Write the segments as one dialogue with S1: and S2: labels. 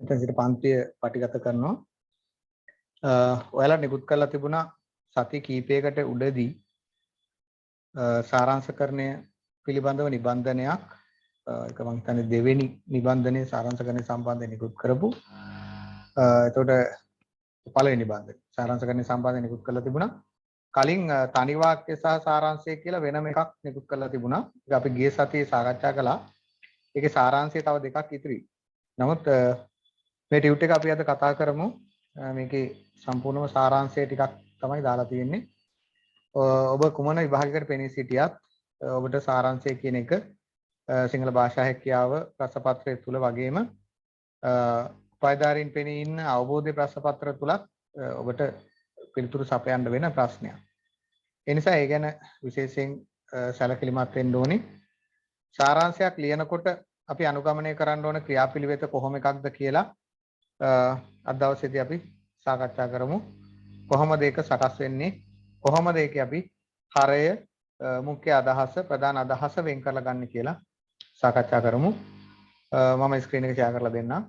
S1: එතන සිට පන්තිය පටිගත කරනවා. ඔයාලා නිකුත් කරලා තිබුණා සති කීපයකට උඩදී සාරාංශකරණය පිළිබඳව නිබන්ධනයක්. ඒක මම හිතන්නේ දෙවෙනි නිබන්ධනයේ සාරාංශකරණය සම්බන්ධයෙන් නිකුත් කරපු. එතකොට පළවෙනි නිබන්ධනය සාරාංශකරණය සම්බන්ධයෙන් නිකුත් කරලා තිබුණා. කලින් තනි වාක්‍ය සහ සාරාංශය කියලා වෙනම එකක් නිකුත් කරලා තිබුණා. ඒක අපි ගිය සතියේ සාකච්ඡා කළා. ඒකේ සාරාංශය තව දෙකක් ඉතිරියි. නමුත් මේ ටියුට් එක අපි අද කතා කරමු. මේකේ සම්පූර්ණම සාරාංශය ටිකක් තමයි දාලා තියෙන්නේ. ඔබ කුමන විභාගයකට පෙනී සිටියත් ඔබට සාරාංශය කියන එක සිංහල භාෂා හැකියාව ප්‍රශ්නපත්‍රය තුල වගේම උපාධාරීන් පෙනී ඉන්න අවබෝධයේ ප්‍රශ්නපත්‍ර තුලත් ඔබට පිළිතුරු සපයන්න වෙන ප්‍රශ්නයක්. ඒ නිසා ඒ ගැන විශේෂයෙන් සැලකිලිමත් වෙන්න ඕනේ. සාරාංශයක් ලියනකොට අපි අනුගමනය කරන්න ඕන ක්‍රියාපිළිවෙත කොහොම එකක්ද කියලා අද දවසේදී අපි සාකච්ඡා කරමු. කොහොමද ඒක සකස් වෙන්නේ? කොහොමද ඒක අපි හරය මුඛ්‍ය අදහස ප්‍රධාන අදහස වෙන් කරලා ගන්න කියලා සාකච්ඡා කරමු. මම ස්ක්‍රීන් එක ෂෙයා කරලා දෙන්නම්.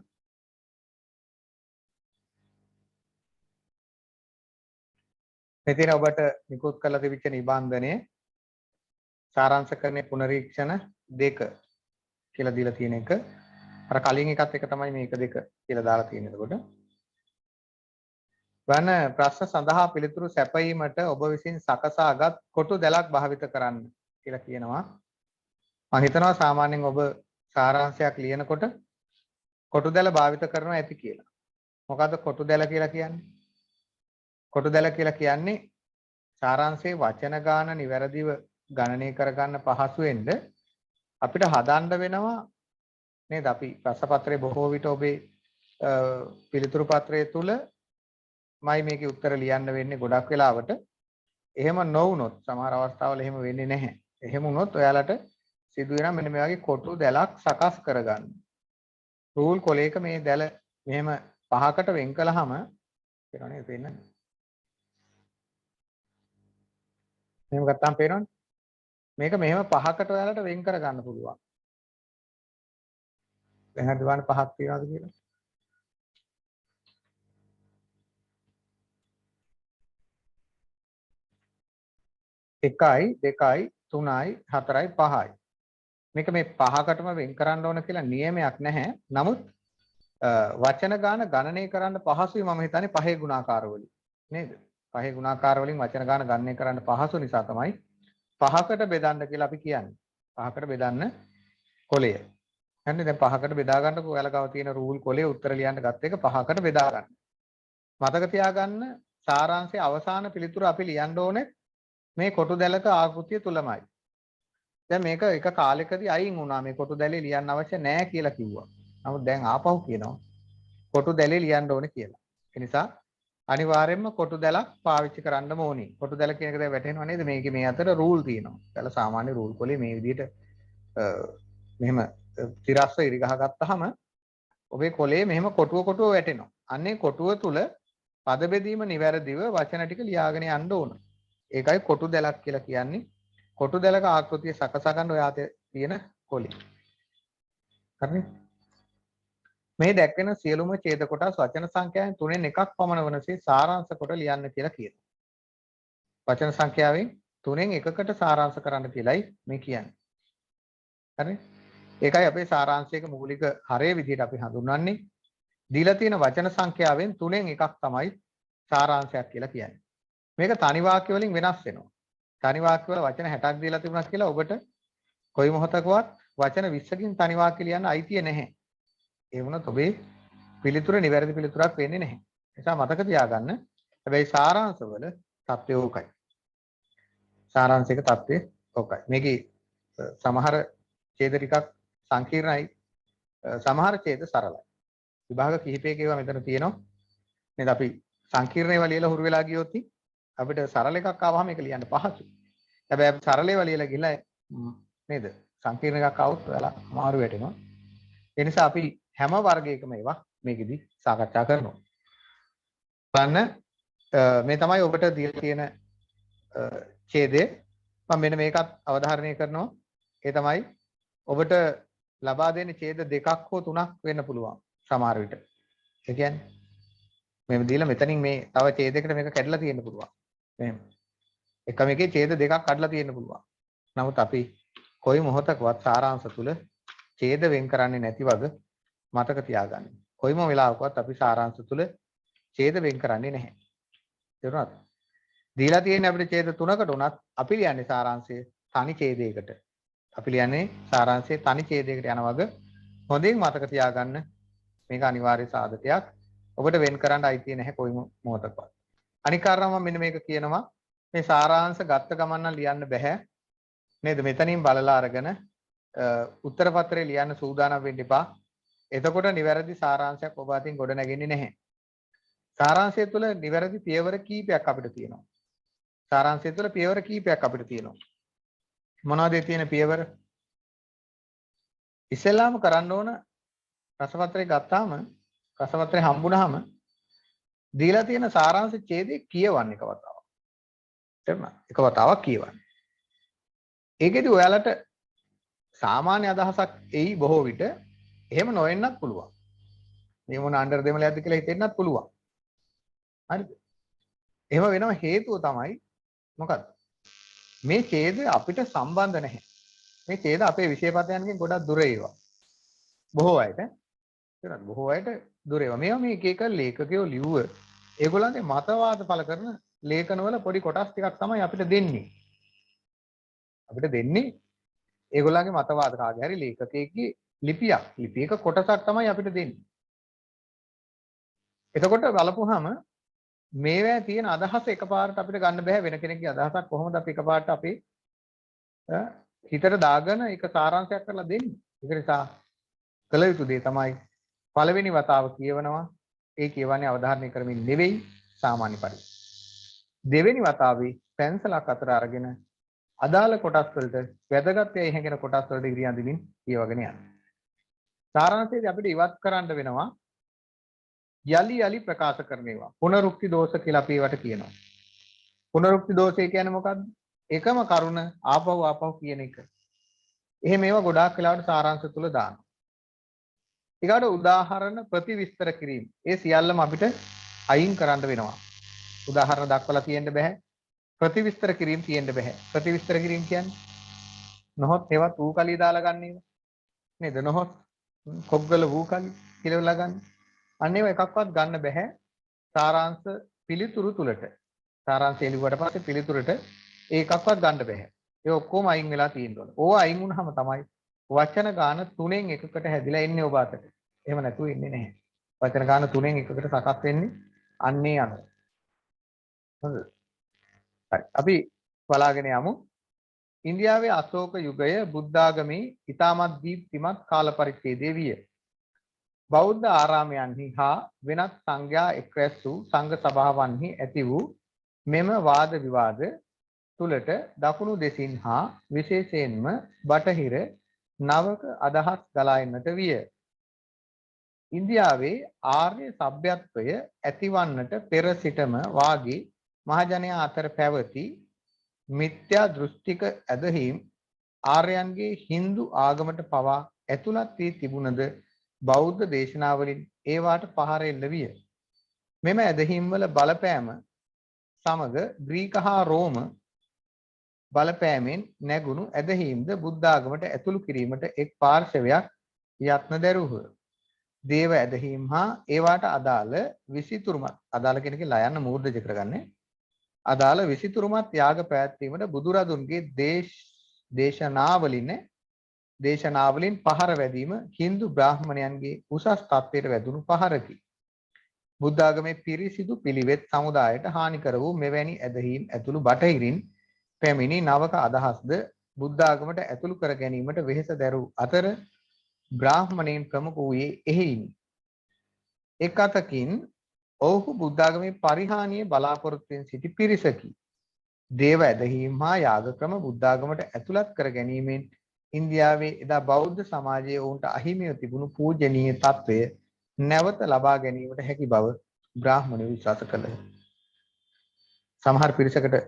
S1: මෙතන ඔබට නිකුත් කරලා තිබිච්ච නිබන්ධනයේ සාරාංශකරණයේ පුනරීක්ෂණ 2 කියලා දීලා තියෙන එක. අර කලින් එකත් එක තමයි මේක 2 කියලා දාලා තියෙන්නේ. එතකොට වන ප්‍රශ්න සඳහා පිළිතුරු සැපයීමට ඔබ විසින් සකසාගත් කොටු දැලක් භාවිත කරන්න කියලා කියනවා. මම හිතනවා සාමාන්‍යයෙන් ඔබ සාරාංශයක් ලියනකොට කොටු දැල භාවිත කරනවා ඇති කියලා. මොකද්ද කොටු දැල කියලා කියන්නේ? කොටු දැල කියලා කියන්නේ සාරාංශයේ වචන ගාන නිවැරදිව ගණනය කරගන්න පහසු වෙන්න අපිට හදන්න වෙනවා නේද? අපි ප්‍රශ්න පත්‍රයේ බොහෝ විට ඔබේ පිළිතුරු පත්‍රයේ තුල මයි මේකේ උත්තර ලියන්න වෙන්නේ ගොඩක් වෙලාවට. එහෙම නොවුනොත් සමහර අවස්ථාවල එහෙම වෙන්නේ නැහැ. එහෙම වුණොත් ඔයාලට සිදු වෙනවා මෙන්න මේ වගේ කොටු දැලක් සකස් කරගන්න. රූල් කොලයක මේ දැල මෙහෙම පහකට වෙන් කළාම පේනවනේ පේන්නේ. මෙහෙම ගත්තාම පේනවනේ. මේක මෙහෙම පහකට ඔයාලට වෙන් කරගන්න පුළුවන්. දැන් හරි බලන්න පහක් තියනවාද කියලා. 1යි 2යි 3යි 4යි 5යි. මේක මේ පහකටම වෙන් කරන්න ඕන කියලා නියමයක් නැහැ. නමුත් වචන ගාන ගණනය කරන්න පහසුයි මම හිතන්නේ පහේ ගුණාකාර වලින්. නේද? පහේ ගුණාකාර වලින් වචන ගාන ගණනය කරන්න පහසු නිසා තමයි පහකට බෙදන්න කියලා අපි කියන්නේ. පහකට බෙදන්න කොලය. හරිනේ දැන් පහකට බෙදා ගන්නකො ඔයාලා ගාව තියෙන රූල් කොලේ උත්තර ලියන්න ගත්ත එක පහකට බෙදා ගන්න. මතක තියාගන්න සාරාංශයේ අවසාන පිළිතුර අපි ලියන්න ඕනේ මේ කොටු දැලක ආකෘතිය තුලමයි. දැන් මේක එක කාලෙකදී අයින් වුණා මේ කොටු දැලේ ලියන්න අවශ්‍ය නැහැ කියලා කිව්වා. නමුත් දැන් ආපහු කියනවා කොටු දැලේ ලියන්න ඕනේ කියලා. ඒ නිසා අනිවාර්යයෙන්ම කොටු දැලක් පාවිච්චි කරන්න ඕනේ. කොටු දැල කියන එක දැන් වැටහෙනව නේද? මේකේ මේ අතර රූල් තියෙනවා. දැන් සාමාන්‍ය රූල් කොලේ මේ විදිහට මෙහෙම තිරස්ව ඉරි ගහගත්තාම ඔබේ කොලේ මෙහෙම කොටුව වැටෙනවා. අන්නේ කොටුව තුල පද බෙදීම නිවැරදිව වචන ටික ලියාගෙන යන්න ඕන. ඒකයි කොටු දැලක් කියලා කියන්නේ. කොටු දැලක ආකෘතිය සකසා ගන්න ඔය ආතේ තියෙන කොලේ. හරිනේ? මේ දැක්වෙන සියලුම ඡේද කොටස් වචන සංඛ්‍යාවෙන් 3න් එකක් පමණ වනසේ සාරාංශ කොට ලියන්න කියලා කියනවා. වචන සංඛ්‍යාවෙන් 3න් එකකට සාරාංශ කරන්න කියලායි මේ කියන්නේ. හරි? ඒකයි අපේ සාරාංශයක මූලික හරය විදිහට අපි හඳුන්වන්නේ. දීලා තියෙන වචන සංඛ්‍යාවෙන් 3න් එකක් තමයි සාරාංශයක් කියලා කියන්නේ. මේක තනි වාක්‍ය වලින් වෙනස් වෙනවා. තනි වාක්‍ය වල වචන 60ක් දීලා තිබුණා කියලා ඔබට කොයි මොහොතකවත් වචන 20කින් තනි වාක්‍ය ලියන්න අයිතිය නැහැ. ඒ වුණත් ඔබේ පිළිතුර නිවැරදි පිළිතුරක් වෙන්නේ නැහැ. ඒ නිසා මතක තියාගන්න. හැබැයි සාරාංශවල தත්ත්වය ඕකයි. සාරාංශික தත්ත්වය ඕකයි. මේකේ සමහර ඡේද ටිකක් සංකීර්ණයි. සමහර ඡේද සරලයි. විභාග කිහිපයක ඒවා මෙතන තියෙනවා. නේද? අපි සංකීර්ණ ඒවා ලියලා හුරු වෙලා ගියොත් අපිට සරල එකක් ආවම ඒක ලියන්න පහසුයි. හැබැයි අපි සරල ඒවා ලියලා ගිහලා නේද? සංකීර්ණ එකක් ආවොත් ඔයාලා මාරු වැටෙනවා. ඒ නිසා අපි හැම වර්ගයකම ඒවා මේකෙදි සාකච්ඡා කරනවා. බලන්න මේ තමයි ඔබට දීලා තියෙන ඡේදය. මම මෙන්න මේකත් අවධාරණය කරනවා. ඒ තමයි ඔබට ලබා දෙන ඡේද 2ක් හෝ 3ක් වෙන්න පුළුවන් සමහර විට. ඒ කියන්නේ මෙහෙම දීලා මෙතනින් මේ තව ඡේදයකට මේක කැඩලා තියෙන්න පුළුවන්. මෙහෙම. එකම එකේ ඡේද දෙකක් කඩලා තියෙන්න පුළුවන්. නමුත් අපි කොයි මොහොතකවත් සාරාංශ තුල ඡේද වෙන් කරන්නේ නැති වග මතක තියාගන්න. කොයිම වෙලාවකවත් අපි සාරාංශ තුල ඡේද වෙන් කරන්නේ නැහැ. තේරුණාද? දීලා තියෙන්නේ අපිට ඡේද තුනකට උනත් අපි ලියන්නේ සාරාංශය තනි ඡේදයකට. අපි ලියන්නේ සාරාංශයේ තනි ඡේදයකට යන වග හොඳින් මතක තියාගන්න. මේක අනිවාර්ය සාධකයක්. ඔබට වෙන් කරන්න අයිතිය නැහැ කොයිම මොහොතකවත්. අනික කාරණා මම මෙන්න මේක කියනවා. මේ සාරාංශ ගත්ත ගමන් නම් ලියන්න බෑ. නේද? මෙතනින් බලලා අරගෙන උත්තර පත්‍රය ලියන්න සූදානම් වෙන්න එපා. එතකොට නිවැරදි සාරාංශයක් ඔබ අතින් ගොඩ නැගෙන්නේ නැහැ. සාරාංශය තුළ නිවැරදි පියවර කීපයක් අපිට තියෙනවා. සාරාංශය තුළ පියවර කීපයක් අපිට තියෙනවා. මොනවද ඒ තියෙන පියවර? ඉස්සෙල්ලාම කරන්න ඕන රසපත්‍රය ගත්තාම රසපත්‍රය හම්බුනහම දීලා තියෙන සාරාංශ ඡේදය කියවන්න එක වතාවක්. තේරුණා? එක වතාවක් කියවන්න. ඒකෙදි ඔයාලට සාමාන්‍ය අදහසක් එයි බොහෝ විට එහෙම නොවෙන්නත් පුළුවන්. මේ මොන අnder දෙමළයක්ද කියලා හිතෙන්නත් පුළුවන්. හරිද? එහෙම වෙනව හේතුව තමයි මොකක්ද? මේ ඡේද අපිට සම්බන්ධ නැහැ. මේ ඡේද අපේ විෂයපතයන්ගෙන් ගොඩක් දුර ඒවා. බොහෝ අයට තේරුණාද? බොහෝ අයට දුර ඒවා. මේවා මේ එක එක ලේඛකයෝ ලිව්ව ඒගොල්ලන්ගේ මතවාද පළ කරන ලේඛනවල පොඩි කොටස් ටිකක් තමයි අපිට දෙන්නේ. අපිට දෙන්නේ ඒගොල්ලන්ගේ මතවාද කාගේ හරි ලේඛකයෙක්ගේ ලිපියක කොටසක් තමයි අපිට දෙන්නේ. එතකොට බලපුවාම මේවැ තියෙන අදහස එකපාරට අපිට ගන්න බෑ. වෙන කෙනෙක්ගේ අදහසක් කොහොමද අපි එකපාරට අපේ හිතට දාගෙන ඒක සාරාංශයක් කරලා දෙන්නේ. ඒක නිසා කළ යුතු දේ තමයි පළවෙනි වතාව කියවනවා. ඒ කියවන්නේ අවධාරණය කරමින් නෙවෙයි සාමාන්‍ය පරිදි. දෙවෙනි වතාවේ පැන්සලක් අතර අරගෙන අදාළ කොටස් වලට වැදගත් යයි හැඟෙන කොටස් වලට ඉරි අඳිමින් කියවගෙන යන්න. සාරාංශයේදී අපිට ඉවත් කරන්න වෙනවා යලි යලි ප්‍රකාශ කරන ඒවා. පුනරුක්ති දෝෂ කියලා අපි ඒවට කියනවා. පුනරුක්ති දෝෂය කියන්නේ මොකක්ද? එකම කරුණ ආපහු ආපහු කියන එක. එහෙම ඒවා ගොඩාක් වෙලාවට සාරාංශ තුල දානවා. ඊගාට උදාහරණ ප්‍රතිවිස්තර කිරීම. ඒ සියල්ලම අපිට අයින් කරන්න වෙනවා. උදාහරණ දක්වලා තියෙන්න බෑ. ප්‍රතිවිස්තර කිරීම තියෙන්න බෑ. ප්‍රතිවිස්තර කිරීම කියන්නේ නොහොත් ඒවත් ඌ කලිය දාලා ගන්න ඒවා. නේද? නොහොත් කොග්ගල ඌ කලිය කියලා ගන්න. අන්න ඒවා එකක්වත් ගන්න බෑ. සාරාංශ පිළිතුරු තුලට. සාරාංශය එළිවට පස්සේ පිළිතුරට ඒකක්වත් ගන්න බෑ. ඒ ඔක්කොම අයින් වෙලා තියෙනවා. ඕවා අයින් වුණාම තමයි වචන ගාන තුනෙන් එකකට හැදිලා එන්නේ ඔබ අතට. එහෙම නැතුව ඉන්නේ නැහැ. වචන ගාන තුනෙන් එකකට සකස් වෙන්නේ අන්නේ අනුව. හොඳද? හරි. අපි බලාගෙන යමු. ඉන්දියාවේ අශෝක යුගය බුද්ධාගමේ ඊටමත් දීප්තිමත් කාල පරිච්ඡේදයේ විය. බෞද්ධ ආරාමයන්හි හා වෙනත් සංඝයා එක්රැස් වූ සංඝ සභාවන්හි ඇති වූ මෙම වාද විවාද තුලට දකුණු දෙසින් හා විශේෂයෙන්ම බටහිර නවක අදහස් ගලා එන්නට විය. ඉන්දියාවේ ආර්ය සભ્યත්වය ඇතිවන්නට පෙර සිටම වාගේ මහජනයා අතර පැවති මිත්‍යා දෘෂ්ටික ඇදහිම් ආර්යයන්ගේ Hindu ආගමට පවා ඇතුළත් වී තිබුණද බෞද්ධ දේශනාවලින් ඒවාට පහර එල්ල විය. මෙම ඇදහිම් වල බලපෑම සමග ග්‍රීක හා රෝම බලපෑමෙන් නැගුණු ඇදහිම්ද බුද්ධ ආගමට ඇතුළු කිරීමට එක් පාර්ශවයක් යත්න දැරුහ. දේව ඇදහිම් හා ඒවාට අදාළ විසිතුරුමත් අදාළ කෙනකේ ලයන්න මූර්ධජ කරගන්නේ අදාළ විසිතුරුමත් යාග පැවැත්වීමට බුදුරදුන්ගේ දේශනාවලින් පහර වැදීම Hindu බ්‍රාහ්මණයන්ගේ උසස් තත්ත්වයට වැදුණු පහරකි. බුද්ධ ආගමේ පිරිසිදු පිළිවෙත් සමුදායට හානි කර වූ මෙවැනි ඇදහිම් ඇතුළු බටහිරින් පැමිණි නවක අදහස්ද බුද්ධ ආගමට ඇතුළු කර ගැනීමට වෙහෙස දැරූ අතර බ්‍රාහ්මණයන් ප්‍රමුඛ වූයේ එහෙයිනි. එක් අතකින් ඔවුහු බුද්ධ ආගමේ පරිහානිය බලාපොරොත්තුෙන් සිටි පිරිසකි. දේව ඇදහිම් හා යාග ක්‍රම බුද්ධ ආගමට ඇතුළත් කර ගැනීමෙන් ඉන්දියාවේ එදා බෞද්ධ සමාජයේ ඔවුන්ට අහිමිව තිබුණු පූජනීය තත්ත්වය නැවත ලබා ගැනීමට හැකි බව බ්‍රාහ්මණයෝ විශ්වාස කළහ. සමහර පිරිසකට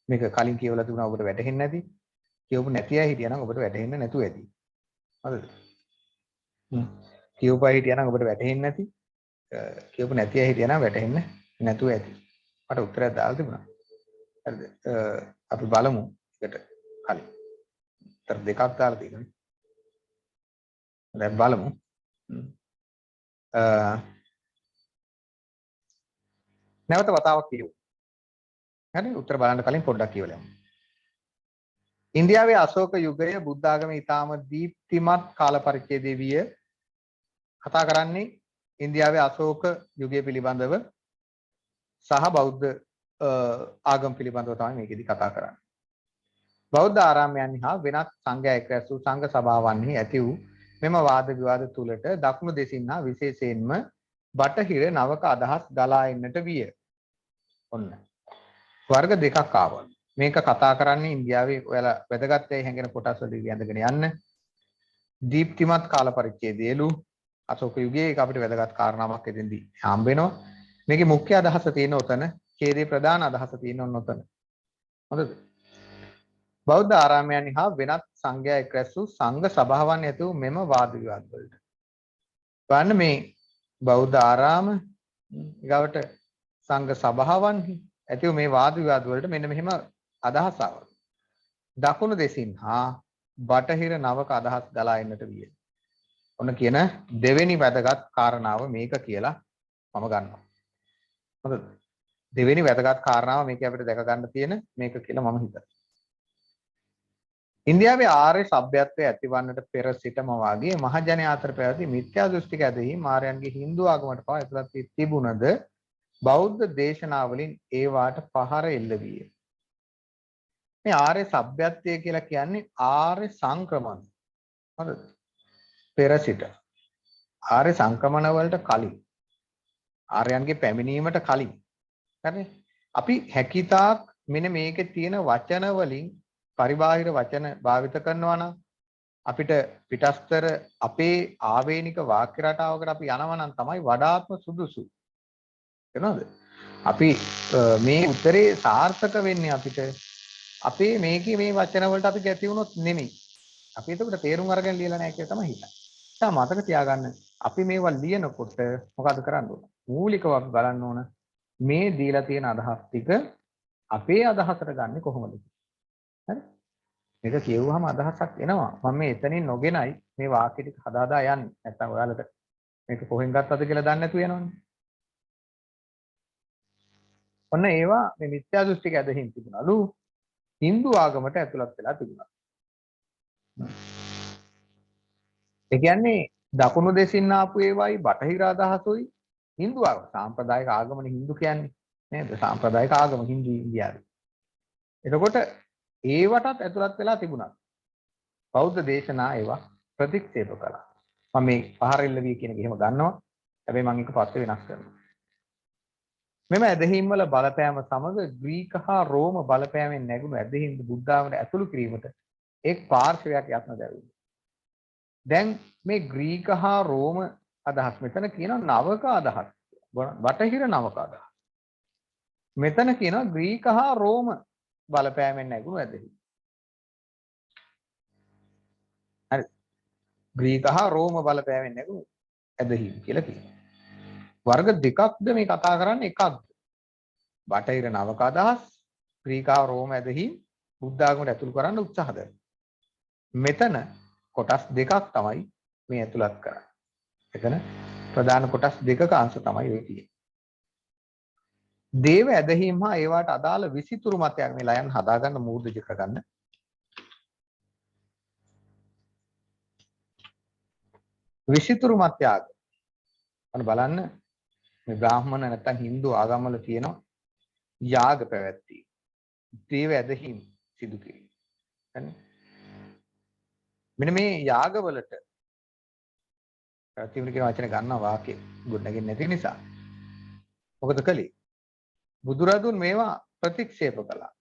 S1: මේක කලින් කියවලා තිබුණා ඔබට වැටහෙන්නේ නැති. කියවපු නැති අය හිටියනම් ඔබට වැටහෙන්නේ නැතුව ඇති. හරිද? කියවපු අය හිටියනම් ඔබට වැටහෙන්නේ නැති. කියපු නැති අය හිටියනම් වැටෙන්න නැතුව ඇති. මට උත්තරයක් දාලා තිබුණා. හරිද? අපි බලමු එකට කලින්. උත්තර දෙකක් දාලා තියෙනවා. දැන් බලමු. නැවත වතාවක් කියමු. හරි උත්තර බලන්න කලින් පොඩ්ඩක් කියවලමු. ඉන්දියාවේ අශෝක යුගය බුද්ධ ආගමේ ඊටාම දීප්තිමත් කාල පරිච්ඡේදයේ විය. කතා කරන්නේ ඉන්දියාවේ අශෝක යුගය පිළිබඳව සහ බෞද්ධ ආගම පිළිබඳව තමයි මේකෙදි කතා කරන්නේ. බෞද්ධ ආරාමයන්හි හා වෙනත් සංඝයා එක් වූ සංඝ සභාවන්හි ඇති වූ මෙම වාද විවාද තුලට දකුණු දෙසින් හා විශේෂයෙන්ම බටහිර නවක අදහස් ගලා එන්නට විය. ඔන්න. වර්ග දෙකක් ආවා. මේක කතා කරන්නේ ඉන්දියාවේ ඔයාලා වැදගත් ඒ හැංගෙන කොටස් වලදී ඇඳගෙන යන්න. දීප්තිමත් කාල පරිච්ඡේදයලු අශෝක යුගයේ ඒක අපිට වැදගත් කාරණාවක් එතෙන්දී හම්බ වෙනවා. මේකේ මුඛ්‍ය අදහස තියෙන උතන, ඡේදයේ ප්‍රධාන අදහස තියෙන උතන. හරිද? බෞද්ධ ආරාමයන් හා වෙනත් සංඝයා එක් රැස් වූ සංඝ සභාවන් ඇති වූ මෙම වාද විවාද වලට. බලන්න මේ බෞද්ධ ආරාම ඊගවට සංඝ සභාවන්හි ඇති වූ මේ වාද විවාද වලට මෙන්න මෙහෙම අදහස් ආවා. දකුණු දෙසින් හා බටහිර නවක අදහස් ගලා එන්නට විය. ඔන්න කියන දෙවෙනි වැදගත් කාරණාව මේක කියලා මම ගන්නවා. හරිද? දෙවෙනි වැදගත් කාරණාව මේක අපිට දැක ගන්න තියෙන මේක කියලා මම හිතනවා. ඉන්දියාවේ ආර්ය සભ્યත්වයේ ඇතිවන්නට පෙර සිටම වාගේ මහජනයා අතර පැවති මිත්‍යා දෘෂ්ටික ඇදහිීම් මාරයන්ගේ Hindu ආගමට පවා ඇතුළත් වී තිබුණද බෞද්ධ දේශනාවලින් ඒවාට පහර එල්ල විය. මේ ආර්ය සભ્યත්වය කියලා කියන්නේ ආර්ය සංක්‍රමණ. හරිද? පෙර සිට ආර්ය සංක්‍රමණ වලට කලින් ආර්යයන්ගේ පැමිණීමට කලින් හරි අපි හැකිතාක් මෙන්න මේකේ තියෙන වචන වලින් පරිබාහිර වචන භාවිත කරනවා නම් අපිට පිටස්තර අපේ ආවේනික වාක්‍ය රටාවකට අපි යනවා නම් තමයි වඩාත්ම සුදුසු. එනවද? අපි මේ උත්තරේ සාර්ථක වෙන්නේ අපිට අපේ මේකේ මේ වචන වලට අපි ගැති වුණොත් නෙමෙයි. අපි එතකොට තේරුම් අරගෙන ලියලා නැහැ කියලා තමයි හිතන්නේ. තා මතක තියාගන්න අපි මේවා ලියනකොට මොකද කරන්න ඕන? මූලිකව අපි බලන්න ඕන මේ දීලා තියෙන අදහස් ටික අපේ අදහසට ගන්නෙ කොහොමද? හරි? මේක කියවුවාම අදහසක් එනවා. මම මේ එතනින් නොගෙනයි මේ වාක්‍ය ටික හදාදා යන්නේ. නැත්තම් ඔයාලට මේක කොහෙන් ගත්තද කියලා දන්නේ නැතුව යනවනේ. ඔන්න ඒවා මේ මිත්‍යා දෘෂ්ටික ඇදහින් තිබුණලු. Hindu ආගමට ඇතුළත් වෙලා තිබුණා. ඒ කියන්නේ දකුණු දෙසින් ආපු ඒවායි බටහිර අදහසුයි Hindu ආගම. සාම්ප්‍රදායික ආගමනේ Hindu කියන්නේ නේද? සාම්ප්‍රදායික ආගම Hindu ඉන්දියාවේ. එතකොට ඒවටත් ඇතුළත් වෙලා තිබුණා. බෞද්ධ දේශනා ඒවා ප්‍රතික්ෂේප කළා. මම මේ පහරෙල්ල වී කියන එක එහෙම ගන්නවා. හැබැයි මම ඒක පස්සේ වෙනස් කරනවා. මෙම ඇදහිම් වල බලපෑම සමග ග්‍රීක හා රෝම බලපෑමෙන් නැගුණු ඇදහිම් බුද්ධ ආගමට ඇතුළු කිරීමට එක් පාර්ශවයක් යත්න දැරුවා. දැන් මේ ග්‍රීක හා රෝම අදහස් මෙතන කියනවා නවක අදහස්. බටහිර නවක අදහස්. මෙතන කියනවා ග්‍රීක හා රෝම බලපෑමෙන් නැගුණු ඇදහිම්. හරි. ග්‍රීක හා රෝම බලපෑමෙන් නැගුණු ඇදහිම් කියලා කියනවා. වර්ග දෙකක්ද මේ කතා කරන්නේ එකක්ද? බටහිර නවක අදහස් ග්‍රීක හා රෝම ඇදහිම් බුද්ධ ආගමට ඇතුළු කරන්න උත්සාහ දරනවා. මෙතන කොටස් දෙකක් තමයි මේ ඇතුළත් කරන්නේ. එතන ප්‍රධාන කොටස් දෙකක අංශ තමයි ඔය තියෙන්නේ. දේව ඇදහිම් හා ඒවට අදාළ විසිතුරු මතයක් මේ ලයන් හදාගන්න මූර්ධජ කරගන්න. විසිතුරු මතයක් අන්න බලන්න මේ බ්‍රාහ්මණ නැත්නම් Hindu ආගම් වල තියෙනවා යාග පැවැත්වීම. දේව ඇදහිම් සිදු කිරීම. හරි. මෙන්න මේ යාගවලට ප්‍රතිවිරුද්ධ කියන වචන ගන්නවා වාක්‍ය ගොඩනගන්නේ නැති නිසා. මොකද කළේ? බුදුරදුන් මේවා ප්‍රතික්ෂේප කළා.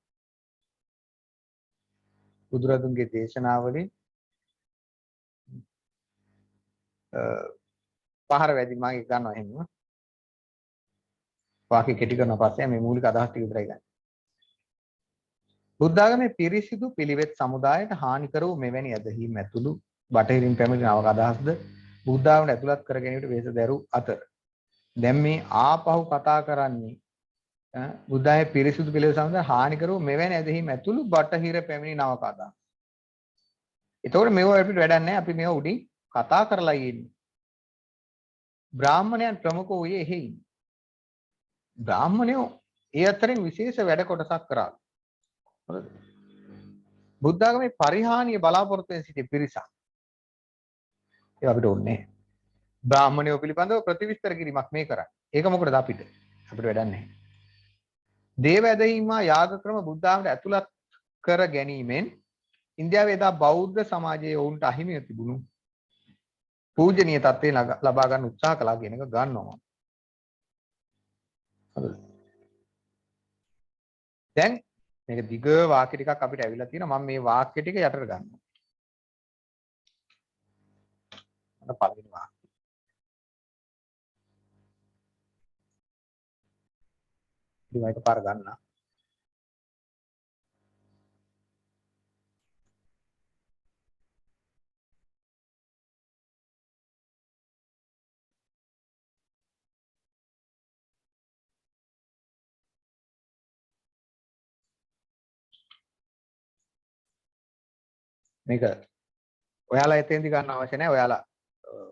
S1: බුදුරදුන්ගේ දේශනාවලින් පහර වැදි මාගේ ගන්නවා එහෙම. වාක්‍ය කෙටි කරන පස්සේ මේ මූලික අදහස් ටික විතරයි ගන්න. බුද්ධ ආගමේ පිරිසිදු පිළිවෙත් සමුදායට හානි කර වූ මෙවැනි ඇදහිම් ඇතුළු බටහිරින් පැමිණෙන අවක අදහස්ද බුද්ධ ආගමට ඇතුළත් කර ගැනීමට වෙහෙස දැරූ අතර දැන් මේ ආපහු කතා කරන්නේ බුද්ධායේ පිරිසුදු පිළිවෙල සම්බන්ධ හානි කරු මෙවැනි ඇදහිම් ඇතුළු බටහිර පැමිණි නවකතා. එතකොට මේව අපිට වැඩක් නැහැ. අපි මේව උඩින් කතා කරලා ඉන්නේ. බ්‍රාහ්මණයන් ප්‍රමුඛ වූයේ එහෙයි. බ්‍රාහ්මණයෝ ඒ අතරින් විශේෂ වැඩ කොටසක් කරා. හරිද? බුද්ධ ආගමේ පරිහානිය බලාපොරොත්තු වෙන සිටි පිරිසක්. ඒක අපිට ඕනේ. බ්‍රාහ්මණයෝ පිළිබඳව ප්‍රතිවිස්තර කිරීමක් මේ කරන්නේ. ඒක මොකටද අපිට? අපිට වැඩක් නැහැ. දේව ඇදහිම යාග ක්‍රම බුද්ධ ආගමට ඇතුළත් කර ගැනීමෙන් ඉන්දියාවේ එදා බෞද්ධ සමාජයේ වුන්ට අහිමිව තිබුණු පූජනීය තත්ත්වය ලබා ගන්න උත්සාහ කළා කියන එක ගන්නවා. හරිද? දැන් මේක දිග වාක්‍ය ටිකක් අපිට ඇවිල්ලා තියෙනවා. මම මේ වාක්‍ය ටික යටට ගන්නවා. අන්න පළවෙනි වාක්‍ය. ඉතින් එකපාර ගන්න. මේක ඔයාලා එතෙන්දි ගන්න අවශ්‍ය නැහැ. ඔයාලා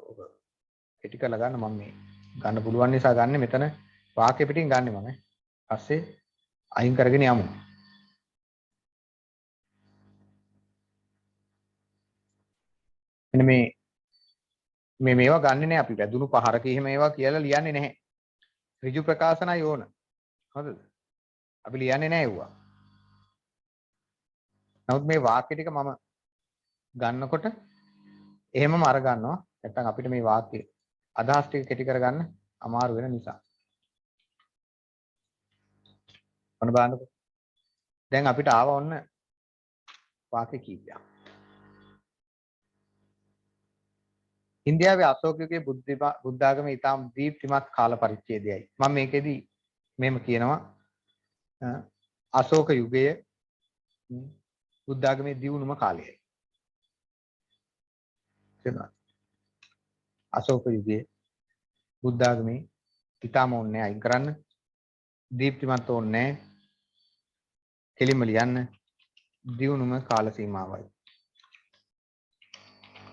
S1: ඔබ කෙටි කරලා ගන්න. මම මේ ගන්න පුළුවන් නිසා ගන්න මෙතන වාක්‍ය පිටින් ගන්නෙ මම. පස්සේ අයින් කරගෙන යමු. මෙන්න මේවා ගන්නෙ නෑ අපි. වැදුණු පහරක එහෙම ඒවා කියලා ලියන්නේ නැහැ. ඍජු ප්‍රකාශනයි ඕන. හරිද? අපි ලියන්නේ නැහැ ඒවා. නමුත් මේ වාක්‍ය ටික මම ගන්නකොට එහෙමම අර ගන්නවා. නැත්තම් අපිට මේ වාක්‍ය අදහස් ටික කෙටි කරගන්න අමාරු වෙන නිසා. ඔන්න බලන්නකො. දැන් අපිට ආව ඔන්න වාක්‍ය කීපයක්. ඉන්දියාවේ අශෝක යුගයේ බුද්ධ ආගමේ ඊටාම් දීප්තිමත් කාල පරිච්ඡේදයයි. මම මේකෙදි මෙහෙම කියනවා අශෝක යුගය බුද්ධ ආගමේ දියුණුම කාලයයි. තේරුණාද? අශෝක යුගයේ බුද්ධ ආගමේ ඊටාම ඕනේ අයින් කරන්න. දීප්තිමත් ඕනේ කෙලින්ම ලියන්න. දියුණුම කාල සීමාවයි.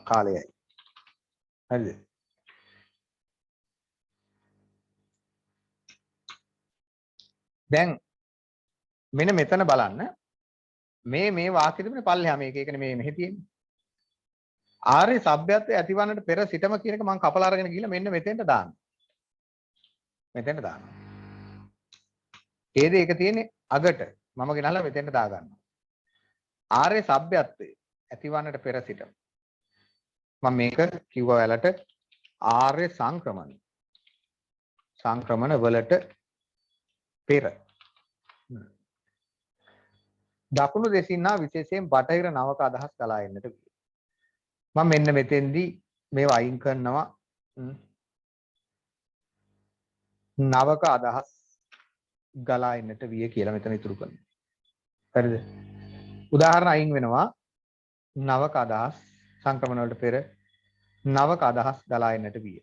S1: කාලයයි. හරිද? දැන් මෙන්න මෙතන බලන්න මේ වාක්‍ය තිබුණේ පල්ලෙහා මේක ඒකනේ මේ මෙහෙ තියෙන්නේ. ආර්ය සભ્યත්වයේ ඇතිවන්නට පෙර සිටම කියන එක මම කපලා අරගෙන ගිහලා මෙන්න මෙතෙන්ට දාන්න. මෙතෙන්ට දාන්න. ඒද ඒක තියෙන්නේ අගට. මම ගෙනල්ලා මෙතෙන්ට දා ගන්නවා. ආර්ය සભ્યත්වයේ ඇතිවන්නට පෙර සිටම. මම මේක කිව්වා ඔයාලට ආර්ය සංක්‍රමණ වලට පෙර. දකුණු දෙසින්නා විශේෂයෙන් බටහිර නවක අදහස් ගලා එන්නට විය. මම මෙන්න මෙතෙන්දී මේව අයින් කරනවා. නවක අදහස් ගලා එන්නට විය කියලා මෙතන ඉතුරු කරනවා. හරිද? උදාහරණ අයින් වෙනවා. නවක අදහස් සංක්‍රමණ වලට පෙර නවක අදහස් ගලා එන්නට විය.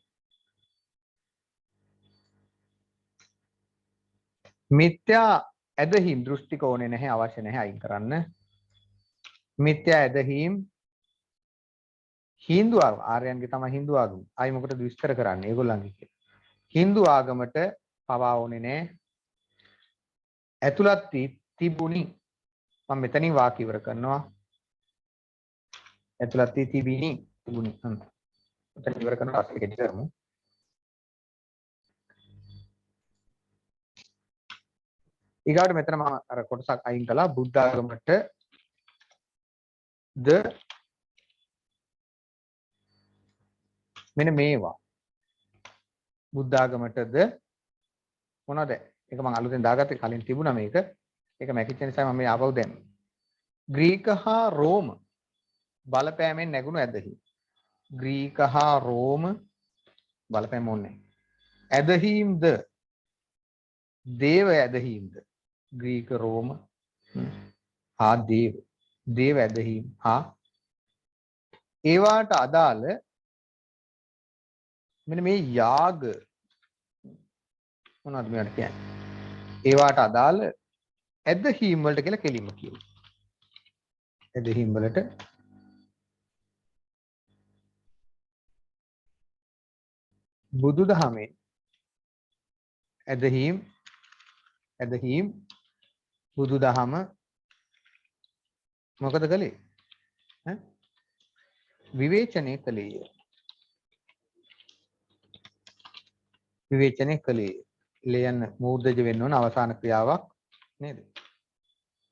S1: මිත්‍යා ඇදහිම් දෘෂ්ටික ඕනේ නැහැ, අවශ්‍ය නැහැ අයින් කරන්න. මිත්‍යා ඇදහිම් හින්දු ආගම ආර්යයන්ගේ තමයි හින්දු ආගම. ආයි මොකටද විස්තර කරන්නේ ඒගොල්ලන්ගේ කියලා. හින්දු ආගමට පවා ඕනේ නැහැ. ඇතුළත් තිබුණි. මම මෙතනින් වාක්‍ය ඉවර කරනවා. ඇතුළත් තිබුණි. මෙතන ඉවර කරනවා පස්සේ කෙටි කරමු. ඊගාට මෙතන මම අර කොටසක් අයින් කළා බුද්ධ ආගමට ද මෙන්න මේවා බුද්ධ ආගමටද මොනවද? ඒක මම අලුතෙන් දාගත්තේ කලින් තිබුණා මේක. ඒක මැකිච්ච නිසා මම මේ ආපහු දැම්මා. ග්‍රීක හා රෝම බලපෑමෙන් නැගුණු ඇදහිම්. ග්‍රීක හා රෝම බලපෑම ඕනේ. ඇදහිම්ද දේව ඇදහිම්ද ග්‍රීක රෝම හා දේව ඇදහිම් හා ඒවාට අදාළ මෙන්න මේ යාග මොනවද මේවට කියන්නේ? ඒවට අදාළ ඇදහිම් වලට කියලා කෙලින්ම කියනවා. ඇදහිම් වලට බුදුදහමේ ඇදහිම් බුදුදහම මොකද කළේ? ඈ විවේචනය කළේය. විවේචනය කළේ ලියන්න මූර්ධජ වෙන්න ඕන අවසාන ක්‍රියාවක් නේද?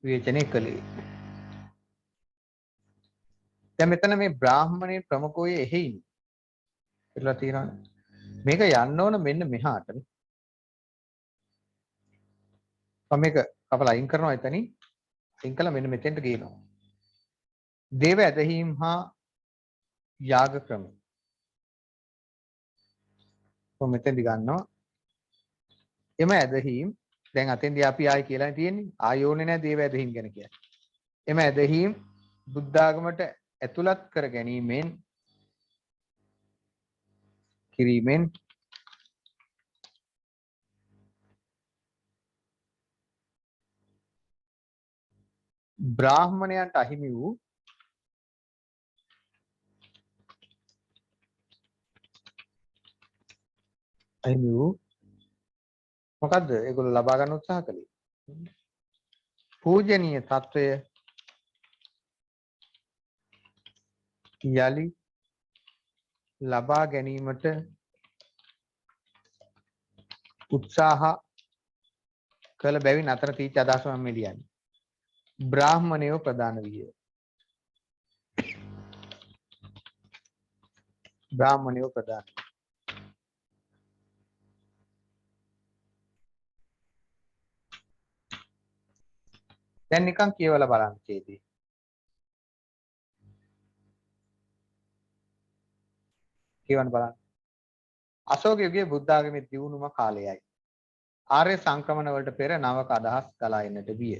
S1: විවේචනය කළේ. දැන් මෙතන මේ බ්‍රාහ්මණේ ප්‍රමුඛෝයේ එහෙයින් කියලා තියෙනවානේ. මේක යන්න ඕන මෙන්න මෙහාට. මම මේක කපලා අයින් කරනවා එතනින්. අයින් කළා මෙන්න මෙතෙන්ට ගේනවා. දේව ඇදහිම් හා යාග ක්‍රම. කොහොම මෙතෙන්දි ගන්නවා. එම ඇදහිම් දැන් අතෙන්දී අපි ආයි කියලා තියෙන්නේ. ආයෝනේ නැහැ දේව ඇදහිම් ගැන කියන්නේ. එම ඇදහිම් බුද්ධාගමට ඇතුළත් කර ගැනීමෙන් කිරීමෙන් බ්‍රාහ්මණයන්ට අහිමි වූ මොකද්ද ඒගොල්ලෝ ලබා ගන්න උත්සාහ කළේ? පූජනීය తত্ত্বය යලි ලබා ගැනීමට උත්සාහ කළ බැවින් අතර තීච්ඡ අදහස මම එළියන්නේ. බ්‍රාහ්මණයෝ ප්‍රදාන විය. බ්‍රාහ්මණයෝ ප්‍රදාන. දැන් නිකන් කියවලා බලන්න චේතී. කියවන්න බලන්න. අශෝක යුගයේ බුද්ධ ආගමේ දියුණුම කාලයයි. ආර්ය සංක්‍රමණ වලට පෙර නවක අදහස් ගලා එන්නට විය.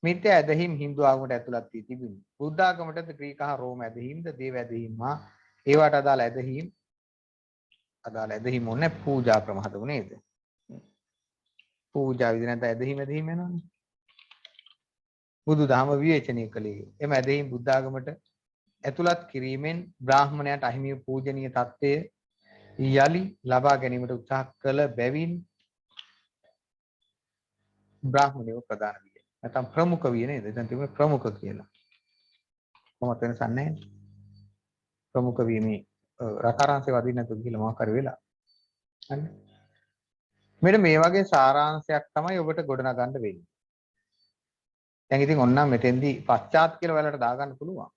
S1: මිත්‍යා ඇදහිම් හින්දු ආගමට ඇතුළත් වී තිබුණි. බුද්ධ ආගමටද ග්‍රීක හා රෝම ඇදහිම්ද දේව ඇදහිම් හා ඒවට අදාළ ඇදහිම් ඕනේ පූජා ක්‍රම හදමු නේද? පූජා විදි නැත්නම් ඇදහිම් වෙනවනේ. බුදුදහම විවේචනය කළේ. එම ඇදහිම් බුද්ධ ආගමට ඇතුළත් කිරීමෙන් බ්‍රාහ්මණයාට අහිමි වූ පූජනීය තත්ත්වය යලි ලබා ගැනීමට උත්සාහ කළ බැවින් බ්‍රාහ්මණයෝ ප්‍රදාන විය. නැත්නම් ප්‍රමුඛ විය නේද? දැන් තිබුණේ ප්‍රමුඛ කියලා. කොහොමද වෙනසක් නැහැ. ප්‍රමුඛ වීමේ රටාරංශේ වදින්න නැතුව කියලා මොකක් හරි වෙලා. හරි. මෙන්න මේ වගේ සාරාංශයක් තමයි ඔබට ගොඩනගන්න වෙන්නේ. දැන් ඉතින් ඔන්නම් මෙතෙන්දී පශ්චාත් කියලා ඔයාලට දාගන්න පුළුවන්.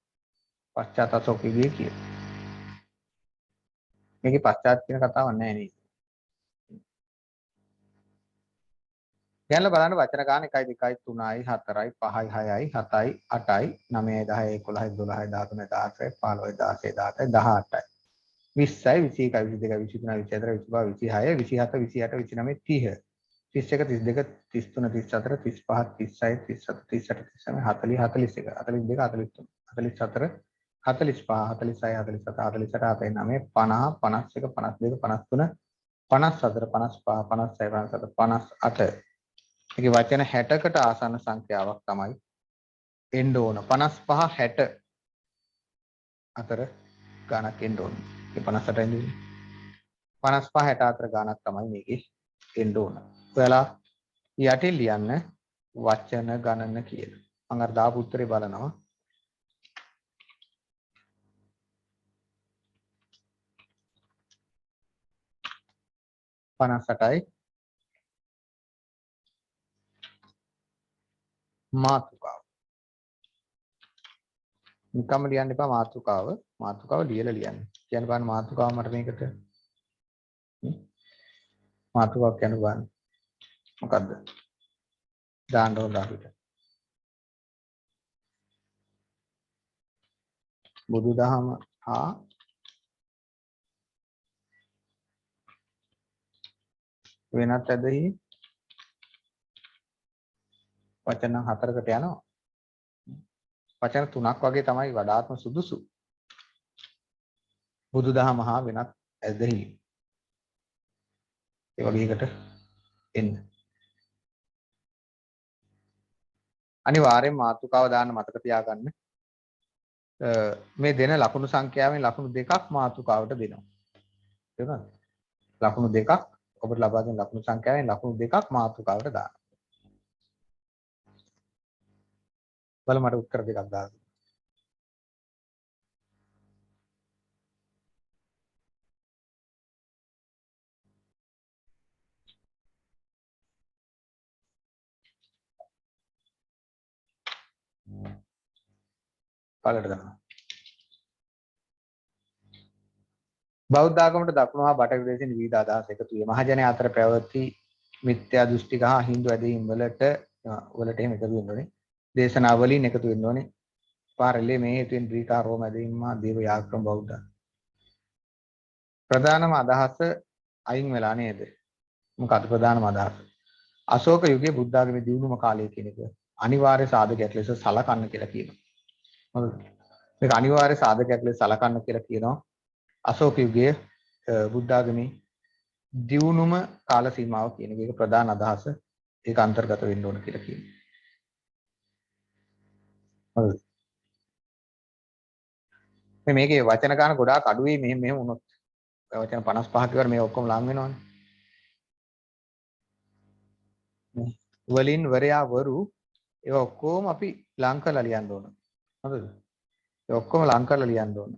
S1: පශ්චාත් අශෝකයේ කියලා. මේකේ පශ්චාත් කියන කතාවක් නැහැ නේද? දැන්ලා බලන්න වචන ගාන 1 2 3යි 4යි 5යි 6යි 7යි 8යි 9යි 10යි 11යි 12යි 13යි 14යි 15යි 16යි 17යි 18යි 20යි 21යි 22යි 23යි 24යි 25යි 26යි 27යි 28යි 29යි 30යි 31යි 33යි 34යි 35යි 36යි 37යි 38යි 39යි 40යි 41යි 42යි 43යි 44යි 45යි 46යි 47යි 48යි 49යි 50යි 51යි 52යි 53යි 54යි 55යි 56යි 57යි 58යි මේකේ වචන 60කට ආසන්න සංඛ්‍යාවක් තමයි එන්න ඕන 55 60 අතර ගණක් එන්න ඕන. ඒ 58 ඉඳි 55 60 අතර ගණක් තමයි මේකේ එන්න ඕන. ඔයාලා යටින් ලියන්න වචන ගණන කියලා. මම අර දාපු උත්තරේ බලනවා. පනස්සටයි මාතෘකාව. නිකම්ම ලියන්න එපා මාතෘකාව. මාතෘකාව ලියලා ලියන්න. කියන්න බලන්න මාතෘකාව මට මේකට. මාතෘකාවක් කියන්න බලන්න. මොකද්ද? දාන්න ඕන අපිට. බුදුදහම හා වෙනත් ඇදහි වචන 4කට යනවා. වචන 3ක් වගේ තමයි වඩාත්ම සුදුසු. බුදුදහම හා වෙනත් ඇදහි. ඒ වගේ එකට එන්න. අනිවාර්යෙන් මාතෘකාව දාන්න මතක තියාගන්න. මේ දෙන ලකුණු සංඛ්‍යාවෙන් ලකුණු දෙකක් මාතෘකාවට දෙනවා. තේරුණාද? ලකුණු දෙකක් ඔබට ලබා දෙන ලකුණු සංඛ්‍යාවෙන් ලකුණු දෙකක් මාතෘකාවට දාන්න. බලන්න මට උත්තර දෙකක් දාන්න. කාලයට ගන්නවා. බෞද්ධ ආගමට දකුණු හා බටහිර දේශින් විවිධ අදහස් එකතු වේ. මහජනයා අතර පැවති මිත්‍යා දෘෂ්ටික හා හින්දු ඇදහිම් වලට එහෙම එකතු වෙන්න ඕනේ. දේශනාවලින් එකතු වෙන්න ඕනේ. පාරලේ මේ හේතුවෙන් ග්‍රීක රෝම ඇදහිම් මා දේව යාග්‍රම බෞද්ධ. ප්‍රධානම අදහස අයින් වෙලා නේද? මොකක්ද ප්‍රධානම අදහස? අශෝක යුගයේ බුද්ධ ආගමේ දියුණුම කාලය කියන එක අනිවාර්ය සාධකයක් ලෙස සලකන්න කියලා කියනවා. හරිද? මේක අනිවාර්ය සාධකයක් ලෙස සලකන්න කියලා කියනවා. අශෝක යුගයේ බුද්ධ ආගමේ දියුණුම කාල සීමාව කියන එක ප්‍රධාන අදහස ඒක අන්තර්ගත වෙන්න ඕන කියලා කියනවා. හරිද? මේකේ වචන ගන්න ගොඩාක් අඩුයි මෙහෙම වුණොත්. වචන 55ක ඉවර මේ ඔක්කොම ලං වෙනවනේ. වලින් වරයා වරු ඒවා ඔක්කොම අපි ලං කරලා ලියන්න ඕන. හරිද? ඒ ඔක්කොම ලං කරලා ලියන්න ඕන.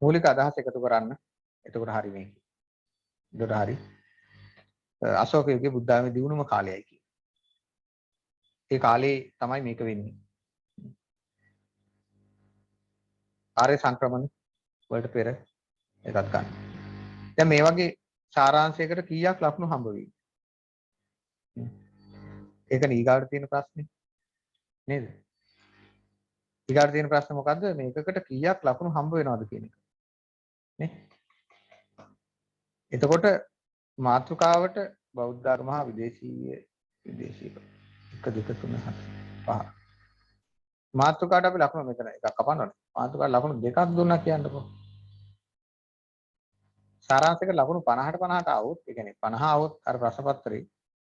S1: මූලික අදහස් එකතු කරන්න. එතකොට හරි මේක. එතකොට හරි. අශෝක යුගයේ බුද්ධ ආගමේ දියුණුම කාලයයි කියන්නේ. ඒ කාලේ තමයි මේක වෙන්නේ. ආර්ය සංක්‍රමණ වලට පෙර එකක් ගන්න. දැන් මේ වගේ සාරාංශයකට කීයක් ලකුණු හම්බ වෙයි? ඒක ඊගාවට තියෙන ප්‍රශ්නේ නේද? ඊගාට තියෙන ප්‍රශ්නේ මොකද්ද? මේකකට කීයක් ලකුණු හම්බ වෙනවද කියන එක. නේ? එතකොට මාතෘකාවට බෞද්ධ ධර්ම හා විදේශීය 1 2 3 4 5 මාතෘකාවට අපි ලකුණු මෙතන එකක් කපන්නවනේ. මාතෘකාවට ලකුණු දෙකක් දුන්නා කියන්නකෝ. සාරාංශයක ලකුණු 50ට 50ට આવොත්, ඒ කියන්නේ 50 આવොත් අර ප්‍රශ්න පත්‍රේ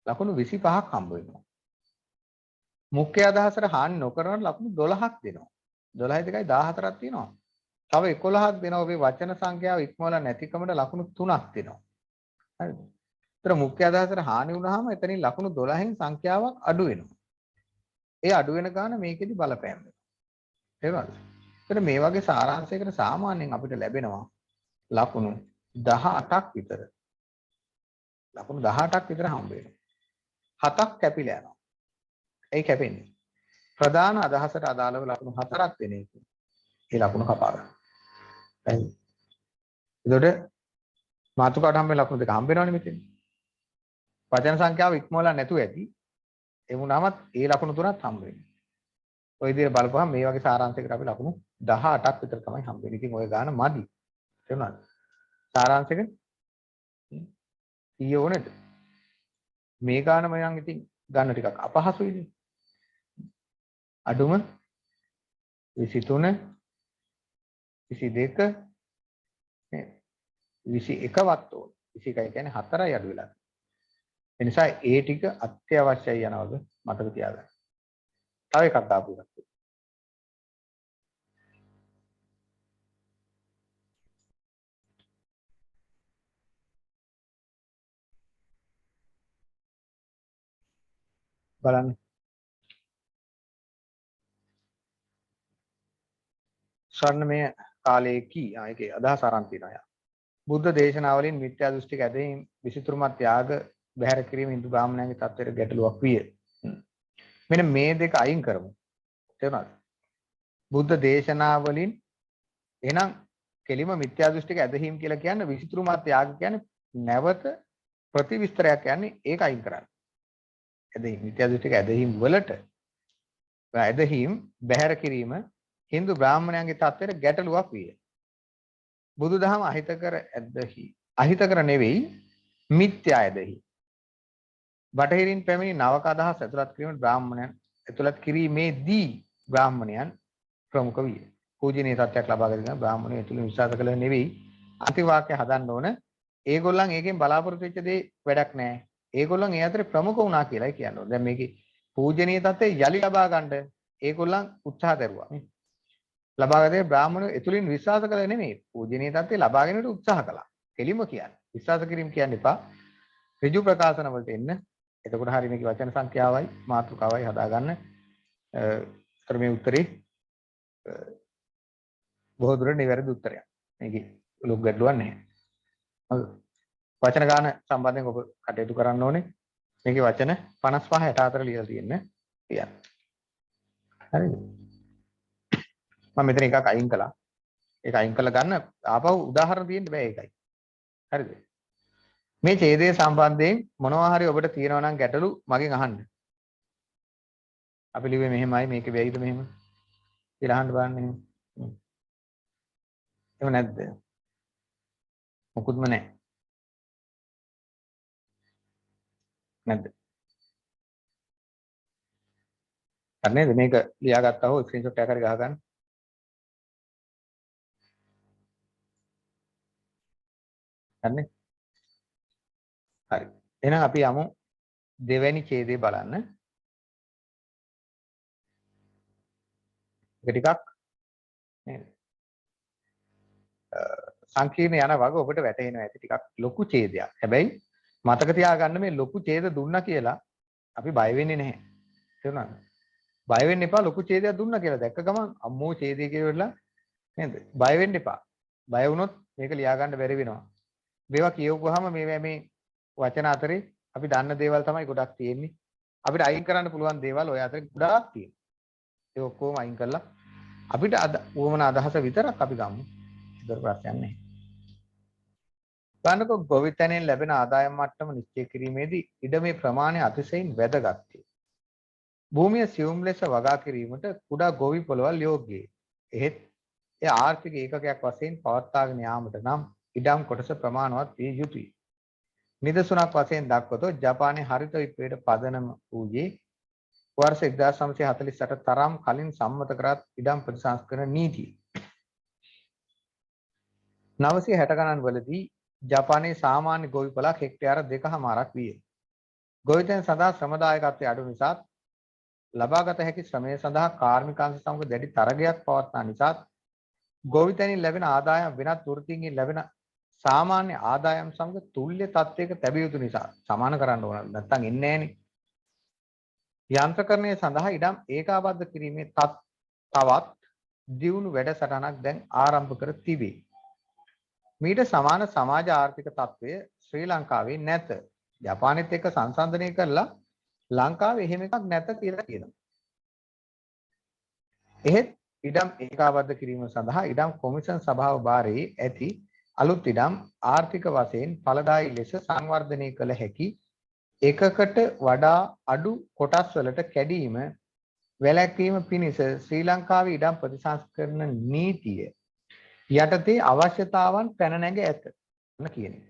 S1: ලකුණු 25ක් හම්බ වෙනවා. මුඛ්‍ය අදහසට හානි නොකරන ලකුණු 12ක් දෙනවා. 12යි 2යි 14ක් තියෙනවා. තව 11ක් දෙනවා ඔබේ වචන සංඛ්‍යාව ඉක්මවලා නැතිකමට ලකුණු 3ක් දෙනවා. හරිද? ඒතර මුඛ්‍ය අදහසට හානි වුණාම එතනින් ලකුණු 12න් සංඛ්‍යාවක් අඩු වෙනවා. ඒ අඩු වෙන ගාන මේකෙදි බලපෑම් වෙනවා. තේරුණාද? ඒතර මේ වගේ සාරාංශයකට සාමාන්‍යයෙන් අපිට ලැබෙනවා ලකුණු 18ක් විතර. ලකුණු 18ක් විතර හම්බ වෙනවා. 7ක් කැපිලා යනවා. ඒ කැපෙන්නේ. ප්‍රධාන අදහසට අදාළව ලකුණු 4ක් දෙන එක. ඒ ලකුණු කපා ගන්න. හරි. එතකොට මාතෘකාවට හම්බ වෙන ලකුණු දෙක හම්බ වෙනවනේ මෙතන. වචන සංඛ්‍යාව ඉක්මවලා නැතුව ඇති. ඒ වුණාමත් ඒ ලකුණු තුනක් හම්බ වෙනවා. ඔය විදිහට බලපුවහම මේ වගේ සාරාංශයකට අපි ලකුණු 18ක් විතර තමයි හම්බ වෙන්නේ. ඉතින් ඔය ගාන මදි. තේරුණාද? සාරාංශයක ඊයේ ඕනේද? මේ ගාන මම ඉතින් ගන්න ටිකක් අපහසුයිනේ. අඩුම 23 22 නේ 21 වත් ඕන. 21 කියන්නේ 4යි අඩු වෙලා. ඒ නිසා ඒ ටික අත්‍යවශ්‍යයි යනවාද මතක තියාගන්න. තව එකක් දාපු එකක්. බලන්න. ස්වර්ණමය කාලයේ කී ඒකේ අදහස අරන් තියනවා යා. බුද්ධ දේශනාවලින් මිත්‍යා දෘෂ්ටික ඇදහිම් විසිතුරුමත් ත්‍යාග බැහැර කිරීම හින්දු බ්‍රාහ්මණයන්ගේ තත්ත්වයට ගැටලුවක් විය. මෙන්න මේ දෙක අයින් කරමු. තේරුණාද? බුද්ධ දේශනාවලින් එහෙනම් කෙලිම මිත්‍යා දෘෂ්ටික ඇදහිම් කියලා කියන්නේ විසිතුරුමත් ත්‍යාග කියන්නේ නැවත ප්‍රතිවිස්තරයක් කියන්නේ ඒක අයින් කරන්න. ඇදහිම් මිත්‍යා දෘෂ්ටික ඇදහිම් වලට ඇදහිම් බැහැර කිරීම හින්දු බ්‍රාහ්මණයන්ගේ තත්ත්වයට ගැටලුවක් විය. බුදුදහම අහිතකර ඇදහි අහිතකර නෙවෙයි මිත්‍යා ඇදහි. බටහිරින් පැමිණි නවක අදහස් ඇතුළත් කිරීමේ බ්‍රාහ්මණයන් ඇතුළත් කිරීමේදී බ්‍රාහ්මණයන් ප්‍රමුඛ විය. පූජනීය තත්ත්වයක් ලබා ගැනීම බ්‍රාහ්මණය ඇතුළේ විශ්වාස කළ නෙවෙයි අන්තිම වාක්‍ය හදන්න ඕන. ඒගොල්ලන් ඒකෙන් බලාපොරොත්තු වෙච්ච දේ වැඩක් නැහැ. ඒගොල්ලන් ඒ අතරේ ප්‍රමුඛ වුණා කියලායි කියන්නේ. දැන් මේකේ පූජනීය තත්ත්වය යලි ලබා ගන්න ඒගොල්ලන් උත්සාහ දරුවා. ලබාගත්තේ බ්‍රාහ්මණය ඇතුළින් විශ්වාස කළ නෙමෙයි. පූජනීය තත්ත්වය ලබා ගැනීමට උත්සාහ කළා. කෙලිම කියන්නේ. විශ්වාස කිරීම කියන්න එපා. ඍජු ප්‍රකාශන වලට එන්න. එතකොට හරිය මේකේ වචන සංඛ්‍යාවයි මාතෘකාවයි හදාගන්න. මේ උත්තරේ බොහෝ දුරට නිවැරදි උත්තරයක්. මේකේ ලොකු ගැටලුවක් නැහැ. හරි. වචන ගාන සම්බන්ධයෙන් ඔබ කටයුතු කරන්න ඕනේ. මේකේ වචන 55 64 ලියලා තියෙන්න කියන්න. හරිද? මම මෙතන එකක් අයින් කළා. ඒක අයින් කරලා ගන්න ආපහු උදාහරණ දෙන්න බෑ ඒකයි. හරිද? මේ ඡේදය සම්බන්ධයෙන් මොනවා හරි ඔබට තියෙනවා නම් ගැටලු මගෙන් අහන්න. අපි ලිව්වේ මෙහෙමයි මේක වෙයිද මෙහෙම කියලා අහන්න බලන්න එහෙම. එහෙම නැද්ද? මොකුත්ම නැහැ. නැද්ද? හරි නේද? මේක ලියාගත්තා හෝ ස්ක්‍රීන්ෂොට් එකක් හරි ගහගන්න. හරිනේ? හරි. එහෙනම් අපි යමු දෙවැනි ඡේදය බලන්න. ඒක ටිකක් නේද? සංකීර්ණ යන වග ඔබට වැටහෙනවා ඇති ටිකක් ලොකු ඡේදයක්. හැබැයි මතක තියාගන්න මේ ලොකු ඡේද දුන්නා කියලා අපි බය වෙන්නේ නැහැ. තේරුණාද? බය වෙන්න එපා ලොකු ඡේදයක් දුන්නා කියලා දැක්ක ගමන් අම්මෝ ඡේදය කියලා නේද? බය වෙන්න එපා. බය වුණොත් මේක ලියා ගන්න බැරි වෙනවා. මේවා කියවුවාම මේ වචන අතරේ අපි දන්න දේවල් තමයි ගොඩක් තියෙන්නේ. අපිට අයින් කරන්න පුළුවන් දේවල් ඔය අතරේ ගොඩාක් තියෙනවා. ඒ ඔක්කොම අයින් කරලා අපිට උවමන අදහස විතරක් අපි ගමු. ඒක ප්‍රශ්නයක් නැහැ. ගන්නකො ගොවිතැනෙන් ලැබෙන ආදායම් මට්ටම නිශ්චය කිරීමේදී ඉඩමේ ප්‍රමාණය අතිශයින් වැදගත්ය. භූමිය සියුම් ලෙස වගා කිරීමට කුඩා ගොවි පොළවල් යෝග්‍යයි. එහෙත් එය ආර්ථික ඒකකයක් වශයෙන් පවත්වාගෙන යාමට නම් ඉඩම් කොටස ප්‍රමාණවත් විය යුතුය. නිදසුනක් වශයෙන් දක්වතොත් ජපානයේ හරිත විප්ලවයට පදනම වූයේ වර්ෂ 1948 තරම් කලින් සම්මත කරත් ඉඩම් ප්‍රතිසංස්කරණ නීතිය. 960 ගණන් වලදී ජපානයේ සාමාන්‍ය ගොවි පොළක් හෙක්ටයාර 2.5ක් විය. ගොවිතැන් සඳහා ශ්‍රමදායකත්වයේ අඩු නිසා ලබාගත හැකි ශ්‍රමය සඳහා කාර්මිකාංශ සමග දැඩි තරගයක් පවත්නා නිසා ගොවිතැනින් ලැබෙන ආදායම් වෙනත් වෘත්තීන්ගෙන් ලැබෙන සාමාන්‍ය ආදායම් සමග තුල්්‍ය තත්ත්වයක තැබිය යුතු නිසා සමාන කරන්න ඕන නැත්නම් එන්නේ නැහනේ. යන්ත්‍රකරණය සඳහා ඉඩම් ඒකාබද්ධ කිරීමේ තවත් දියුණු වැඩසටහනක් දැන් ආරම්භ කර තිබේ. මීට සමාන සමාජ ආර්ථික තත්ත්වය ශ්‍රී ලංකාවේ නැත. ජපානෙත් එක්ක සංසන්දනය කරලා ලංකාවේ එහෙම එකක් නැත කියලා කියනවා. එහෙත් ඉඩම් ඒකාබද්ධ කිරීම සඳහා ඉඩම් කොමිෂන් සභාව භාරයේ ඇති අලුත් ඉඩම් ආර්ථික වශයෙන් ඵලදායී ලෙස සංවර්ධනය කළ හැකි එකකට වඩා අඩු කොටස් වලට කැඩීම වැළැක්වීම පිණිස ශ්‍රී ලංකාවේ ඉඩම් ප්‍රතිසංස්කරණ නීතිය යටතේ අවශ්‍යතාවන් පැන නැග ඇත කියන එක.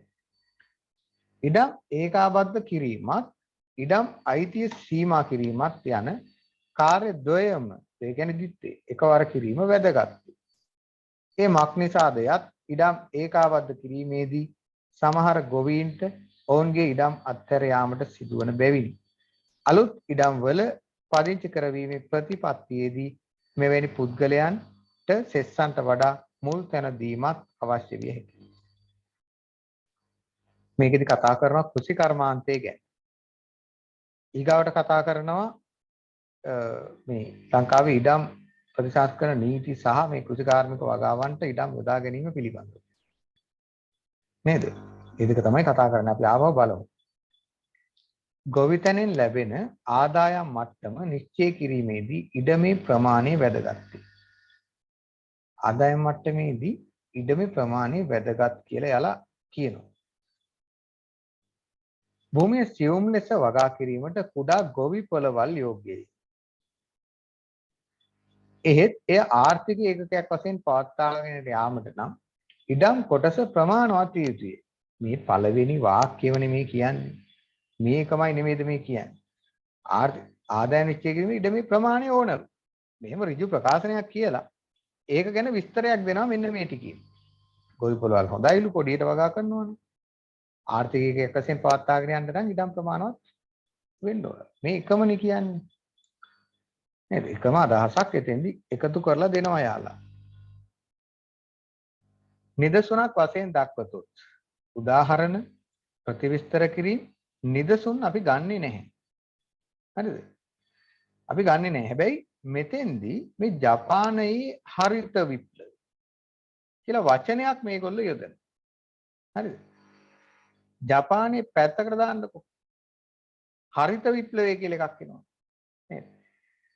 S1: ඉඩම් ඒකාබද්ධ කිරීමත් ඉඩම් අයිතිය සීමා කිරීමත් යන කාර්ය ද්වයම ඒ කියන්නේ දිත්තේ එකවර කිරීම වැදගත්. ඒ මක් නිසාදයත් ඉඩම් ඒකාබද්ධ කිරීමේදී සමහර ගොවීන්ට ඔවුන්ගේ ඉඩම් අත්හැර යාමට සිදුවන බැවිනි. අලුත් ඉඩම් වල පදිංචි කරවීමේ ප්‍රතිපත්තියේදී මෙවැනි පුද්ගලයන්ට සෙස්සන්ට වඩා මුල් තැන දීමත් අවශ්‍ය විය හැකියි. මේකෙදි කතා කරනවා කෘෂි කර්මාන්තය ගැන. ඊගාවට කතා කරනවා මේ ලංකාවේ ඉඩම් ප්‍රතිසංස්කරණ නීති සහ මේ කෘෂි කාර්මික වගාවන්ට ඉඩම් යොදා ගැනීම පිළිබඳව. නේද? මේ දෙක තමයි කතා කරන්නේ. අපි ආවව බලමු. ගොවිතැනෙන් ලැබෙන ආදායම් මට්ටම නිශ්චය කිරීමේදී ඉඩමේ ප්‍රමාණය වැදගත්. ආදායම් මට්ටමේදී ඉඩමේ ප්‍රමාණය වැදගත් කියලා යාලා කියනවා. භූමිය සියුම් ලෙස වගා කිරීමට කුඩා ගොවි පොළවල් යෝග්‍යයි. එහෙත් එය ආර්ථික ඒකකයක් වශයෙන් පවත්වාගෙන යාමට නම් ඉඩම් කොටස ප්‍රමාණවත් විය යුතුය. මේ පළවෙනි වාක්‍යවනේ මේ කියන්නේ. මේකමයි නෙමෙයිද මේ කියන්නේ. ආදාය නිශ්චය කිරීමේ ඉඩමේ ප්‍රමාණය ඕනලු. මෙහෙම ඍජු ප්‍රකාශනයක් කියලා ඒක ගැන විස්තරයක් දෙනවා මෙන්න මේ ටිකේ. ගොවි පොළවල් හොඳයිලු පොඩියට වගා කරනවනේ. ආර්ථිකයක එකසෙන් පවත්වාගෙන යන්න නම් ඉඩම් ප්‍රමාණවත් වෙන්න ඕන. මේ එකමනේ කියන්නේ. නේද? එකම අදහසක් එතෙන්දි එකතු කරලා දෙනවා යාලා. නිදසුනක් වශයෙන් දක්වතොත් උදාහරණ ප්‍රතිවිස්තර කිරීම නිදසුන් අපි ගන්නෙ නැහැ. හරිද? අපි ගන්නෙ නැහැ. හැබැයි මෙතෙන්දී මේ ජපානයේ හරිත විප්ලවය කියලා වචනයක් මේගොල්ලෝ යොදනවා. හරිද? ජපානයේ පැත්තකට දාන්නකො. හරිත විප්ලවය කියලා එකක් එනවා. නේද?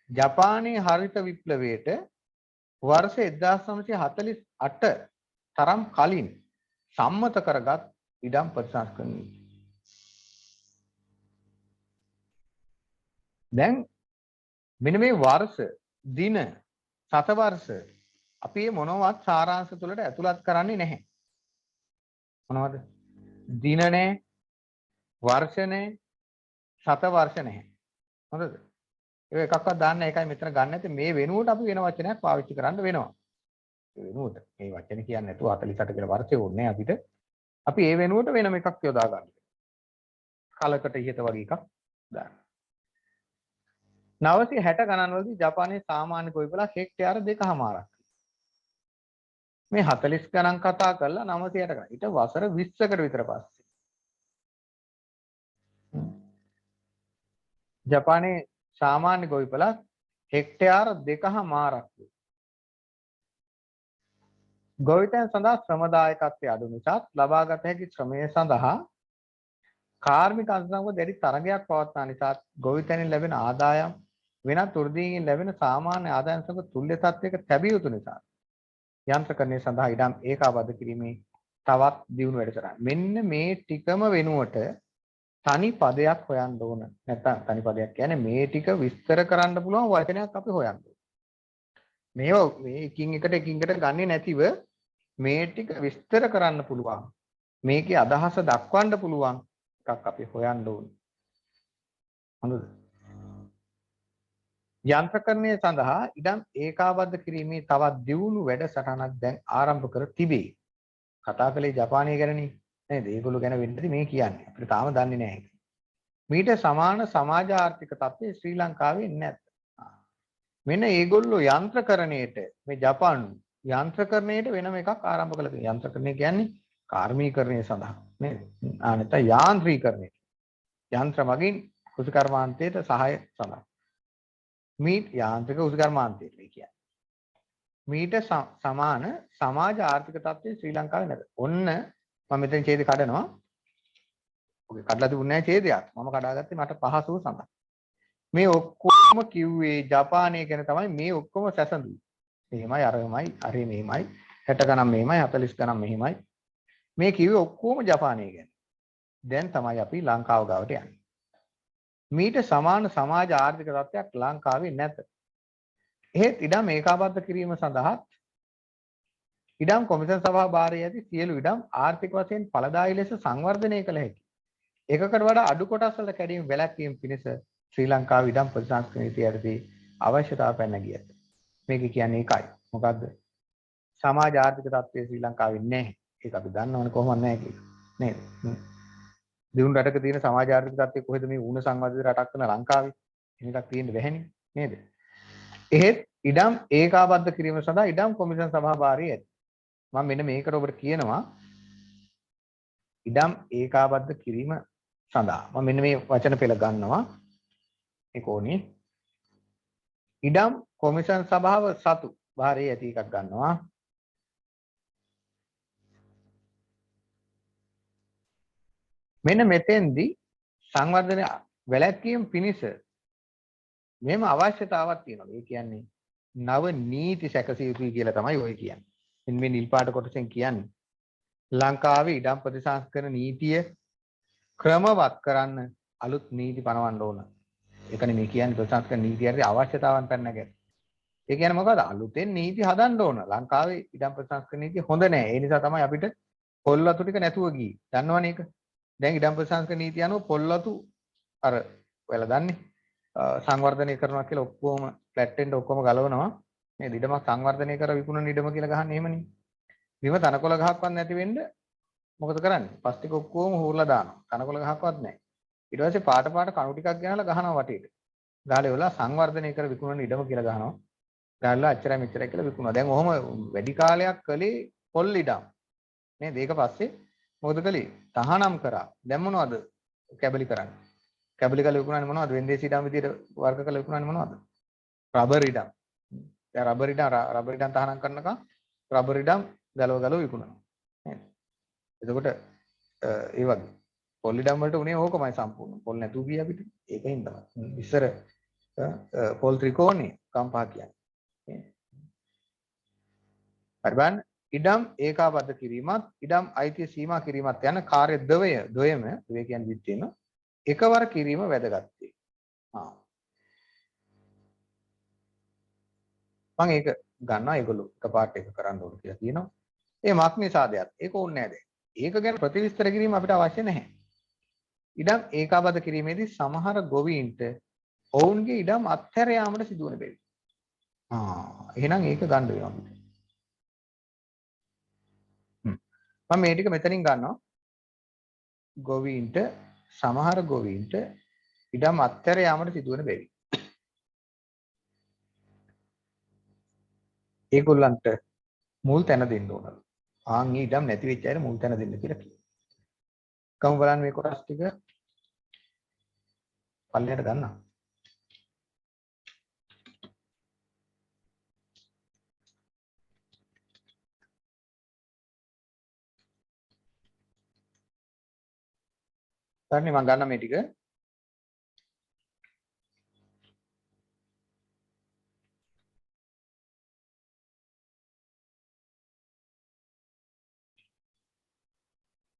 S1: ජපානයේ හරිත විප්ලවයට වර්ෂ 1948 තරම් කලින් සම්මත කරගත් ඉඩම් ප්‍රතිසංස්කරණ නීති. දැන් මෙන්න මේ වර්ෂ දින සතවර්ෂ අපි මේ මොනවත් සාරාංශ තුලට ඇතුළත් කරන්නේ නැහැ. මොනවද? දින නැහැ, වර්ෂ නැහැ, සතවර්ෂ නැහැ. හොඳද? ඒ එකක්වත් දාන්න ඒකයි මෙතන ගන්න නැති මේ වෙනුවට අපි වෙන වචනයක් පාවිච්චි කරන්න වෙනවා. ඒ වෙනුවට මේ වචනේ කියන්නේ නැතුව 48 කියලා වර්ෂය ඕනේ අපිට. අපි ඒ වෙනුවට වෙනම එකක් යොදා ගන්න. කලකට ඉහත වගේ එකක් දාන්න. 960 ගණන් වලදී ජපානයේ සාමාන්‍ය ගොවිපළක් හෙක්ටයාර 2.5ක්. මේ 40 ගණන් කතා කරලා 960 ගණන්. ඊට වසර 20කට විතර පස්සේ. ජපානයේ සාමාන්‍ය ගොවිපළක් හෙක්ටයාර 2.5ක්. ගොවිතැන් සඳහා ශ්‍රමදායකත්වයේ අඩු නිසා ලබාගත හැකි ශ්‍රමය සඳහා කාර්මික අංශසංගම දැඩි තරගයක් පවත්වන නිසා ගොවිතැනින් ලැබෙන ආදායම් වෙනත් වෘත්තීන්ගෙන් ලැබෙන සාමාන්‍ය ආදායම් සමග තුල්‍ය තත්ත්වයක තැබිය යුතු නිසා යන්ත්‍රකරණය සඳහා ඉඩම් ඒකාබද්ධ කිරීමේ තවත් දියුණු වැඩසටහන. මෙන්න මේ ටිකම වෙනුවට තනි පදයක් හොයන්න ඕන. නැත්නම් තනි පදයක් කියන්නේ මේ ටික විස්තර කරන්න පුළුවන් වචනයක් අපි හොයන්න ඕන. මේ එකින් එකට ගන්නෙ නැතිව මේ ටික විස්තර කරන්න පුළුවන්. මේකේ අදහස දක්වන්න පුළුවන් එකක් අපි හොයන්න ඕනේ. හොඳද? යන්ත්‍රකරණය සඳහා ඉඩම් ඒකාබද්ධ කිරීමේ තවත් දියුණු වැඩසටහනක් දැන් ආරම්භ කර තිබේ. කතා කළේ ජපානය ගැනනේ. නේද? ඒගොල්ලෝ ගැන වෙන්නදී මේ කියන්නේ. අපිට තාම දන්නේ නැහැ. මීට සමාන සමාජ ආර්ථික තත්ත්වය ශ්‍රී ලංකාවේ නැත. මෙන්න ඒගොල්ලෝ යන්ත්‍රකරණයට මේ ජපාන යන්ත්‍රකරණයට වෙනම එකක් ආරම්භ කළා තියෙනවා. යන්ත්‍රකරණය කියන්නේ කාර්මීකරණය සඳහා නේද? නැත්නම් යාන්ත්‍රීකරණය. යන්ත්‍ර මගින් කෘෂිකර්මාන්තයට සහාය සඳහා. මීට යාන්ත්‍රික කෘෂිකර්මාන්තයට කියන්නේ. මීට සමාන සමාජ ආර්ථික තත්ත්වය ශ්‍රී ලංකාවේ නැත. ඔන්න මම මෙතන ඡේද කඩනවා. ඔගේ කඩලා තිබුණේ නැහැ ඡේදයක්. මම කඩාගත්තේ මට පහසුව සඳහා. මේ ඔක්කොම කිව්වේ ජපානය ගැන තමයි මේ ඔක්කොම සැසඳුයි. මෙහෙමයි අරමයි අරේ මෙහෙමයි 60 ගණන් මෙහෙමයි 40 ගණන් මෙහෙමයි. මේ කිව්වේ ඔක්කොම ජපානය ගැන. දැන් තමයි අපි ලංකාව ගාවට යන්නේ. මීට සමාන සමාජ ආර්ථික තත්ත්වයක් ලංකාවේ නැත. එහෙත් ඉඩම් ඒකාබද්ධ කිරීම සඳහා ඉඩම් කොමිසම් සභාව භාරයේ ඇති සියලු ඉඩම් ආර්ථික වශයෙන් ඵලදායී ලෙස සංවර්ධනය කළ හැකි. එකකට වඩා අඩු කොටස් වල කැඩීම් වැළැක්වීම පිණිස ශ්‍රී ලංකාවේ ඉඩම් ප්‍රතිසංස්කරණ නීතිය යටතේ අවශ්‍යතාව පැන ගියත්. මේක කියන්නේ ඒකයි. මොකද්ද? සමාජ ආර්ථික තත්ත්වය ශ්‍රී ලංකාවේ නැහැ. ඒක අපි දන්නවනේ කොහොමද නැහැ කියලා. නේද? දියුණු රටක තියෙන සමාජ ආර්ථික තත්ත්වය කොහෙද මේ ඌණ සංවර්ධිත රටක් වෙන ලංකාවේ? එහෙම එකක් තියෙන්න බැහැනේ. නේද? එහෙත් ඉඩම් ඒකාබද්ධ කිරීම සඳහා ඉඩම් කොමිසම් සභාව භාරයේ ඇති. මම මෙන්න මේකට ඔබට කියනවා ඉඩම් ඒකාබද්ධ කිරීම සඳහා මම මෙන්න මේ වචන පෙළ ගන්නවා ඒ කෝණේ ඉඩම් කොමිසම් සභාව සතු භාරයේ ඇති එකක් ගන්නවා මෙන්න මෙතෙන්දී සංවර්ධන වැළැක්වීම පිණිස මෙහෙම අවශ්‍යතාවක් තියෙනවා. ඒ කියන්නේ නව නීති සැකසිය යුතුයි කියලා තමයි ඔය කියන්නේ. මෙන්න මේ නිල් පාට කොටසෙන් කියන්නේ ලංකාවේ ඉඩම් ප්‍රතිසංස්කරණ නීතිය ක්‍රමවත් කරන්න අලුත් නීති පනවන්න ඕන. ඒකනේ මේ කියන්නේ ප්‍රතිසංස්කරණ නීතියේ අවශ්‍යතාවන් පැන නැගලා. ඒ කියන්නේ මොකද? අලුතෙන් නීති හදන්න ඕන. ලංකාවේ ඉඩම් ප්‍රතිසංස්කරණ නීතිය හොඳ නැහැ. ඒ නිසා තමයි අපිට පොල් වතු ටික නැතුව ගියේ. දන්නවනේ ඒක. දැන් ඉඩම් ප්‍රතිසංස්කරණ නීතිය අනුව පොල් වතු අර ඔයාලා දන්නේ සංවර්ධනය කරනවා කියලා ඔක්කොම ෆ්ලැට් එන්ඩ් ඔක්කොම ගලවනවා. නේද? ඉඩමක් සංවර්ධනය කර විකුණන ඉඩම කියලා ගහන්නේ එහෙමනේ. බිම තනකොළ ගහක්වත් නැති වෙන්න මොකද කරන්නේ? පස් ටික ඔක්කොම හූරලා දානවා. තනකොළ ගහක්වත් නැහැ. ඊට පස්සේ පාට පාට කණු ටිකක් ගෙනලා ගහනවා වටේට. ගාලේ වල සංවර්ධනය කර විකුණන ඉඩම කියලා ගහනවා. ගාලා අච්චරයි මෙච්චරයි කියලා විකුණනවා. දැන් ඔහොම වැඩි කාලයක් කළේ පොල් ඉඩම්. නේද? ඒක පස්සේ මොකද කළේ? තහනම් කරා. දැන් මොනවද කැබලි කරන්නේ? කැබලි කළ විකුණන්නේ මොනවද? වෙන්දේසි ඉඩම් විදියට වර්ග කළ විකුණන්නේ මොනවද? රබර් ඉඩම්. දැන් රබර් ඉඩම් තහනම් කරනකම් රබර් ඉඩම් ගලව ගලව විකුණනවා. නේද? එතකොට ඒ වගේ පොල් ඉඩම් වලට උනේ ඕකමයි සම්පූර්ණ. පොල් නැතුව ගිය අපිට. ඒකෙන් තමයි. ඉස්සර පොල් ත්‍රිකෝණේ කම්පා කියන්නේ. හරි බලන්න. ඉඩම් ඒකාබද්ධ කිරීමත් ඉඩම් අයිතිය සීමා කිරීමත් යන කාර්ය ද්වයම ද්වය කියන්නේ විත්තියන එකවර කිරීම වැදගත් වේ. මම ඒක ගන්නවා ඒගොල්ලෝ එකපාරට ඒක කරන්න ඕන කියලා කියනවා. ඒ මක් නිසාදයක්. ඒක ඕනේ නැහැ දැන්. ඒක ගැන ප්‍රතිවිස්තර කිරීම අපිට අවශ්‍ය නැහැ. ඉඩම් ඒකාබද්ධ කිරීමේදී සමහර ගොවීන්ට ඔවුන්ගේ ඉඩම් අත්හැර යාමට සිදුවන බැවින්. එහෙනම් ඒක ගන්න වෙනවා අපිට. මම මේ ටික මෙතනින් ගන්නවා. ගොවීන්ට සමහර ගොවීන්ට ඉඩම් අත්හැර යාමට සිදුවන බැවින්. ඒගොල්ලන්ට මුල් තැන දෙන්න ඕන. ආන් ඉඩම් නැති වෙච්ච අයට මුල් තැන දෙන්න කියලා කියනවා. කමු බලන්න මේ කොටස් ටික පල්ලෙහාට ගන්නවා. හරිනේ මම ගන්න මේ ටික.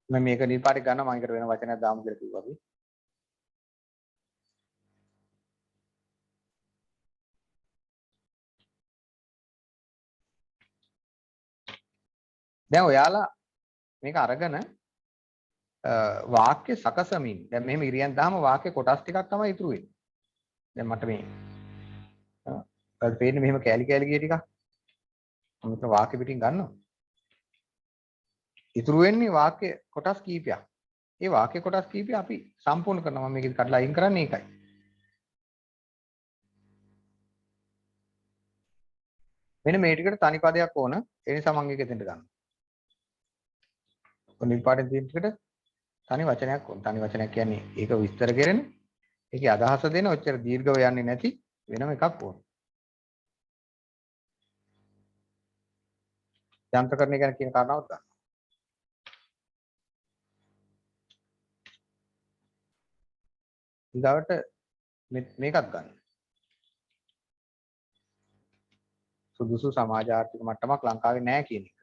S1: මම මේක නිල් පාටේ ගන්නවා මම ඒකට වෙන වචනයක් දාමු කියලා කිව්වා අපි. දැන් ඔයාලා මේක අරගෙන වාක්‍ය සකසමින් දැන් මෙහෙම ඉරියන් දාම වාක්‍ය කොටස් ටිකක් තමයි ඉතුරු වෙන්නේ. දැන් මට මේ ඔයාලට පේන්නේ මෙහෙම කෑලි කෑලි ගිය ටිකක්. මම මෙතන වාක්‍ය පිටින් ගන්නවා. ඉතුරු වෙන්නේ වාක්‍ය කොටස් කීපයක්. ඒ වාක්‍ය කොටස් කීපය අපි සම්පූර්ණ කරනවා. මම මේක කඩලා අයින් කරන්නේ ඒකයි. මෙන්න මේ ටිකට තනි පදයක් ඕන. ඒ නිසා මම ඒක එතෙන්ට ගන්නවා. ඔය නිල් පාටෙන් තියෙන ටිකට තනි වචනයක් ඕන. තනි වචනයක් කියන්නේ ඒක විස්තර කරන ඒකේ අදහස දෙන ඔච්චර දීර්ඝව යන්නේ නැති වෙනම එකක් ඕන. යන්ත්‍රකරණය ගැන කියන කාරණාවත් ගන්න. ඊගාවට මේකත් ගන්න. සුදුසු සමාජ ආර්ථික මට්ටමක් ලංකාවේ නැහැ කියන එක.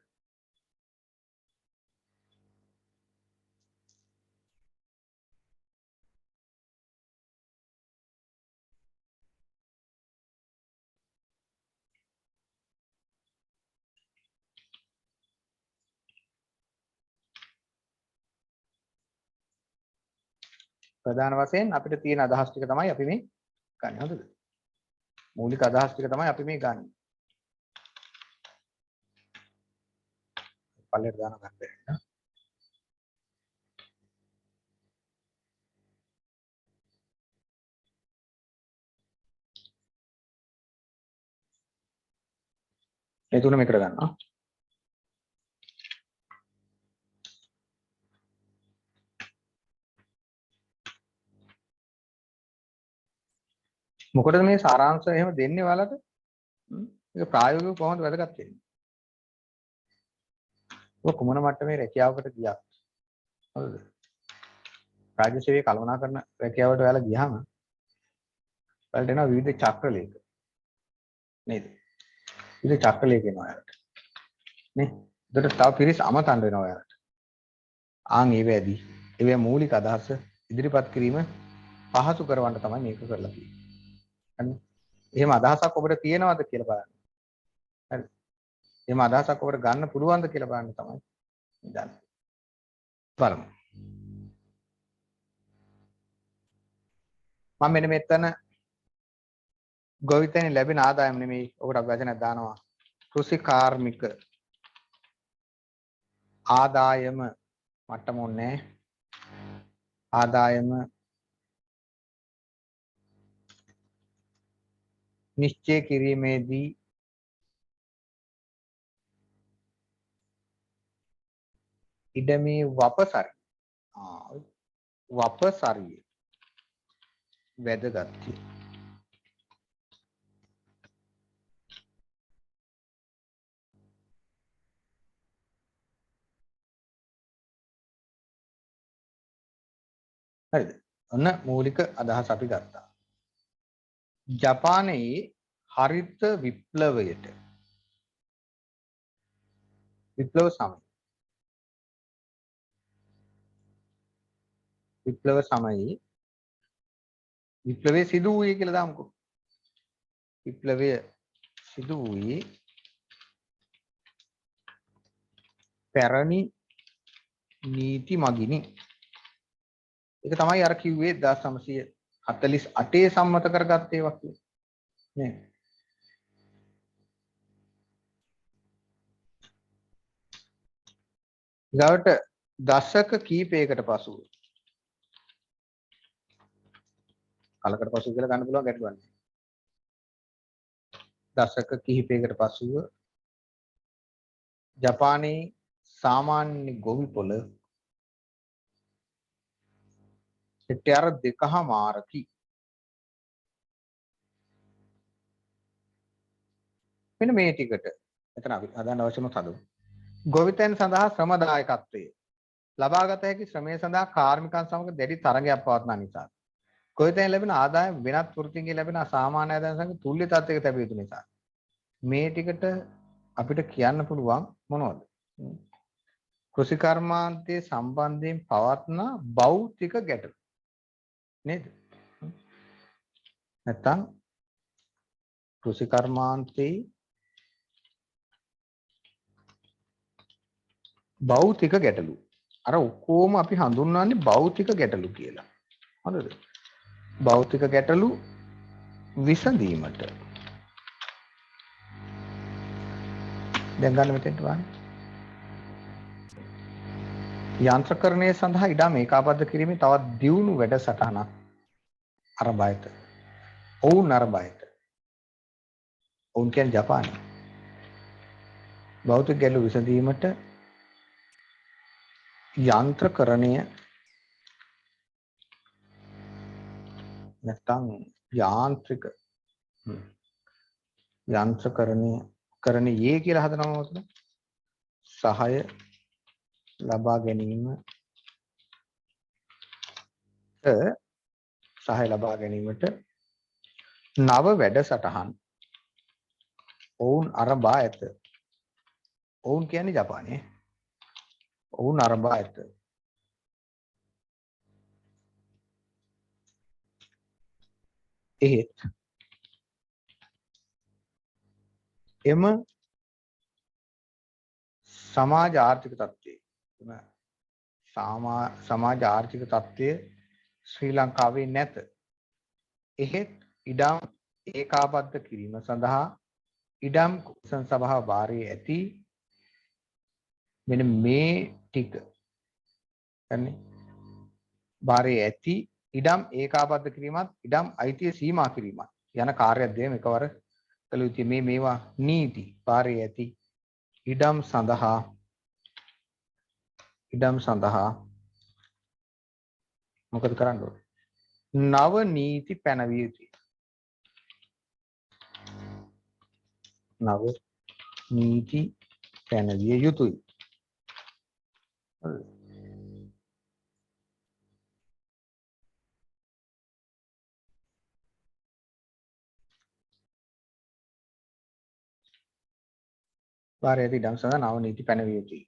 S1: ප්‍රධාන වශයෙන් අපිට තියෙන අදහස් ටික තමයි අපි මේ ගන්න. හරිද? මූලික අදහස් ටික තමයි අපි මේ ගන්න. පල්ලෙට දාන ගන්න බැහැ. මේ තුන මේකට ගන්නවා. මොකටද මේ සාරාංශය එහෙම දෙන්නේ ඔයාලට? ඒක ප්‍රායෝගිකව කොහොමද වැදගත් වෙන්නේ? ඔය කුමන මට්ටමේ රැකියාවකට ගියා. හරිද? රාජ්‍ය සේවයේ කළමනා කරන රැකියාවට ඔයාලා ගියාම ඔයාලට එනවා විවිධ චක්‍රලේඛ. නේද? විවිධ චක්‍රලේඛ එනවා ඔයාලට. නේ? ඒකට තව පිරිස් අමතන්න වෙනවා ඔයාලට. ආන් ඒවැදී ඒවැ මූලික අදහස ඉදිරිපත් කිරීම පහසු කරවන්න තමයි මේක කරලා තියෙන්නේ. හරි. එහෙම අදහසක් ඔබට තියෙනවද කියලා බලන්න. හරි. එහෙම අදහසක් ඔබට ගන්න පුළුවන්ද කියලා බලන්න තමයි ඉඳන්. බලමු. මම මෙන්න මෙතන ගොවිතැන ලැබෙන ආදායම නෙමෙයි. ඔකට අපි වචනයක් දානවා. කෘෂි කාර්මික ආදායම මට්ටම ඕනේ. ආදායම නිශ්චය කිරීමේදී ඉඩමේ වපසරි වපසරිය වැදගත්ය. හරිද? ඔන්න මූලික අදහස අපි ගත්තා. ජපානයේ හරිත විප්ලවයට විප්ලව සමයේ විප්ලවයේ සිදු වූයේ කියලා දාමුකෝ. විප්ලවය සිදු වූයේ පැරණි නීති මගිනි. ඒක තමයි අර කිව්වේ 1948 සම්මත කරගත්ත ඒවා කියන්නේ. නේ. ඊළඟට දශක කීපයකට පසුව කලකට පසුව කියලා ගන්න පුළුවන් ගැටලුවක් නැහැ. දශක කිහිපයකට පසුව ජපානයේ සාමාන්‍ය ගොවිපොළ හෙක්ටයාර 2.5 මෙන්න මේ ටිකට එතන අපි හදන්න අවශ්‍යම හදමු. ගොවිතැන් සඳහා ශ්‍රම දායකත්වය ලබාගත හැකි ශ්‍රමය සඳහා කාර්මිකයන් සමග දැඩි තරගයක් පවත්නා නිසා ගොවිතැන් ලැබෙන ආදායම වෙනත් වෘත්තියකින් ලැබෙන සාමාන්‍ය ආදායම් සමග තුල්‍ය තත්ත්වයක තැබිය යුතු නිසා මේ ටිකට අපිට කියන්න පුළුවන් මොනවද? කෘෂි කර්මාන්තයේ සම්බන්ධයෙන් පවත්න භෞතික ගැටලු නේද? නැත්තම් කෘෂි කර්මාන්තයේ භෞතික ගැටලු. අර ඔක්කොම අපි හඳුන්වන්නේ භෞතික ගැටලු කියලා. හරිද? භෞතික ගැටලු විසඳීමට දැන් ගන්න මෙතෙන්ට වань. යාන්ත්‍රකරණය සඳහා ඉඩම් ඒකාබද්ධ කිරීමේ තවත් දියුණු වැඩසටහනක් ආරම්භයත. ඔවුන් ආරම්භයත. ඔවුන් කියන්නේ ජපානය. භෞතික ගැටලු විසඳීමට යාන්ත්‍රකරණය නැත්නම් යාන්ත්‍රකරණය කරණයේ කියලා හදනවා මොකද? සහාය ලබා ගැනීමට නව වැඩසටහන් ඔවුන් ආරම්භා ඇත. ඔවුන් කියන්නේ ජපානයේ. ඔවුන් ආරම්භා ඇත. එහෙත් එම සමාජ ආර්ථික තත්ත්වයේ සමාජ ආර්ථික තත්ත්වය ශ්‍රී ලංකාවේ නැත. එහෙත් ඉඩම් ඒකාබද්ධ කිරීම සඳහා ඉඩම් කුසන් සභාව භාරයේ ඇති මෙන්න මේ ටික කියන්නේ භාරයේ ඇති ඉඩම් ඒකාබද්ධ කිරීමත් ඉඩම් අයිතිය සීමා කිරීමත් යන කාර්යයක් දෙම එකවර කළ යුතුයි. මේවා නීති භාරයේ ඇති ඉඩම් සඳහා මොකද කරන්න ඕනේ? නව නීති පැනවිය යුතුයි. නව නීති පැනවිය යුතුයි. භාරයේ ඇති ඉඩම් සඳහා නව නීති පැනවිය යුතුයි.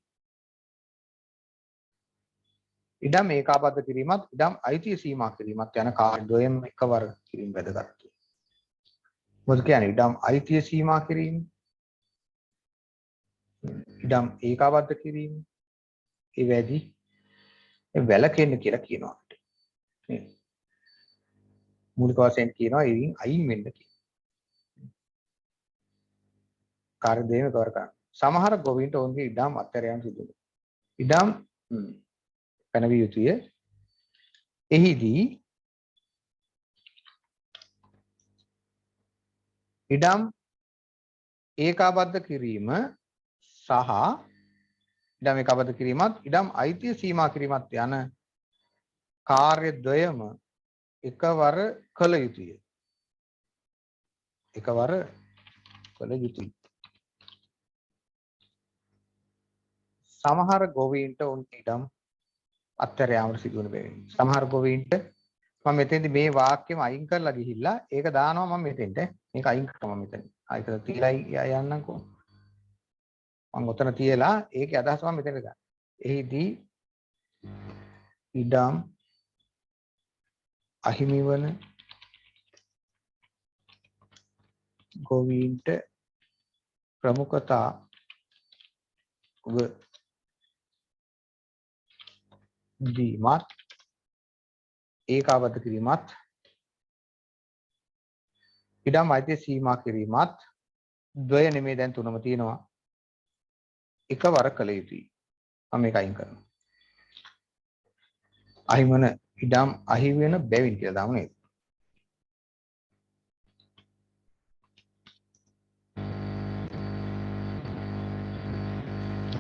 S1: ඉඩම් ඒකාබද්ධ කිරීමත් ඉඩම් අයිතිය සීමා කිරීමත් යන කාර්යයෙන් එකවර කිරීම වැදගත්. මොකද කියන්නේ ඉඩම් අයිතිය සීමා කිරීම, ඉඩම් ඒකාබද්ධ කිරීම, ඒ වැඩි වැලකෙන්න කියලා කියනවා අපිට. මූලික වශයෙන් කියනවා ඉතින් අයින් වෙන්න කියලා. කාර්ය දෙකම කවර කරන්න. සමහර ගොවීන්ට ඔවුන්ගේ ඉඩම් අත්හැරයන් සිදු වෙනවා. ඉඩම් පැනවිය යුතුය. එහිදී ඉඩම් ඒකාබද්ධ කිරීම සහ ඉඩම් ඒකාබද්ධ කිරීමත් ඉඩම් අයිතිය සීමා කිරීමත් යන කාර්ය ද්වයම එකවර කළ යුතුය. එකවර කළ යුතුය. සමහර ගොවීන්ට උන් ඉඩම් අත්හැර යාමට සිදු වන බැවින් සමහර ගොවීන්ට මම මෙතෙන්දි මේ වාක්‍යෙම අයින් කරලා ගිහිල්ලා ඒක දානවා මම මෙතෙන්ට මේක අයින් කරනවා මෙතන. ආයතන තියලා යන්නම්කෝ. මම උතන තියලා ඒකේ අදහස මම මෙතනට ගන්න. එහිදී ඉඩම් අහිමි වන ගොවීන්ට ප්‍රමුඛතාව දීමත් ඒකාබද්ධ කිරීමත් ඉඩම් අයිතිය සීමා කිරීමත් ද්වය නෙමෙයි දැන් තුනම තියෙනවා. එකවර කළ යුතුයි. මම මේක අයින් කරනවා. අහිමන ඉඩම් අහි වෙන බැවින් කියලා දාමු නේද?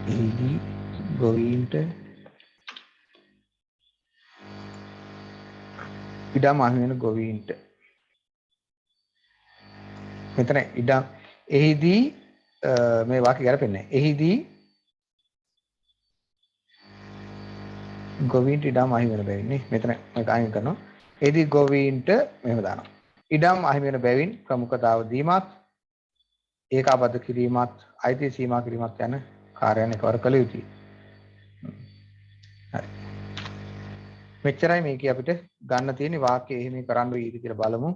S1: එහිදී ගොවීන්ට ඉඩම් අහි වෙන ගොවීන්ට මෙතන ඉඩම් එහිදී මේ වාක්‍ය ගැලපෙන්නේ නැහැ. එහිදී ගොවීන්ට ඉඩම් අහි වෙන බැවින් නේ මෙතන මේක අයින් කරනවා. එහිදී ගොවීන්ට මෙහෙම දානවා. ඉඩම් අහි වෙන බැවින් ප්‍රමුඛතාව දීමත් ඒකාබද්ධ කිරීමත් අයිතිය සීමා කිරීමත් යන කාර්යයන් එකවර කළ යුතුයි. හරි. මෙච්චරයි මේකේ අපිට ගන්න තියෙන වාක්‍ය එහෙම කරන්න වීද කියලා බලමු.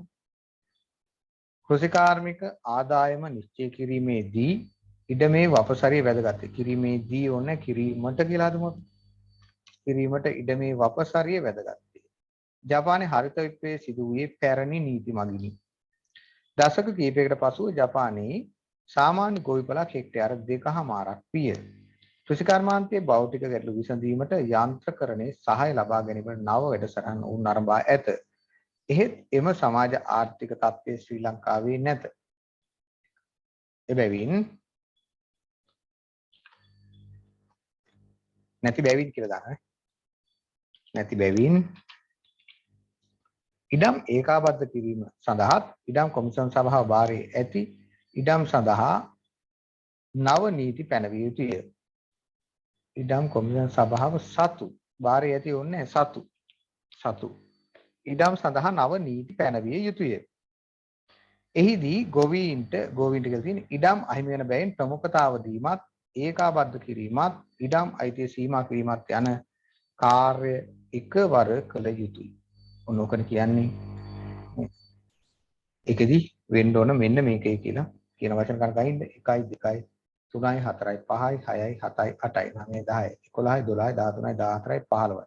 S1: කෘෂිකාර්මික ආදායම නිශ්චය කිරීමේදී ඉඩමේ වපසරිය වැදගත්. කිරීමේදී ඕනේ කිරීමට කියලා හදමු. කිරීමට ඉඩමේ වපසරිය වැදගත්. ජපානයේ හරිත විප්ලවයේ සිදු වූයේ පැරණි නීති මගිනි. දශක කිහිපයකට පසුව ජපානයේ සාමාන්‍ය ගොවිපළක් හෙක්ටයාර 2.5ක් විය. කෘෂිකර්මාන්තයේ භෞතික ගැටලු විසඳීමට යාන්ත්‍රකරණයේ සහාය ලබා ගැනීමට නව වැඩසටහන් උන් ආරම්භ ඇත. එහෙත් එම සමාජ ආර්ථික තත්ත්වය ශ්‍රී ලංකාවේ නැත. එබැවින් නැති බැවින් කියලා දාන්න. නැති බැවින් ඉඩම් ඒකාබද්ධ කිරීම සඳහා ඉඩම් කොමිසම් සභාව භාරයේ ඇති ඉඩම් සඳහා නව නීති පැනවිය යුතුය. ඉඩම් කොමිසම් සභාව සතු භාරයේ ඇති ඕනේ සතු ඉඩම් සඳහා නව නීති පැනවිය යුතුය. එහිදී ගොවීන්ට කියලා තියෙන ඉඩම් අහිමි වෙන බැවින් ප්‍රමුඛතාව දීමත් ඒකාබද්ධ කිරීමත් ඉඩම් අයිතිය සීමා කිරීමත් යන කාර්ය එකවර කළ යුතුය. ඔනෝකන කියන්නේ ඒකෙදි වෙන්න ඕන මෙන්න මේකයි කියලා කියන වචන කණක අයින්ද 1 2 3යි 4යි 5යි 6යි 7යි 8යි 9යි 10යි 11යි 12යි 13යි 14යි 15යි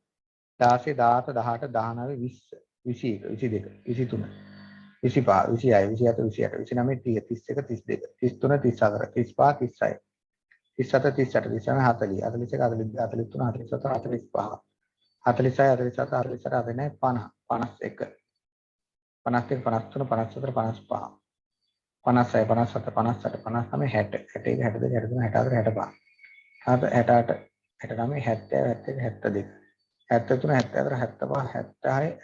S1: 16 17 18 19 20 21 22 23 24 25 26 27 28 29 30 31 32 33 34 35 37 38 39 40 41 43 44 45 46 47 48 49 50 51 53 54 55 56 57 58 59 60 61 62 63 64 65 68 69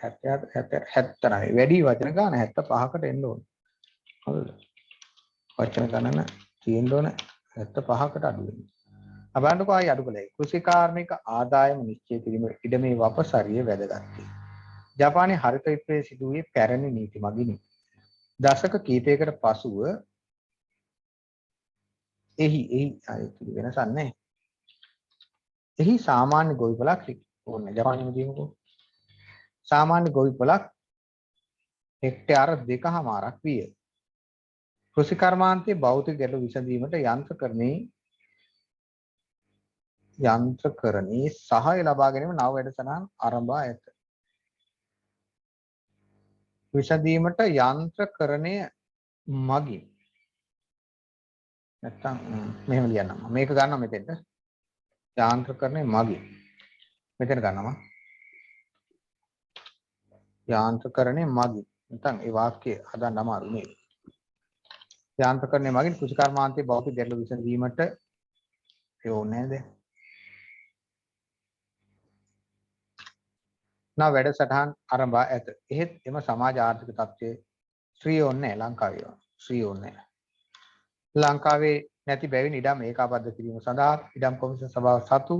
S1: 70 වැඩි වචන ගන්න 75කට එන්න ඕන. හරිද? වචන ගණන තියෙන්න ඕන 75කට අඩු වෙන්න. අපලන්ටකෝ ආයි අඩු කළේ. කෘෂිකාර්මික ආදායම නිශ්චය කිරීම ඉඩමේ වපසරිය වැදගත්. ජපානයේ හරිත විප්ලවයේ සිදු වූයේ පැරණි නීති මගිනි. දශක කිහිපයකට පසුව එහි වෙනසක් නැහැ. එහි සාමාන්‍ය ගොවිපළක් ඕනේ ජපානයේ කියනකො සාමාන්‍ය ගොවිපළක් හෙක්ටයාර 2.5ක් විය. කෘෂිකර්මාන්තයේ භෞතික ගැටලු විසඳීමට යන්ත්‍රකරණයේ සහාය ලබා ගැනීම නව වැඩසටහන් ආරම්භ ඇත. විසඳීමට යන්ත්‍රකරණය මගින් නැත්තම් මෙහෙම ලියන්නම්. මේක ගන්නවා මෙතෙන්ට. යාන්ත්‍රකරණය මගින්. මෙතන ගන්නවා. යාන්ත්‍රකරණය මගින්. නැත්තම් ඒ වාක්‍යය හදන්න අමාරු නේ. යාන්ත්‍රකරණය මගින් කෘෂිකර්මාන්තයේ භෞතික ගැටලු විසඳීමට ඒ ඕනේ නේද? නා වැඩසටහන් ආරම්භ ඇත. එහෙත් එම සමාජ ආර්ථික තත්ත්වයේ ශ්‍රී ඕනේ ලංකාවේ. ශ්‍රී ඕනේ. ලංකාවේ නැති බැවින් ඉඩම් ඒකාබද්ධ කිරීම සඳහා ඉඩම් කොමිෂන් සභාව සතු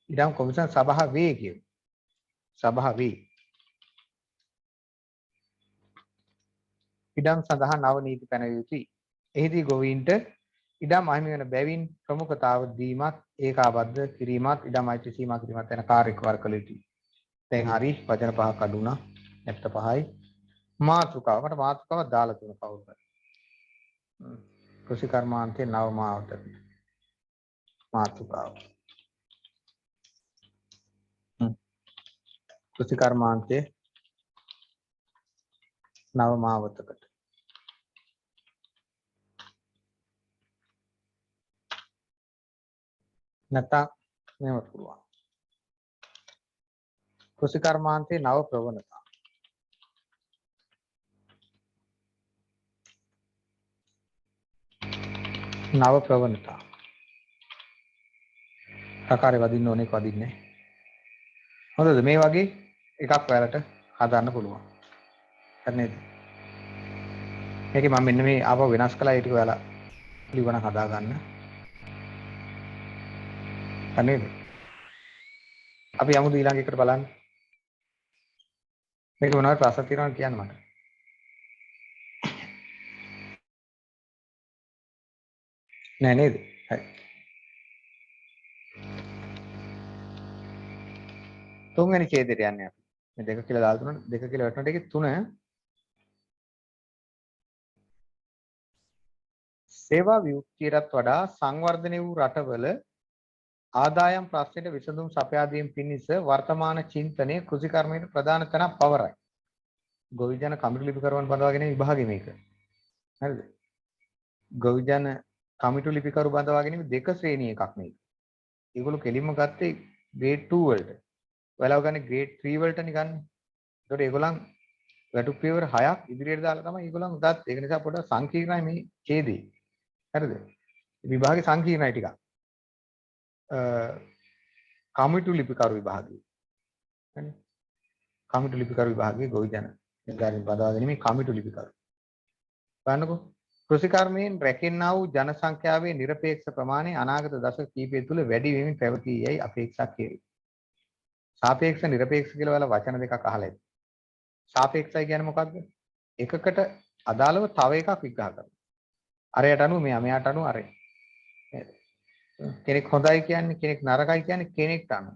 S1: ඉඩම් කොමිෂන් සභාවේ කියමු. සභාවේ ඉඩම් සඳහා නව නීති පැනවිය යුතුයි. එහිදී ගොවීන්ට ඉඩම් අහිමි වන බැවින් ප්‍රමුඛතාව දීමත් ඒකාබද්ධ කිරීමත් ඉඩම් අයිති සීමා කිරීමත් යන කාර්යකවර කළ යුතුයි. දැන් හරි වචන පහක් අඩුණා. 75යි. මාතෘකාව මට මාතෘකාවක් දාලා තුන කවුරුද? කෘෂිකර්මාන්තයේ නව මාවත මාතෘකාව. කෘෂිකර්මාන්තයේ නව මාවතකට නැත්නම් මේව පුළුවන්. කෘෂිකර්මාන්තයේ නව ප්‍රවණතා. නව ප්‍රවණතා. ආකාරය වදින්න ඕනේ වදින්නේ. හොඳද මේ වගේ එකක් ඔයාලට හදන්න පුළුවන්. හරිද? මේකේ මම මෙන්න මේ ආපහු වෙනස් කළා ඒක ඔයාලා ලිවන හදා ගන්න. හරිද? අපි යමු ඊළඟ එකට බලන්න. මේක මොනවද ප්‍රශ්න තියෙනවද කියන්න මට. නෑ නේද? හරි. තුන්වෙනි ඡේදයට යන්නේ අපි. මේ දෙක කියලා දාලා තුන දෙක කියලා වටනට ඒකේ තුන සේවා විමුක්තියටත් වඩා සංවර්ධනය වූ රටවල ආදායම් ප්‍රශ්නයට විසඳුම් සපයා දීම පිණිස වර්තමාන චින්තනයේ කෘෂිකර්මයේ ප්‍රධාන තැනක් පවරයි. ගොවිජන කමිටු ලිපිකරුවන් බඳවාගෙන විභාගෙ මේක. හරිද? ගොවිජන කමිටු ලිපිකරු බඳවාගෙන දෙක ශ්‍රේණි එකක් මේක. ඒගොල්ලෝ කෙලින්ම ගත්තේ grade 2 වලට. ඔයාලව ගන්නේ grade 3 වලටනේ ගන්න. ඒකට ඒගොල්ලන් වැටුප් පියවර 6ක් ඉදිරියට දාලා තමයි ඒගොල්ලන් උදාත්. ඒක නිසා පොඩ්ඩක් සංකීර්ණයි මේ ඡේදේ. හරිද? විභාගේ සංකීර්ණයි ටිකක්. කමිටු ලිපිකරු විභාගය. හරි. කමිටු ලිපිකරු විභාගයේ ගොවිජන නිලධාරීන් බඳවාගෙන මේ කමිටු ලිපිකරු. බලන්නකෝ. කෘෂිකර්මයෙන් රැකෙන්නා වූ ජනසංඛ්‍යාවේ নিরপেক্ষ ප්‍රමාණය අනාගත දශක කිහිපය තුළ වැඩි වෙමින් පැවතී යයි අපේක්ෂා කෙරේ. සාපේක්ෂ নিরপেক্ষ කියලා වල වචන දෙකක් අහලා ඇති. සාපේක්ෂයි කියන්නේ මොකක්ද? එකකට අදාළව තව එකක් විග්‍රහ කරනවා. අරයට අනුව මෙයාට අනුව අරය. කෙනෙක් හොඳයි කියන්නේ කෙනෙක් නරකයි කියන්නේ කෙනෙක්ට අනුව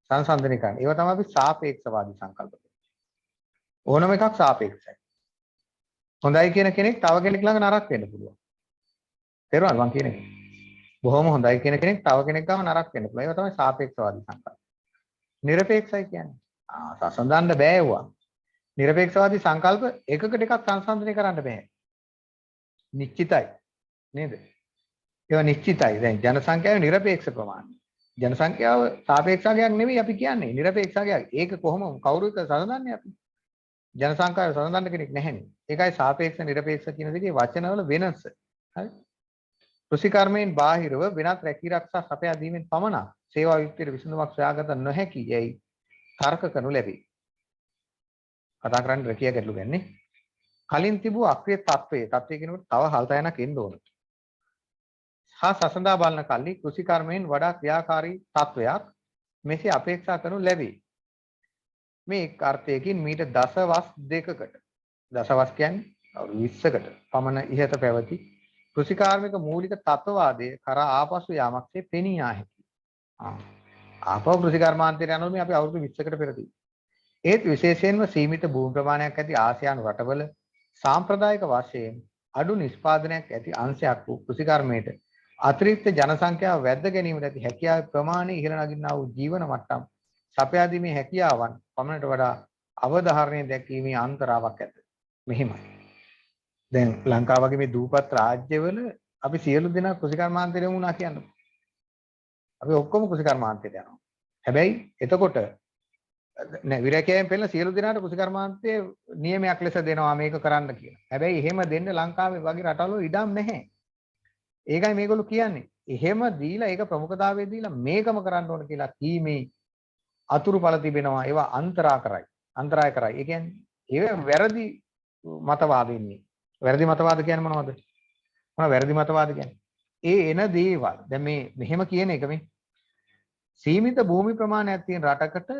S1: සංසන්දනය කරන්නේ. ඒවා තමයි අපි සාපේක්ෂවාදී සංකල්ප කියන්නේ. ඕනම එකක් සාපේක්ෂයි. හොඳයි කියන කෙනෙක් තව කෙනෙක් ළඟ නරක වෙන්න පුළුවන්. තේරුණාද මං කියන එක? බොහොම හොඳයි කියන කෙනෙක් තව කෙනෙක් ගාම නරක වෙන්න පුළුවන්. ඒවා තමයි සාපේක්ෂවාදී සංකල්ප. নিরপেক্ষයි කියන්නේ. සංසන්දන්න බෑ ඒවා. নিরপেক্ষවාදී සංකල්ප එකකට එකක් සංසන්දනය කරන්න බෑ. නිශ්චිතයි. නේද? ඒවා නිශ්චිතයි. දැන් ජනසංඛ්‍යාවේ নিরপেক্ষ ප්‍රමාණය. ජනසංඛ්‍යාව සාපේක්ෂකයක් නෙවෙයි අපි කියන්නේ. নিরপেক্ষකයක්. ඒක කොහොම කවුරු එක සඳහන්නේ අපි? ජනසංඛ්‍යාව සඳහන් කෙනෙක් නැහැනේ. ඒකයි සාපේක්ෂ নিরপেক্ষ කියන දෙකේ වචනවල වෙනස. හරි? කෘෂිකර්මයෙන් බාහිරව වෙනත් රැකී ආරක්ෂා සපයා දීමෙන් පමණක් සේවා යුක්තියට විසඳුමක් සොයාගත නොහැකි යයි තර්ක කරනු ලැබේ. කතා කරන්නේ රැකියා ගැටලු ගැන්නේ. කලින් තිබූ අක්‍රිය තත්වයේ කියනකොට තව හල්තයනක් එන්න ඕන. සසඳා බලන කල්ලි කෘෂිකර්මයෙන් වඩා ක්‍රියාකාරී තත්වයක් මෙසේ අපේක්ෂා කරනු ලැබේ. මේ එක් අර්ථයකින් මීට දසවස් දෙකකට දසවස් කියන්නේ අවුරුදු 20කට පමණ ඉහත පැවති කෘෂිකාර්මික මූලික තත්වවාදයේ කරා ආපසු යාමක්සේ පෙනී යා හැකියි. ආපහු කෘෂිකර්මාන්තයට යනවා මේ අපි අවුරුදු 20කට පෙරදී. ඒත් විශේෂයෙන්ම සීමිත භූමි ප්‍රමාණයක් ඇති ආසියානු රටවල සාම්ප්‍රදායික වශයෙන් අඩු නිෂ්පාදනයක් ඇති අංශයක් වූ කෘෂිකර්මයට අතිරික්ත ජනසංඛ්‍යාව වැද්ද ගැනීමට ඇති හැකියාවේ ප්‍රමාණය ඉහළ නගින්නා වූ ජීවන මට්ටම් සපයා දීමේ හැකියාවන් පමණට වඩා අවධාරණය දැක්වීමේ අන්තරාවක් ඇත. මෙහිමයි. දැන් ලංකාව වගේ මේ දූපත් රාජ්‍යවල අපි සියලු දෙනා කෘෂිකර්මාන්තයට යමුනා කියන්නේ. අපි ඔක්කොම කෘෂිකර්මාන්තයට යනවා. හැබැයි එතකොට නෑ විරකයෙන් පෙළන සියලු දෙනාට කෘෂිකර්මාන්තයේ නියමයක් ලෙස දෙනවා මේක කරන්න කියලා. හැබැයි එහෙම දෙන්න ලංකාවේ වගේ රටවල ඉඩම් නැහැ. ඒකයි මේගොල්ලෝ කියන්නේ. එහෙම දීලා ඒක ප්‍රමුඛතාවය දීලා මේකම කරන්න ඕන කියලා කීමේ අතුරුඵල තිබෙනවා. ඒවා අන්තරා කරයි. අන්තරාය කරයි. ඒ කියන්නේ ඒව වැරදි මතවාද ඉන්නේ. වැරදි මතවාද කියන්නේ මොනවද? මොනවා වැරදි මතවාද කියන්නේ? ඒ එන දේවල්. දැන් මේ මෙහෙම කියන එක මේ සීමිත භූමි ප්‍රමාණයක් තියෙන රටකට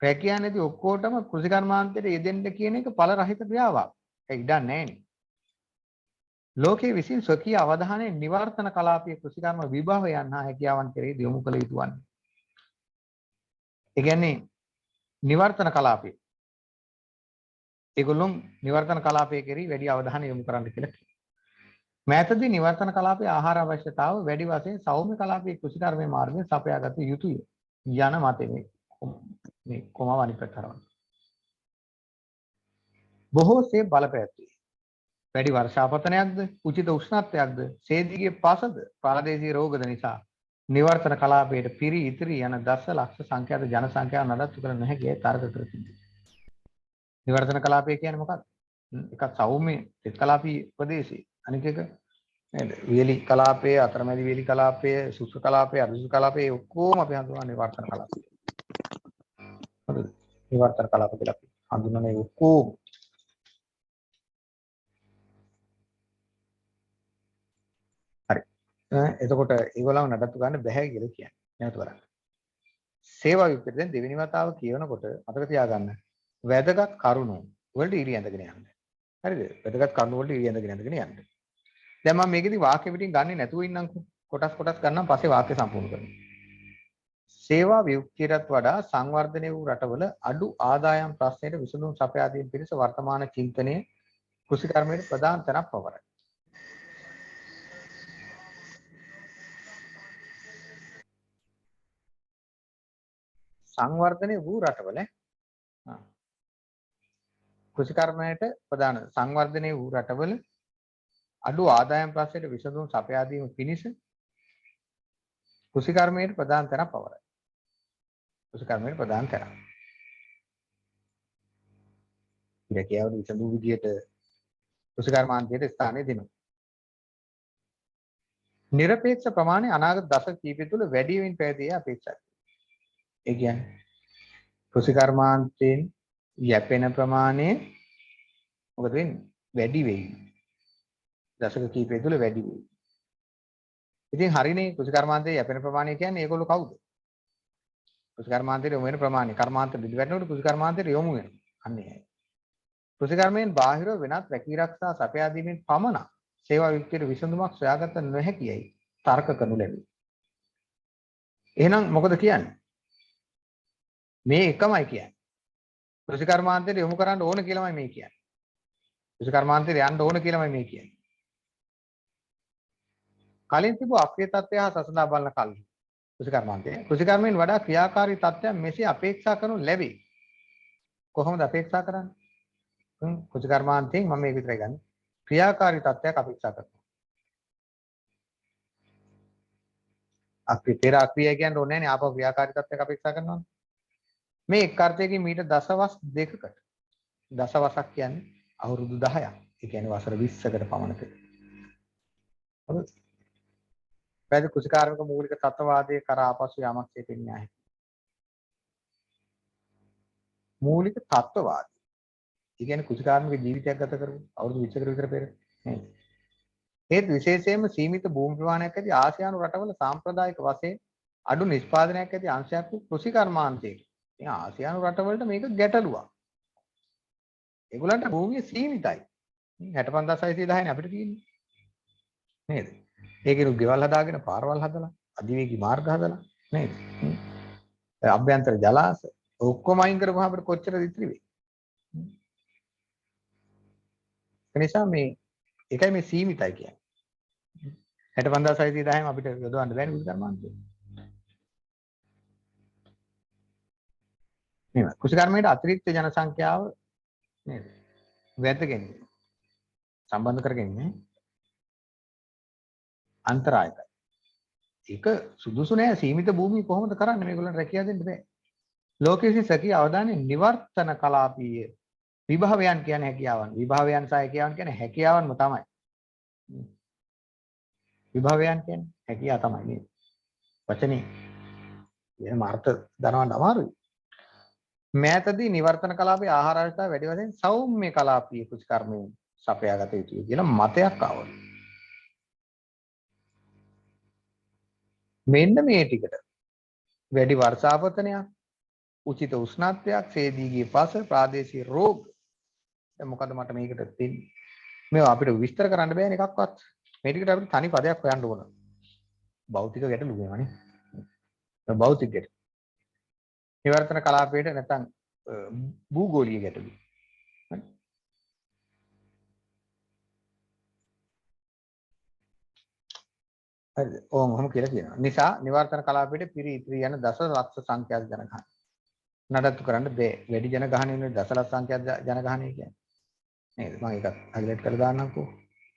S1: රැකියානේදී ඔක්කොටම කෘෂිකර්මාන්තයට යෙදෙන්න කියන එක ඵල රහිත ක්‍රියාවක්. ඒක ඉඩක් නැහැනේ. ලෝකයේ විසින් ස්වකීය අවධානයෙන් නිවර්තන කලාපීය කෘෂිකර්ම විභවයන් හා හැකියාවන් කෙරෙහි යොමු කළ යුතු වන්නේ. ඒ කියන්නේ නිවර්තන කලාපය. ඒගොල්ලෝ නිවර්තන කලාපය කෙරෙහි වැඩි අවධානය යොමු කරන්න කියලා කියනවා. මෑතදී නිවර්තන කලාපයේ ආහාර අවශ්‍යතාව වැඩි වශයෙන් සෞම්‍ය කලාපයේ කෘෂිකර්මයේ මාර්ගයෙන් සපයාගත යුතුය යන මතය මේ කොමාව අනිත් පැත්තට හරවන්න. බොහෝසේ බලපෑත්තේ වැඩි වර්ෂාපතනයක්ද උචිත උෂ්ණත්වයක්ද සේදීගේ පසද ප්‍රාදේශීය රෝගද නිසා නිවර්තන කලාපයට පිරි ඉතිරි යන දශලක්ෂ සංඛ්‍යාත ජන සංඛ්‍යාව නඩත්තු කර නොහැකියි තර්ක කර තිබේ. නිවර්තන කලාපය කියන්නේ මොකක්ද? එකක් සෞම්‍ය තෙත් කලාපී ප්‍රදේශේ අනික එක නේද? වියලි කලාපයේ අතරමැදි වියලි කලාපයේ සුසු කලාපයේ අදුසු කලාපයේ ඔක්කොම අපි හඳුනන නිවර්තන කලාපය. හරිද? නිවර්තන කලාප කියලා අපි හඳුනන්නේ ඔක්කොම. හරි. එතකොට ඒගොල්ලෝ නඩත්තු ගන්න බෑ කියලා කියන්නේ. නැවත බලන්න. සේවා යුක්තයෙන් දැන් දෙවෙනි වතාව කියනකොට මතක තියාගන්න වැදගත් කරුණු වලට ඉරි ඇඳගෙන යන්න. හරිද? වැදගත් කරුණු වලට ඉරි ඇඳගෙන යන්න. දැන් මම මේකෙදි වාක්‍ය පිටින් ගන්නේ නැතුව ඉන්නම්කෝ. කොටස් ගන්නම් පස්සේ වාක්‍ය සම්පූර්ණ කරනවා. සේවා වියුක්තියටත් වඩා සංවර්ධනය වූ රටවල අඩු ආදායම් ප්‍රශ්නයට විසඳුම් සපයා දීම පිණිස වර්තමාන චින්තනයේ කෘෂිකර්මයේ ප්‍රධාන තැනක් පවරයි. සංවර්ධනය වූ රටවල කෘෂිකර්මයට ප්‍රධාන සංවර්ධනය වූ රටවල අඩු ආදායම් ප්‍රශ්නයට විසඳුම් සපයා දීම පිණිස කෘෂිකර්මයේ ප්‍රධාන තැනක් පවරයි. කෘෂිකර්මයේ ප්‍රධාන තැන. ඉරකියවල විසඳු විදියට කෘෂිකර්මාන්තයට ස්ථානය දෙනවා. නිරපේක්ෂ ප්‍රමාණය අනාගත දශක කිහිපය තුළ වැඩි වෙමින් පැවතිය අපේක්ෂයි. ඒ කියන්නේ කෘෂිකර්මාන්තයෙන් යැපෙන ප්‍රමාණය මොකද වෙන්නේ? වැඩි වෙයි. දශක කිහිපය තුළ වැඩි වෙයි. ඉතින් හරිනේ කෘෂිකර්මාන්තයේ යැපෙන ප්‍රමාණය කියන්නේ ඒගොල්ලෝ කවුද? කෘෂිකර්මාන්තයේ යොමු වෙන ප්‍රමාණය. කර්මාන්ත බිඳ වැටෙනකොට කෘෂිකර්මාන්තයේ යොමු වෙනවා. අන්නේ. කෘෂිකර්මයෙන් බාහිර වෙනත් රැකී ආරක්ෂා සපයා දීමෙන් පමණක් සේවා යුක්තියට විසඳුමක් සොයාගත නොහැකියයි තර්ක කරනු ලැබේ. එහෙනම් මොකද කියන්නේ? මේ එකමයි කියන්නේ. කෘෂිකර්මාන්තයට යොමු කරන්න ඕන කියලාමයි මේ කියන්නේ. කෘෂිකර්මාන්තයට යන්න ඕන කියලාමයි මේ කියන්නේ. කලින් තිබූ අප්‍රිය තත්ත්වය හා සසඳා බලන කල්හි කෘෂිකර්මයෙන් වඩා ක්‍රියාකාරී තත්ත්වයන් මෙසේ අපේක්ෂා කරනු ලැබේ. කොහොමද අපේක්ෂා කරන්නේ? කෘෂිකර්මාන්තයෙන් මම මේක විතරයි ගන්න. ක්‍රියාකාරී තත්ත්වයක් අපේක්ෂා කරනවා. අපි පෙර අක්‍රිය කියන්නේ ඕනේ නැහැ නේ ආපහු ක්‍රියාකාරී තත්ත්වයක් අපේක්ෂා කරනවා. මේ එක් අර්ථයකින් මීට දසවස් දෙකකට දසවසක් කියන්නේ අවුරුදු 10ක්. ඒ කියන්නේ වසර 20කට පමණ පෙර. හරිද? පැහැදිලි කෘෂිකාර්මික මූලික තත්ත්වවාදයේ කරා ආපසු යාමක් පෙන්නේ නැහැ. මූලික තත්ත්වවාද. ඒ කියන්නේ කෘෂිකාර්මික ජීවිතයක් ගත කරපු අවුරුදු 20කට විතර පෙර නේද? ඒත් විශේෂයෙන්ම සීමිත භූමි ප්‍රමාණයක් ඇති ආසියානු රටවල සාම්ප්‍රදායික වශයෙන් අඩු නිෂ්පාදනයක් ඇති අංශයක් වූ කෘෂිකර්මාන්තයේ. ඉතින් ආසියානු රටවලට මේක ගැටලුවක්. ඒගොල්ලන්ට භූමිය සීමිතයි. 65610 අපිට තියෙන්නේ. නේද? ඒකිනු ගෙවල් හදාගෙන පාරවල් හදලා අධිවේගී මාර්ග හදලා නේද? අභ්‍යන්තර ජලාශ ඔක්කොම අයින් කරපුවාම අපිට කොච්චර ඉතිරි වෙයි? ඒ නිසා මේ ඒකයි මේ සීමිතයි කියන්නේ. 65610 අපිට යොදවන්න බැරි කෘෂිකර්මාන්තේ. නේද? කෘෂිකර්මයට අතිරික්ත ජන සංඛ්‍යාව නේද? වැදගත් සම්බන්ධ කරගන්නේ අන්තරායකයි. ඒක සුදුසු නෑ සීමිත භූමිය කොහොමද කරන්නේ මේගොල්ලන් රැකියාව දෙන්න බෑ. ලෝකයේ විසින් සැකී අවධානය නිවර්තන කලාපීය විභාවයන් කියන්නේ හැකියාවන්. විභාවයන් සහ හැකියාවන් කියන්නේ හැකියාවන්ම තමයි. විභාවයන් කියන්නේ හැකියාව තමයි නේද? වචනේ එහෙම අර්ථ දනවන්න අමාරුයි. මෑතදී නිවර්තන කලාපයේ ආහාර අවස්ථාව වැඩි වශයෙන් සෞම්‍ය කලාපීය කෘෂිකර්මයෙන් සපයාගත යුතුයි කියලා මතයක් ආවා. මෙන්න මේ ටිකට වැඩි වර්ෂාපතනයක්, උචිත උෂ්ණත්වයක්, සේදීගේ පස, ප්‍රාදේශීය රෝග. දැන් මොකද මට මේකට තියෙන්නේ? මේවා අපිට විස්තර කරන්න බෑනේ එකක්වත්. මේ ටිකට අපිට තනි පදයක් හොයන්න ඕන. භෞතික ගැටලු වෙනවනේ. භෞතික ගැටලු. නිවර්තන කලාපයට නැත්නම් භූගෝලීය ගැටලු. හරිද? ඕම් ඔහොම කියලා කියනවා. නිසා නිවර්තන කලාපයට පිරි ඉතිරි යන දසලක්ෂ සංඛ්‍යාත ජනගහනය නඩත්තු කරන්න බෑ. වැඩි ජනගහනය වෙන දසලක්ෂ සංඛ්‍යාත ජනගහනය කියන්නේ. නේද? මම ඒකත් හයිලයිට් කරලා දාන්නම්කෝ.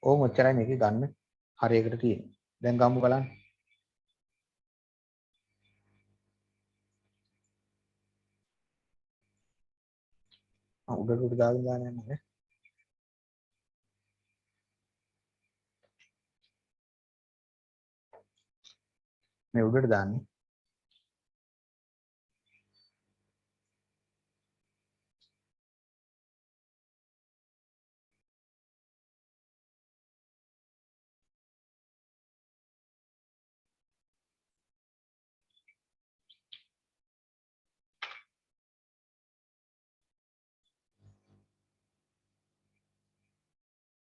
S1: ඕම් ඔච්චරයි මේකේ ගන්න හරියකට තියෙන්නේ. දැන් ගමු බලන්න. උඩට දාගෙන දාන්න යන්නේ. මේ උඩට දාන්නේ.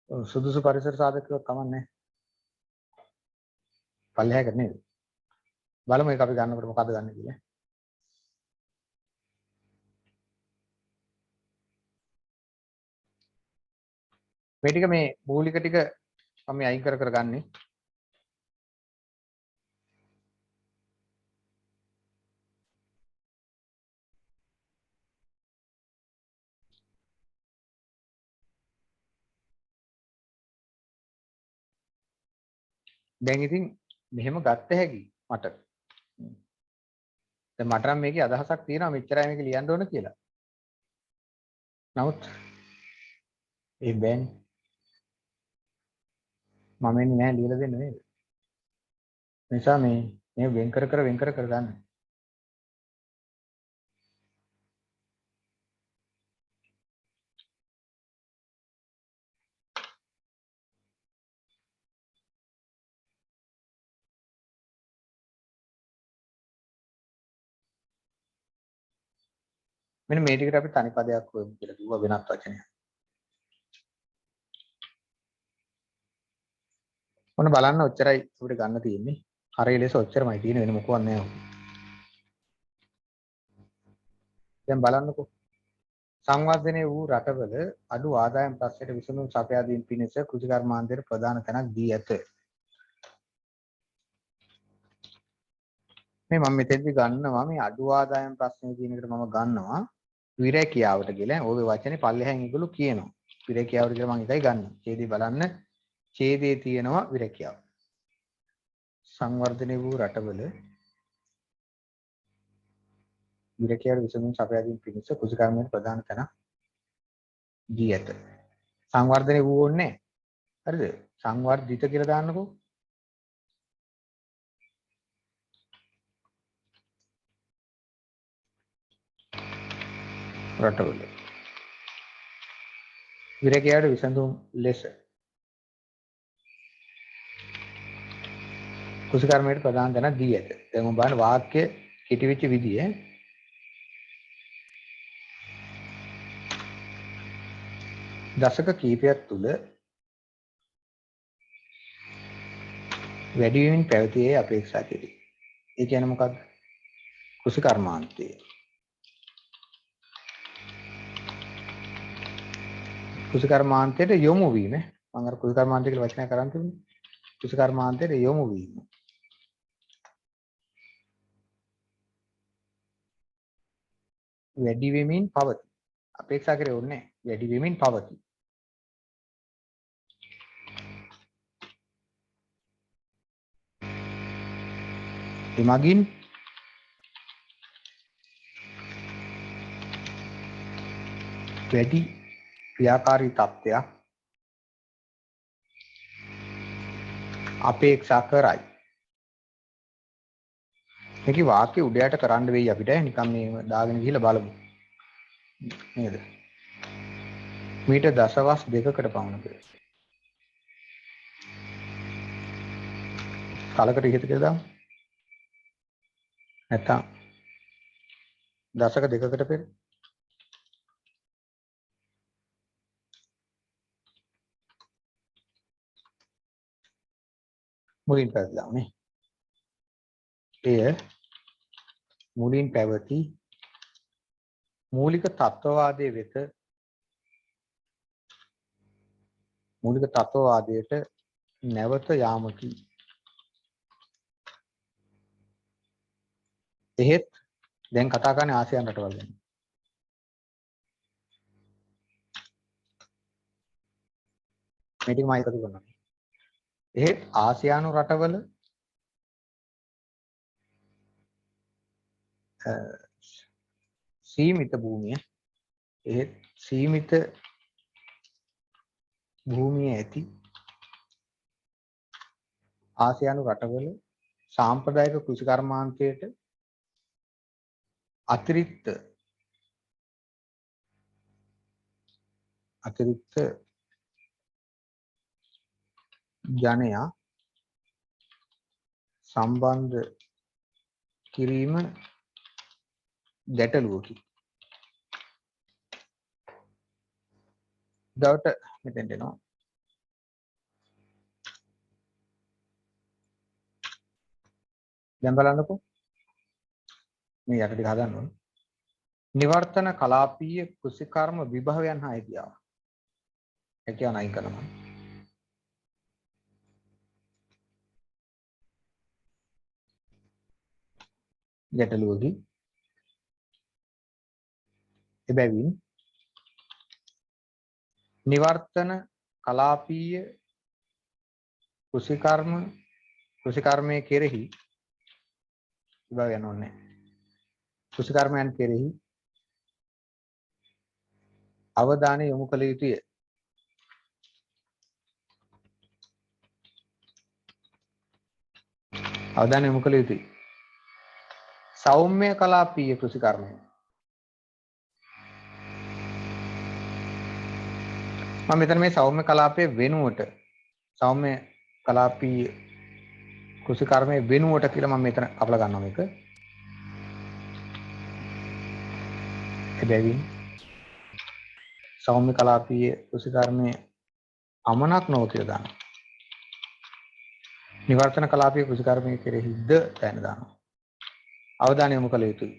S1: සුදුසු පරිසර සාධකයක් කමන්නේ. පල්ලෙහාකට නේද? බලමු ඒක අපි ගන්නකොට මොකද්ද ගන්න කියලා. මේ ටික මේ මූලික ටික මම මේ අයින් කර ගන්නේ. දැන් ඉතින් මෙහෙම ගත්ත හැකි මට. දැන් මට නම් මේකේ අදහසක් තියෙනවා මෙච්චරයි මේක ලියන්න ඕන කියලා. නමුත් ඒ බෑන් මම එන්නේ නැහැ ලියලා දෙන්න නේද? නිසා මේ වෙන් කර ගන්න. මෙන්න මේ ටිකට අපි තනි පදයක් හොයමු කියලා කිව්වා වෙනත් වචනයක්. ඔන්න බලන්න ඔච්චරයි අපිට ගන්න තියෙන්නේ. හරිය ලෙස ඔච්චරමයි තියෙන්නේ වෙන මොකවත් නැහැ. දැන් බලන්නකෝ. සංවර්ධනය වූ රටවල අඩු ආදායම් ප්‍රශ්නයට විසඳුම් සපයා දීම පිණිස කෘෂිකර්මාන්තයට ප්‍රධාන තැනක් දී ඇත. මේ මම මෙතෙන්දි ගන්නවා මේ අඩු ආදායම් ප්‍රශ්නේ කියන එකට මම ගන්නවා විරේකියාවට කියලා. ඕකේ වචනේ පල්ලෙහෙන් ඒගොල්ලෝ කියනවා. විරේකියාවට කියලා මම එකයි ගන්නවා. ඡේදේ බලන්න. ඡේදේ තියෙනවා විරේකියාව. සංවර්ධනය වූ රටවල විරේකියාවට විසඳුම් සපයා දීම පිණිස කෘෂිකර්මාන්තයට ප්‍රධාන තැනක් දී ඇත. සංවර්ධනය වූ ඕනේ. හරිද? සංවර්ධිත කියලා දාන්නකෝ. රටවල විරේකයාට විසඳුම් ලෙස කෘෂිකර්මයට ප්‍රධාන තැනක් දී ඇත. දැන් මම බලන වාක්‍ය කිටි වෙච්ච විදිය දශක කීපයක් තුල වැඩි වෙමින් පැවතියේ අපේක්ෂා කෙරේ. ඒ කියන්නේ මොකක්ද? කෘෂිකර්මාන්තය. කෘෂිකර්මාන්තයට යොමු වීම. මම අර කෘෂිකර්මාන්තය කියලා වචනය කරන් තිබුණේ. කෘෂිකර්මාන්තයට යොමු වීම. වැඩි වෙමින් පවතී. අපේක්ෂා කරේ ඕනේ වැඩි වෙමින් පවතී. එමගින් වැඩි ක්‍රියාකාරී තත්ත්වයක් අපේක්ෂා කරයි. මේකේ වාක්‍ය උඩයට කරන්න වෙයි අපිට. නිකන් මේ දාගෙන ගිහිල්ලා බලමු. නේද? මීට දසවස් දෙකකට පමණ පෙර. කලකට ඉහත කියලා දාමු. නැත්තම් දශක දෙකකට පෙර. මුලින් පැවතිලානේ. එය මුලින් පැවති මූලික තත්ත්වවාදයේ වෙත මූලික තත්ත්වවාදයට නැවත යාමකි. එහෙත් දැන් කතා කරන්නේ ආසියානු රටවල් ගැන. මේ ටික මම එකතු කරනවා. එහෙත් ආසියානු රටවල සීමිත භූමිය එහෙත් සීමිත භූමිය ඇති ආසියානු රටවල සාම්ප්‍රදායික කෘෂි කර්මාන්තයට අතිරික්ත ජනයා සම්බන්ධ කිරීම ගැටලුවකි. දවට මෙතෙන්ට එනවා. දැන් බලන්නකෝ. මේ යට ටික හදන්න ඕනේ. නිවර්තන කලාපීය කෘෂිකර්ම විභවයන් හා හැකියාව. හැකියාව නයි කරනවා. ගැටලුවකි. එබැවින් නිවර්තන කලාපීය කෘෂිකර්මයේ කෙරෙහි විභවයන් ඕනේ. කෘෂිකර්මයන් කෙරෙහි අවධානය යොමු කළ යුතුය. අවධානය යොමු කළ යුතුයි. සෞම්‍ය කලාපීය කෘෂිකර්මය. මම මෙතන මේ සෞම්‍ය කලාපයේ වෙනුවට සෞම්‍ය කලාපීය කෘෂිකර්මයේ වෙනුවට කියලා මම මෙතන අපල ගන්නවා මේක. එබැවින් සෞම්‍ය කලාපීය කෘෂිකර්මයේ අමනක් නොව කියලා දානවා. නිවර්තන කලාපීය කෘෂිකර්මයේ කෙරෙහිද දැන දානවා. අවධානය යොමු කළ යුතුයි.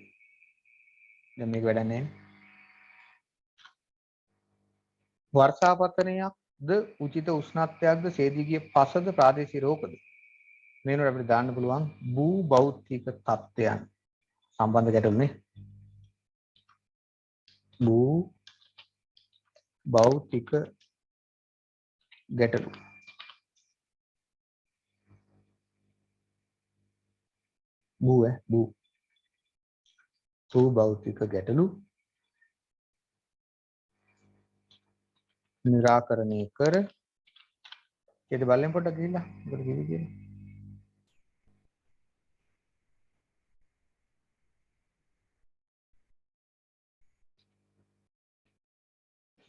S1: දැන් මේක වැඩක් නැහැ. වර්ෂාපතනයක්ද උචිත උෂ්ණත්වයක්ද සේදී ගිය පසද ප්‍රාදේශීය රෝගද මේනොට අපිට දාන්න පුළුවන් භූ භෞතික තත්ත්වයන් සම්බන්ධ ගැටලුනේ. භූ භෞතික ගැටලු. භූ භෞතික ගැටලු निराकरණය කර ඊට බලෙන් පොඩ්ඩක් ගිහිල්ලා මොකද කිව්වේ කියලා.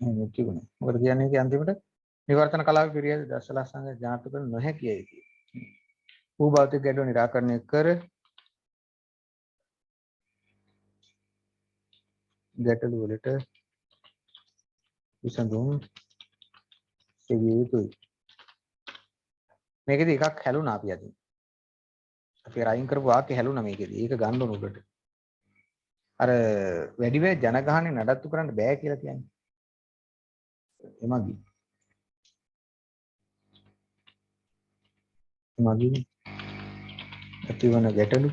S1: මේ කිව්වනේ. මොකද කියන්නේ කි අන්තිමට නිවර්තන කලාවේ පිරියද දසලා සංග ජාතක කර නොහැකියයි කිය. භූ භෞතික ගැටලු निराकරණය කර ගැටලු වලට විසඳුම් සෙවිය යුතුයි. මේකෙදි එකක් හැලුණා අපි අදින්. අපි රයින් කරපු වාක්‍ය හැලුණා මේකෙදි. ඒක ගන්න ඕන උඩට. අර වැඩි වේ ජනගහනේ නඩත්තු කරන්න බෑ කියලා කියන්නේ. එමගින් ඇතිවන ගැටලු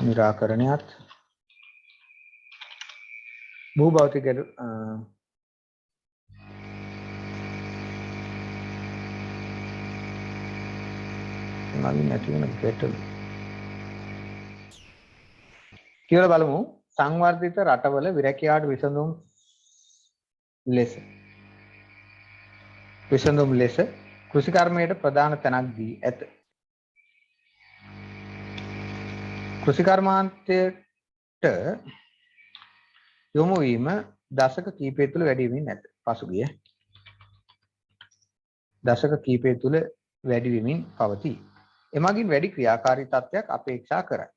S1: निराकරණයත් භූ භෞතික ගැටලු මගින් ඇති වෙන ගැටලු. කියලා බලමු සංවර්ධිත රටවල විරැකියාට විසඳුම් ලෙස කෘෂිකර්මයට ප්‍රධාන තැනක් දී ඇත. කෘෂිකර්මාන්තයට යොමු වීම දශක කීපය තුළ වැඩි වෙමින් ඇත. පසුගිය දශක කීපය තුළ වැඩි වෙමින් පවතී. එමගින් වැඩි ක්‍රියාකාරී තත්ත්වයක් අපේක්ෂා කරයි.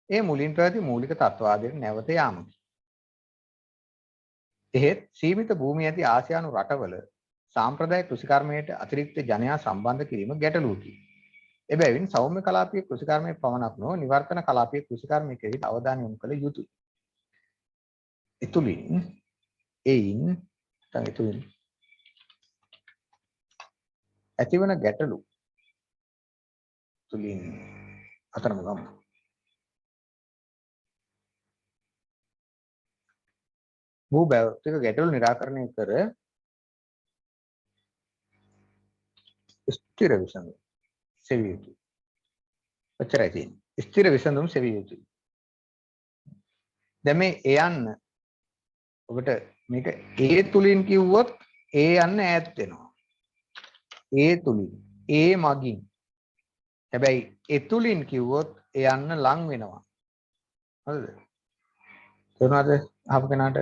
S1: ඒ මුලින් පැවති මූලික තත්ත්වාදයට නැවත යාමකි. එහෙත් සීමිත භූමිය ඇති ආසියානු රටවල සාම්ප්‍රදායික කෘෂිකර්මයට අතිරික්ත ජනයා සම්බන්ධ කිරීම ගැටලුවකි. එබැවින් සෞම්‍ය කලාපීය කෘෂිකර්මයේ පමණක් නොව නිවර්තන කලාපීය කෘෂිකර්මයේ කෙරෙහි අවධානය යොමු කළ යුතුය. එයින් ඇතිවන ගැටලු තුලින් අතරම ගමු. භූභෞතික ගැටලු निराකරණය කර ස්ථිර විසඳුම් සෙවිය යුතුයි. ඔච්චරයි තියෙන්නේ. ස්ථිර විසඳුම් සෙවිය යුතුයි. දැන් මේ යන්න ඔබට මේක ඒ තුලින් කිව්වොත් ඒ යන්න ඈත් වෙනවා. ඒ තුලින් ඒ මගින්. හැබැයි ඒ තුලින් කිව්වොත් ඒ යන්න ලං වෙනවා. හරිද? තේරුණාද? අහපු කෙනාට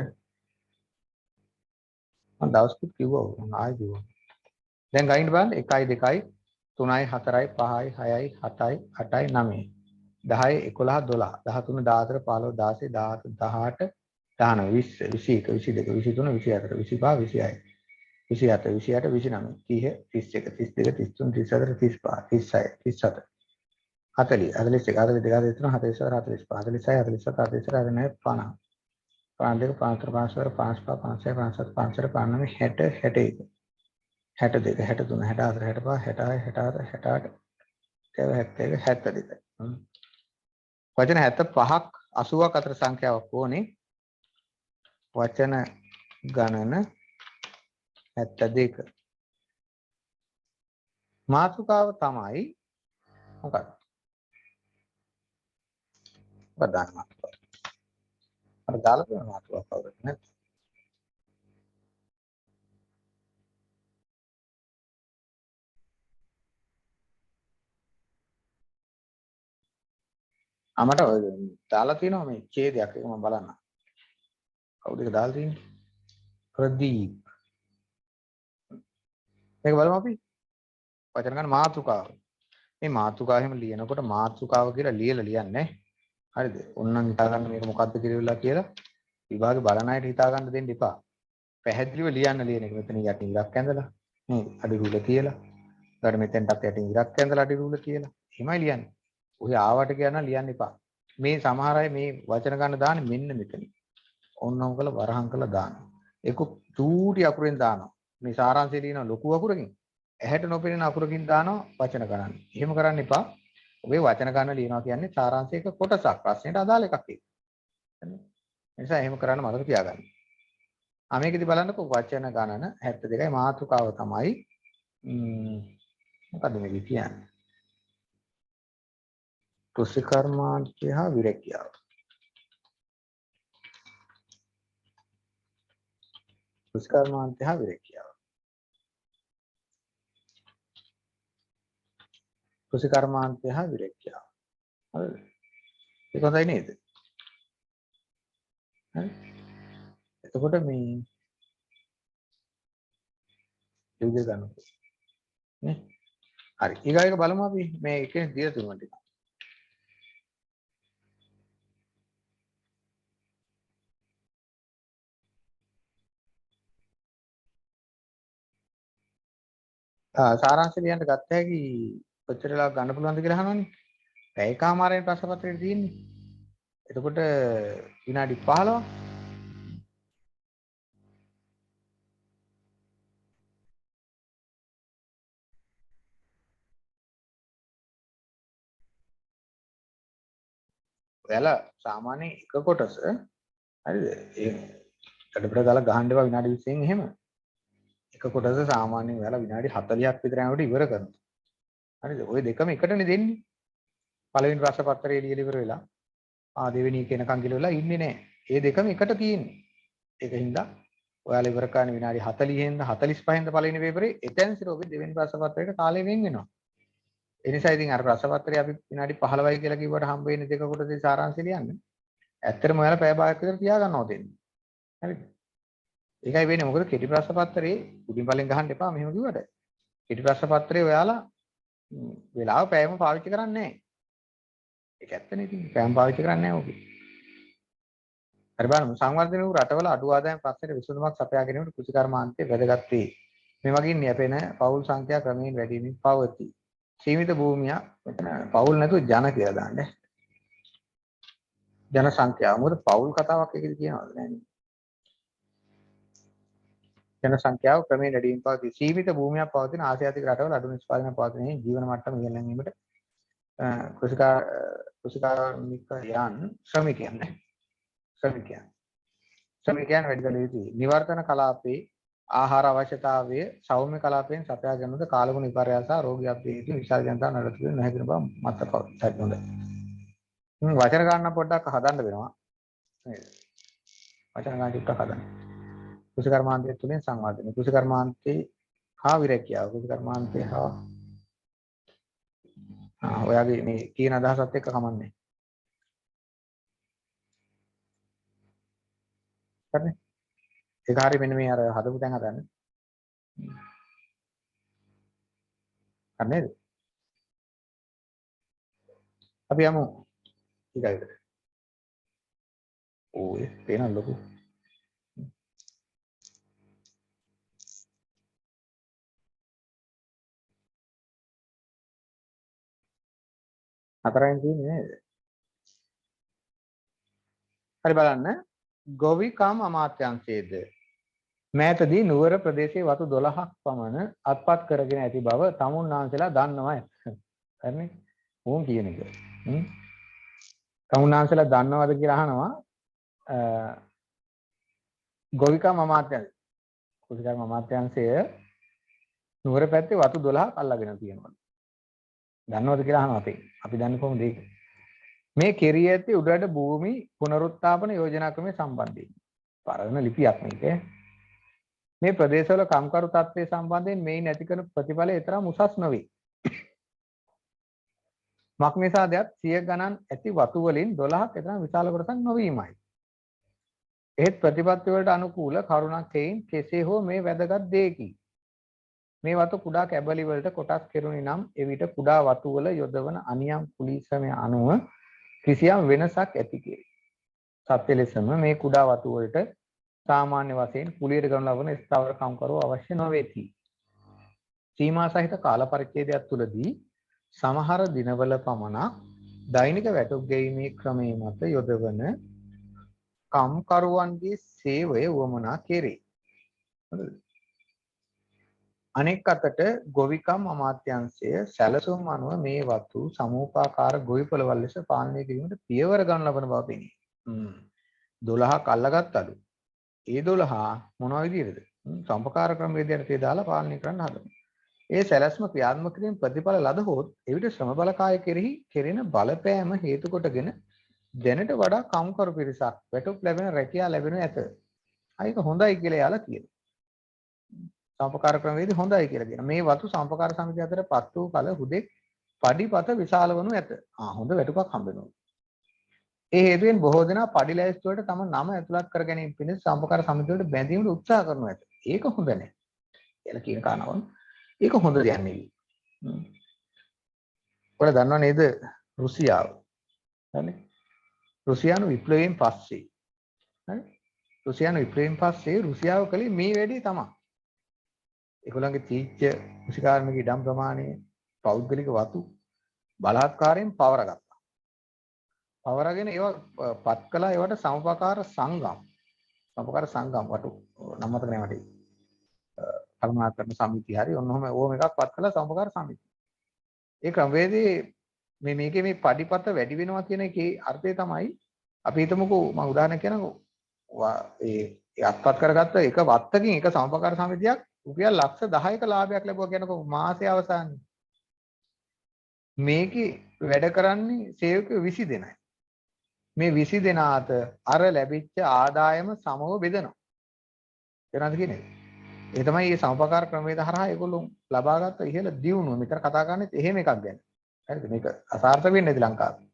S1: මම දවස්කුත් කිව්වා මම ආයෙ කිව්වා. දැන් ගයින්ද බලන්න 1යි 2යි 3යි 4යි 5යි 6යි 7යි 8යි 9යි 10යි 11 12 13 14 15 16 17 18 19 20 21 22 23 24 25 26 27 28 29 30 31 32 33 34 35 36 37 40 41 42 43 44 45 46 47 48 49 50 52 53 54 55 56 57 59 60 61 62 63 64 65 66 67 68 වචන 75ක් 80ක් අතර සංඛ්‍යාවක් ඕනේ. වචන ගණන 72. මාතෘකාව තමයි මොකක්ද? ප්‍රධාන මාතෘකාව. අර දාලා තියෙන මාතෘකාව කවුරුත් නැත්. අමට දාලා තියෙනවා මේ ඡේදයක් එක මම බලන්න. කවුද ඒක දාලා තියෙන්නේ? ප්‍රදීප්. මේක බලමු අපි. වචන ගන්න මාතෘකාව. මේ මාතෘකාව එහෙම ලියනකොට මාතෘකාව කියලා ලියලා ලියන්නේ. හරිද? ඕන්නම් හිතා ගන්න මේක මොකද්ද කියලා විභාගේ බලන අයට හිතා ගන්න දෙන්න එපා. පැහැදිලිව ලියන්න ලියන එක. මෙතන යටින් ඉරක් ඇඳලා නේද? අඩි රූල කියලා. ඊට මෙතෙන්ටත් යටින් ඉරක් ඇඳලා අඩි රූල කියලා. එහෙමයි ලියන්නේ. ඔය ආවට කියන ලියන්න එපා. මේ සමහර අය මේ වචන ගන්න දාන්නේ මෙන්න මෙතන. ඕන්නම් කළ වරහන් කළා දානවා. ඒක චූටි අකුරෙන් දානවා. මේ සාරාංශය ලියන ලොකු අකුරකින් ඇහැට නොපෙනෙන අකුරකින් දානවා වචන ගණන්. එහෙම කරන්න එපා. ඔබේ වචන ගණන ලියනවා කියන්නේ සාරාංශයක කොටසක්. ප්‍රශ්නෙට අදාළ එකක් ඒක. ඒ නිසා එහෙම කරන්න මතක තියාගන්න. මේකෙදි බලන්නකෝ වචන ගණන 72යි මාතෘකාව තමයි මොකද්ද මේක කියන්නේ? කෘෂිකර්මාන්තය හා විරැකියාව. කෘෂිකර්මාන්තය හා විරැකියාව. කෘෂිකර්මාන්තය හා විරැකියාව. හරිද? ඒක හොඳයි නේද? හරි. එතකොට මේ විදිහ ගන්නකො. නේ? හරි. ඊගායක බලමු අපි මේ එකේ දීලා තුනක් ටික. සාරාංශය ලියන්න ගත්ත හැකි කොච්චරලා ගන්න පුළුවන්ද කියලා අහනවනේ. පැයකමාරේ ප්‍රශ්න පත්‍රයේ තියෙන්නේ. එතකොට විනාඩි 15. ඔයාලා සාමාන්‍ය එක කොටස හරිද? ඒ කඩපඩ දාලා ගහන්න ඒවා විනාඩි 20න් එහෙම. එක කොටස සාමාන්‍යයෙන් ඔයාලා විනාඩි 40ක් විතර යනකොට ඉවර කරනවා. හරිද? ওই දෙකම එකටනේ දෙන්නේ. පළවෙනි ප්‍රශ්න පත්‍රයේ ලියලා ඉවර වෙලා දෙවෙනි එක එනකන් ගිලවලා ඉන්නේ නැහැ. මේ දෙකම එකට තියෙන්නේ. ඒකින්ද ඔයාලා ඉවර කරන විනාඩි 40 ඉඳන් 45 ඉඳන් පළවෙනි පේපරේ එතෙන් සිට ඔබේ දෙවෙනි ප්‍රශ්න පත්‍රයට කාලය වෙන් වෙනවා. ඒ නිසා ඉතින් අර ප්‍රශ්න පත්‍රය අපි විනාඩි 15යි කියලා කිව්වට හම්බ වෙන්නේ දෙක කොටසේ සාරාංශය ලියන්න. ඇත්තටම ඔයාලා පැය භාගයක් විතර තියා ගන්නවා දෙන්නේ. හරිද? ඒකයි වෙන්නේ. මොකද කෙටි ප්‍රශ්න පත්‍රයේ උඩින් පල්ලෙන් ගහන්න එපා මෙහෙම කිව්වට. කෙටි ප්‍රශ්න පත්‍රයේ ඔයාලා වෙලාව පැයම පාවිච්චි කරන්නේ නැහැ. ඒක ඇත්තනේ ඉතින්. පැයම පාවිච්චි කරන්නේ නැහැ ඔකේ. හරි බලමු. සංවර්ධන වූ රටවල අඩු ආදායම් ප්‍රශ්නයට විසඳුමක් සපයා ගැනීමට කෘෂිකර්මාන්තය වැදගත් වේ. මේ වගින් යැපෙන පවුල් සංඛ්‍යා ක්‍රමයෙන් වැඩි වීමින් පවතී. සීමිත භූමිය මෙතන පවුල් නැතුව ජන කියලා දාන්නේ. ජන සංඛ්‍යාව. මොකද පවුල් කතාවක් එකද කියනවද නෑනේ. ජන සංඛ්‍යාව ක්‍රමයෙන් වැඩි වීම පවතී. සීමිත භූමියක් පවතින ආසියාතික රටවල අඩු නිෂ්පාදනයක් පවතින ජීවන මට්ටම ඉහළ නැංවීමට කෘෂිකාර්මිකයන් ශ්‍රමිකයන් වැඩි කළ යුතුයි. නිවර්තන කලාපේ ආහාර අවශ්‍යතාවය සෞම්‍ය කලාපයෙන් සපයා ගැනීමද කාලගුණ විපර්යාස රෝගී අපේක්ෂිත විශාල ජනතාව නඩත්තු කර නොහැකි බව මත පවතී. හොඳයි. වචන ගන්න පොඩ්ඩක් හදන්න වෙනවා. නේද? වචන ගන්න ටිකක් හදන්න. කෘෂිකර්මාන්තය තුලින් සංවාදනය. කෘෂිකර්මාන්තේ හා විරැකියාව. කෘෂිකර්මාන්තේ හා ඔයාගේ මේ කියන අදහසත් එක්ක කමන්නේ. හරිනේ. ඒක හරිය මෙන්න මේ අර හදපු තැන් හදන්න. හරි නේද? අපි යමු ඊගාට. ඕයි පේන ලොකු. හතරෙන් තියෙන්නේ නේද? හරි බලන්න. ගොවිකම් අමාත්‍යාංශයේද මෑතදී නුවර ප්‍රදේශයේ වතු 12ක් පමණ අත්පත් කරගෙන ඇති බව තමුන්නාන්සලා දන්නවා. හරිනේ? ඕම් කියන එක. තමුන්නාන්සලා දන්නවද කියලා අහනවා. ගොවිකම් අමාත්‍යාංශය. ගොවිකම් අමාත්‍යාංශය නුවර පැත්තේ වතු 12ක් අල්ලගෙන තියෙනවා. දන්නවද කියලා අහනවා අපි. අපි දන්නේ කොහොමද ඒක? මේ කෙරිය ඇති උඩරට භූමි පුනරුත්ථාපන යෝජනා ක්‍රමයේ සම්බන්ධයෙන්. පරණ ලිපියක් මේක. මේ ප්‍රදේශවල කම්කරු තත්ත්වයේ සම්බන්ධයෙන් මේ නැති කරන ප්‍රතිඵලය තරම් උසස් නොවේ. මක්නිසාදයක් 100 ගණන් ඇති වතු වලින් 12ක් තරම් විශාල කොටසක් නොවීමයි. එහෙත් ප්‍රතිපත්ති වලට අනුකූල කරුණක් හේයින් කෙසේ හෝ මේ වැදගත් දෙයකි. මේ වතු කුඩා කැබලි වලට කොටස් කෙරුණි නම් එවිට කුඩා වතු වල යොදවන අනියම් කුලීසමය අනුව කිසියම් වෙනසක් ඇති කෙරේ. සත්‍ය ලෙසම මේ කුඩා වතු වලට සාමාන්‍ය වශයෙන් කුලියට ගනු ලබන ස්ථාවර කම්කරුව අවශ්‍ය නොවේති. සීමා සහිත කාල පරිච්ඡේදයක් තුලදී සමහර දිනවල පමණක් දෛනික වැටුප් ගෙවීමේ ක්‍රමයේ මත යොදවන කම්කරුවන්ගේ සේවය වමනා කෙරේ. අනෙක් අතට ගොවිකම් අමාත්‍යාංශය සැලසුම් අනුව මේ වතු සමූපාකාර ගොවිපළවල් ලෙස පාලනය කිරීමට පියවර ගන්න ලබන බව පෙනේ. 12ක් අල්ලගත්තලු. ඒ 12 මොන විදිහටද? සම්පකාර ක්‍රම විදිහට දාලා පාලනය කරන්න හදනවා. ඒ සැලැස්ම ක්‍රියාත්මක කිරීම ප්‍රතිඵල ලද හොත් එවිට ශ්‍රම බලකාය කෙරෙහි කෙරෙන බලපෑම හේතු කොටගෙන දැනට වඩා කම්කරු පිරිසක් වැටුප් ලැබෙන රැකියාව ලැබෙනු ඇත. ඒක හොඳයි කියලා යාලා කියනවා. සම්පකාර ක්‍රමවේදී හොඳයි කියලා කියනවා. මේ වතු සම්පකාර සමිතිය අතර පත් වූ කල හුදෙක් පඩිපත විශාල වනු ඇත. හොඳ වැටුපක් හම්බ වෙනවා. ඒ හේතුවෙන් බොහෝ දෙනා පඩි ලැයිස්තු වලට තම නම ඇතුළත් කර ගැනීම පිණිස සම්පකාර සමිතිය වලට බැඳීමට උත්සාහ කරනු ඇත. ඒක හොඳ නැහැ. කියලා කියන කාරණාව. ඒක හොඳ දෙයක් නෙවෙයි. ඔයාලා දන්නව නේද රුසියාව? හරිනේ. රුසියානු විප්ලවයෙන් පස්සේ හරි රුසියානු විප්ලවයෙන් පස්සේ රුසියාව කලේ මේ වැඩේ තමයි. ඒගොල්ලන්ගේ තීච්ඡ කෘෂිකාර්මික ඉඩම් ප්‍රමාණය පෞද්ගලික වතු බලාත්කාරයෙන් පවරගත්තා. පවරගෙන ඒවා පත් කළා ඒවට සමපකාර සංගම්. සමපකාර සංගම් වටු නම් මතක නැහැ මට. කර්මාන්තන සමිතිය හරි ඔන්නෝම ඕම එකක් පත් කළා සමපකාර සමිතිය. ඒ ක්‍රමවේදී මේකේ මේ පඩිපත වැඩි වෙනවා කියන එකේ අර්ථය තමයි අපි හිතමුකෝ මම උදාහරණයක් කියනකෝ ඒ අත්පත් කරගත්ත එක වත්තකින් එක සමපකාර සමිතියක් රුපියල් ලක්ෂ 10ක ලාභයක් ලැබුවා කියනකෝ මාසයේ අවසානයේ මේකේ වැඩ කරන්නේ සේවකයෝ 20 දෙනයි. මේ 20 දෙනා අත අර ලැබිච්ච ආදායම සමව බෙදනවා. තේරුණාද කියන්නේ? ඒ තමයි මේ සමපකාර ක්‍රමවේද හරහා ඒගොල්ලෝ ලබාගත් ඉහළ දියුණුව. මෙතන කතා කරන්නේ එහෙම එකක් ගැන. හරිද? මේක අසාර්ථක වෙන්නේ නැති ලංකාවේ.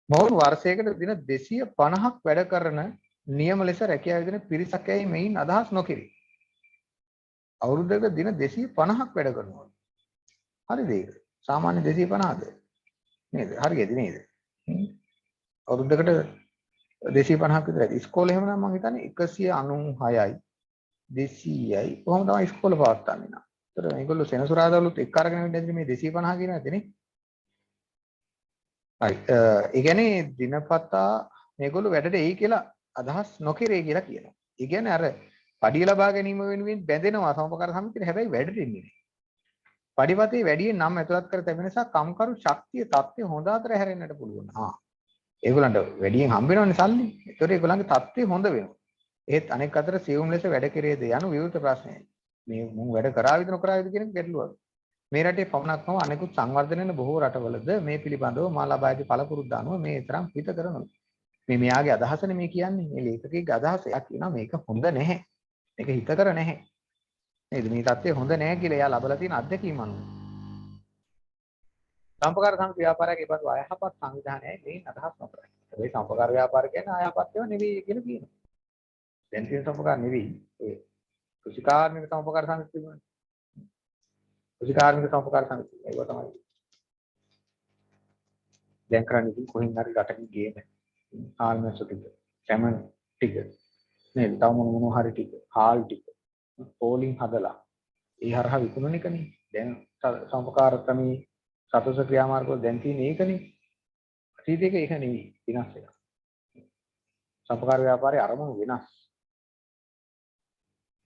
S1: මොවුන් වර්ෂයකට දින 250ක් වැඩ කරන නියම ලෙස රැකියාව යෙදෙන පිරිසක් ඇයි මෙයින් අදහස් නොකිරේ. අවුරුද්දක දින 250ක් වැඩ කරනවා. හරිද ඒක? සාමාන්‍ය 250ද? නේද? හරියද නේද? අවුරුද්දකට 250ක් විතර ඇති. ඉස්කෝලේ එහෙම නම් මම හිතන්නේ 196යි 200යි කොහොම තමයි ඉස්කෝල පවත්වන්නේ නා. ඒතර මේගොල්ලෝ සෙනසුරාදාවලුත් එක්ක අරගෙන ඉඳන් මේ 250 කියන නැතිනේ. හරි. ඒ කියන්නේ දිනපතා මේගොල්ලෝ වැඩට එයි කියලා අදහස් නොකිරේ කියලා කියනවා. ඒ කියන්නේ අර පඩිය ලබා ගැනීම වෙනුවෙන් බැඳෙනවා සමපකාර සමිතියට. හැබැයි වැඩට එන්නේ නැහැ. පඩිපතේ වැඩියෙන් නම් ඇතුළත් කර තිබෙන නිසා කම්කරු ශක්තිය තත්ත්වය හොඳ අතර හැරෙන්නට පුළුවන්. ඒගොල්ලන්ට වැඩියෙන් හම්බ වෙනවනේ සල්ලි. ඒතකොට ඒගොල්ලන්ගේ තත්ත්වය හොඳ වෙනවා. ඒත් අනෙක් අතට සියුම් ලෙස වැඩ කෙරේද යනු විවෘත ප්‍රශ්නයයි. මේ මුන් වැඩ කරාවිද නොකරාවිද කියන එක ගැටලුවක්. මේ රටේ පමණක් නොව අනෙකුත් සංවර්ධන වෙන බොහෝ රටවලද මේ පිළිබඳව මා ලබා ඇති පළපුරුද්ද අනුව මේ තරම් පිට කරනවා. මේ මෙයාගේ අදහසනේ මේ කියන්නේ. මේ ලේඛකගේ අදහස. එයා කියනවා මේක හොඳ නැහැ. මේක හිතකර නැහැ. නේද? මේ தත්ත්වය හොඳ නැහැ කියලා එයා ලබලා තියෙන අත්දැකීම අනුව. සම්පකාර සමිති ව්‍යාපාරයේ ඒපත් අයහපත් සංවිධානයයි මේ අදහස් නොකරයි. ඒ සම්පකාර ව්‍යාපාර කියන්නේ අයහපත් ඒවා නෙවෙයි කියලා කියනවා. දැන් තියෙන සම්පකාර නෙවෙයි. ඒ කෘෂිකාර්මික සම්පකාර සමිති තිබුණා. කෘෂිකාර්මික සම්පකාර සමිති ඒක තමයි. දැන් කරන්නේ ඉතින් කොහෙන් හරි රටකින් ගේන ආල්මස් ටික, සැමන් ටික, නේද? තව මොන හරි ටික, හාල් ටික, පෝලිං හදලා ඒ හරහා විකුණන එකනේ. දැන් සම්පකාර ක්‍රමී සතස ක්‍රියාමාර්ග වල දැන් තියෙන ඒකනේ. අතීතයක ඒක නෙවෙයි විනාශ වෙනවා. සම්පකාර ව්‍යාපාරයේ අරමුණු වෙනස්.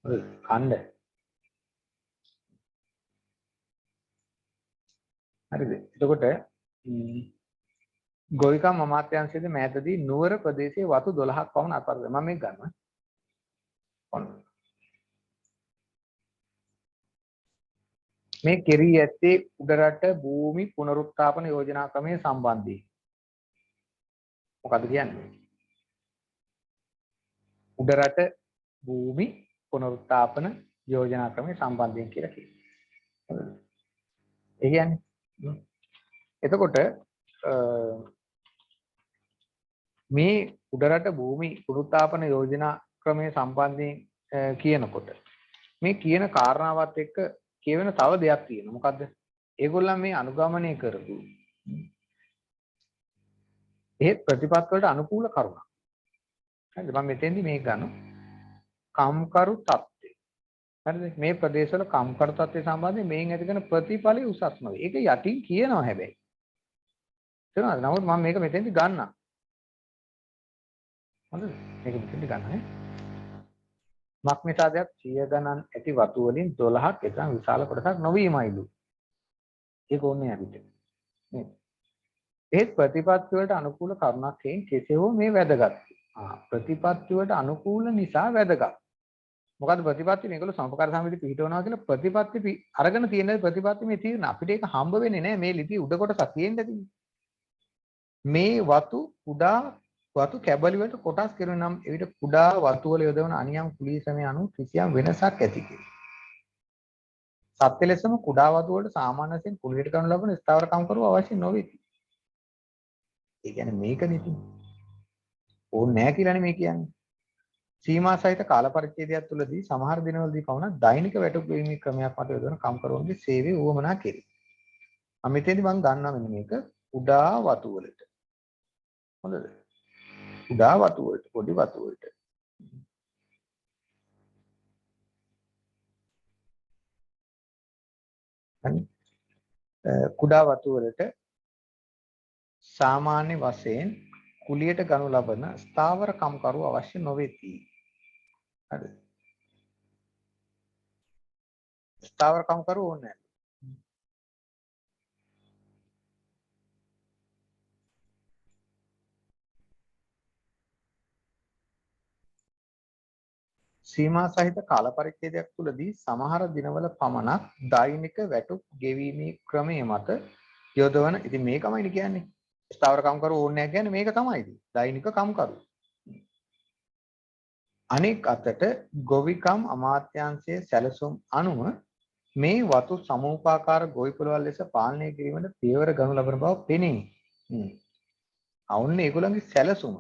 S1: හරිද? ඛණ්ඩ. හරිද? එතකොට ගෝවිකම් අමාත්‍යාංශයේදී මෑතදී නුවර ප්‍රදේශයේ වතු 12ක් පමණ අත්අඩංගුවට මම මේක ගන්නවා. ඔන්න. මේ කෙරී ඇත්තේ උඩරට භූමි පුනරුත්ථාපන යෝජනා ක්‍රමයේ සම්බන්ධයෙන්. මොකද්ද කියන්නේ? උඩරට භූමි පුනරුත්ථාපන යෝජනා ක්‍රමයේ සම්බන්ධයෙන් කියලා කියනවා. ඒ කියන්නේ එතකොට මේ උඩරට භූමි පුනරුත්ථාපන යෝජනා ක්‍රමයේ සම්බන්ධයෙන් කියනකොට මේ කියන කාරණාවත් එක්ක කියවෙන තව දෙයක් තියෙනවා. මොකද්ද? ඒගොල්ලන් මේ අනුගමනය කරපු ඒ ප්‍රතිපත් වලට අනුකූල කරුණක්. හරිද? මම මෙතෙන්දි මේක ගන්නවා. කම්කරු තත්ත්වය. හරිද? මේ ප්‍රදේශවල කම්කරු තත්ත්වය සම්බන්ධයෙන් මේන් ඇති කරන ප්‍රතිඵලය උසස් නොවේ. ඒක යටින් කියනවා හැබැයි. තේරුණාද? නමුත් මම මේක මෙතෙන්දි ගන්නවා. හොඳද? මේක මෙතෙන්දි ගන්නවා නේ. මක්නිසාදයක් 100 ගණන් ඇති වතු වලින් 12ක් එතරම් විශාල කොටසක් නොවීමයිලු. ඒක ඕනේ අපිට. නේද? ඒත් ප්‍රතිපත්ති වලට අනුකූල කරුණක් හේන් කෙසේ හෝ මේ වැදගත්. ප්‍රතිපත්ති වලට අනුකූල නිසා වැදගත්. මොකද ප්‍රතිපත්ති මේගොල්ලෝ සම්පකාර සමිති පිටවනවා කියලා ප්‍රතිපත්ති අරගෙන තියෙන ප්‍රතිපත්ති මේ තියෙන අපිට ඒක හම්බ වෙන්නේ නැහැ මේ ලිපි උඩ කොටසක් තියෙන්නේ නැති. මේ වතු කුඩා වතු කැබලි වලට කොටස් කරන නම් එවිට කුඩා වතු වල යොදවන අනියම් කුලී ශ්‍රමය අනුව කිසියම් වෙනසක් ඇති කිරීම. සත්‍ය ලෙසම කුඩා වතු වලට සාමාන්‍ය වශයෙන් කුලියට කරනු ලබන ස්ථාවර කම්කරු අවශ්‍ය නොවේ. ඒ කියන්නේ මේක නෙති. ඕනේ නැහැ කියලානේ මේ කියන්නේ. සීමා සහිත කාල පරිච්ඡේදයක් තුළදී සමහර දිනවලදී පවණ දෛනික වැටුප් ගෙවීමේ ක්‍රමයක් මත යොදවන කම්කරුවන්ගේ සේවය උවමනා කෙරේ. මෙතෙන්දී මම ගන්නවා මෙන්න මේක කුඩා වතු වලට. හොඳද? කුඩා වතු වලට පොඩි වතු වලට. කුඩා වතු වලට සාමාන්‍ය වශයෙන් කුලියට ගනු ලබන ස්ථාවර කම්කරු අවශ්‍ය නොවේති. හරි. ස්ථාවර කම්කරු ඕනේ. සීමා සහිත කාල පරිච්ඡේදයක් තුළදී සමහර දිනවල පමණක් දෛනික වැටුප් ගෙවීමේ ක්‍රමය මත යොදවන ඉතින් මේකමයි කියන්නේ. ස්ථාවර කම්කරු ඕනේ නැහැ කියන්නේ මේක තමයි ඉතින්. දෛනික කම්කරු. අනෙක් අතට ගොවිකම් අමාත්‍යාංශයේ සැලසුම් අනුව මේ වතු සමූපාකාර ගොවි පොළවල් ලෙස පාලනය කිරීමට පියවර ගනු ලබන බව පෙනේ. අවුන්නේ ඒගොල්ලන්ගේ සැලසුම.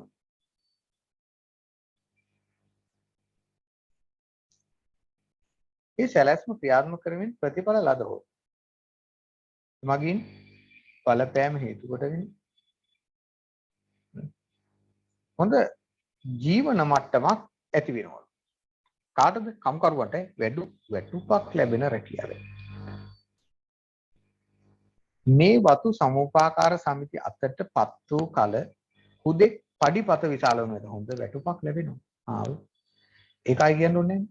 S1: මේ සැලැස්ම ක්‍රියාත්මක කරමින් ප්‍රතිඵල ලදහොත් මගින් බලපෑම හේතු කොටගෙන හොඳ ජීවන මට්ටමක් ඇති වෙනවා. කාටද? කම්කරුවට වැටුපක් ලැබෙන රැකියාවෙන්. මේ වතු සමූපාකාර සමිති අතරට පත් වූ කල හුදෙක් පඩිපත විශාල වෙනවා. හොඳ වැටුපක් ලැබෙනවා. ඒකයි කියන්න ඕනේ.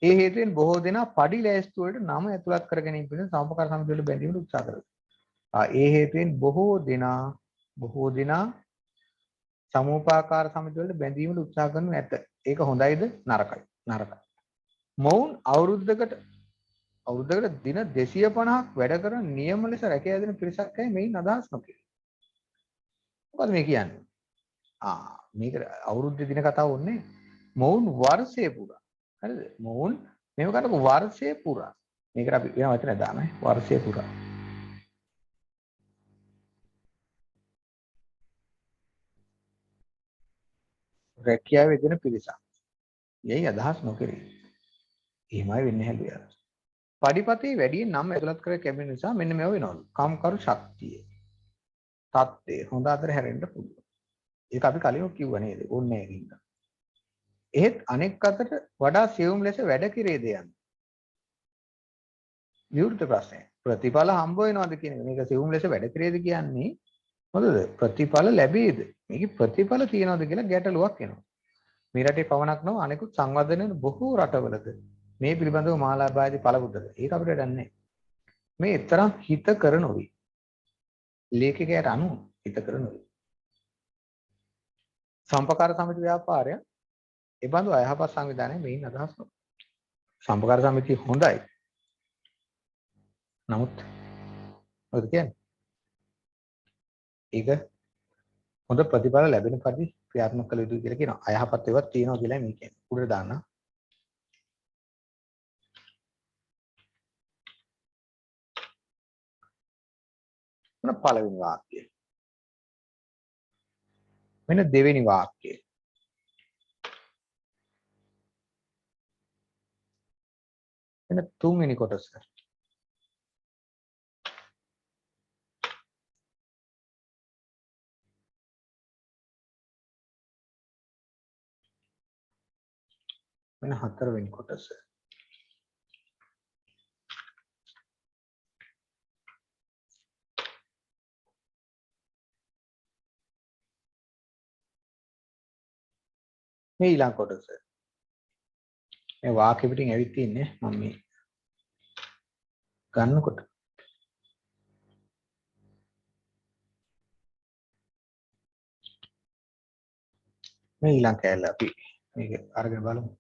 S1: ඒ හේතුවෙන් බොහෝ දෙනා පඩි ලෑස්තු වලට නම ඇතුළත් කර ගැනීම පිණිස සමූපාකාර සමිති වල බැඳීමට උත්සාහ කරනවා. ඒ හේතුවෙන් බොහෝ දෙනා සමූපාකාර සමිති වලට බැඳීමට උත්සාහ කරනු ඇත. ඒක හොඳයිද නරකයි? නරකයි. මොවුන් අවුරුද්දකට දින 250ක් වැඩ කරන නියම ලෙස රැකියා දෙන පිරිසක් අය මෙයින් අදහස් නොකේ. මොකද මේ කියන්නේ? මේක අවුරුද්ද දින කතාව වුණේ මොවුන් වර්ෂය පුරා. හරිද? මොවුන් මේව කරපු වර්ෂය පුරා. මේකට අපි වෙන වචනයක් දානවා වර්ෂය පුරා. රැකියාවේ දෙන පිරිසක්. යයි අදහස් නොකරේ. එහෙමයි වෙන්නේ හැදුවා. පඩිපතේ වැඩියෙන් නම් ඇතුළත් කර කැමෙන නිසා මෙන්න මේව වෙනවලු. කම්කරු ශක්තිය. තත්ත්වය හොඳ අතර හැරෙන්න පුළුවන්. ඒක අපි කලින් කිව්වා නේද? ඕනේ නෑ. එහෙත් අනෙක් අතට වඩා සියුම් ලෙස වැඩ කිරේද යන්නේ. විවෘත ප්‍රශ්නය. ප්‍රතිඵල හම්බ වෙනවද කියන එක. මේක සියුම් ලෙස වැඩ කිරේද කියන්නේ හොඳද? ප්‍රතිඵල ලැබෙයිද? මේකේ ප්‍රතිඵල තියනවද කියලා ගැටලුවක් එනවා. මේ රටේ පවණක් නොව අනෙකුත් සංවර්ධන වෙන බොහෝ රටවලද මේ පිළිබඳව මාලාභාදී පළබුද්දද. ඒක අපිට දන්නේ මේ තරම් හිත කර නොවේ. ලේඛකයාට අනුව හිත කර නොවේ. සම්පකාර සමිති ව්‍යාපාරය ඒ බඳු අයහපත් සංවිධානයේ මේන් අදහස් කරනවා. සම්පකාර සමිතිය හොඳයි. නමුත් මොකද කියන්නේ? ඒක හොඳ ප්‍රතිඵල ලැබෙන පරිදි ක්‍රියාත්මක කළ යුතුයි කියලා කියනවා. අයහපත් ඒවාත් තියෙනවා කියලා මේ කියන්නේ. උඩට දාන්න. මොන පළවෙනි වාක්‍යය? මෙන්න දෙවෙනි වාක්‍යය. මෙන්න තුන්වෙනි කොටස. මෙන්න හතරවෙනි කොටස. මේ ඊළඟ කොටස. මේ වාක්‍ය පිටින් ඇවිත් තින්නේ මම මේ ගන්නකොට. මේ ඊළඟ කැලේ අපි මේක අරගෙන බලමු.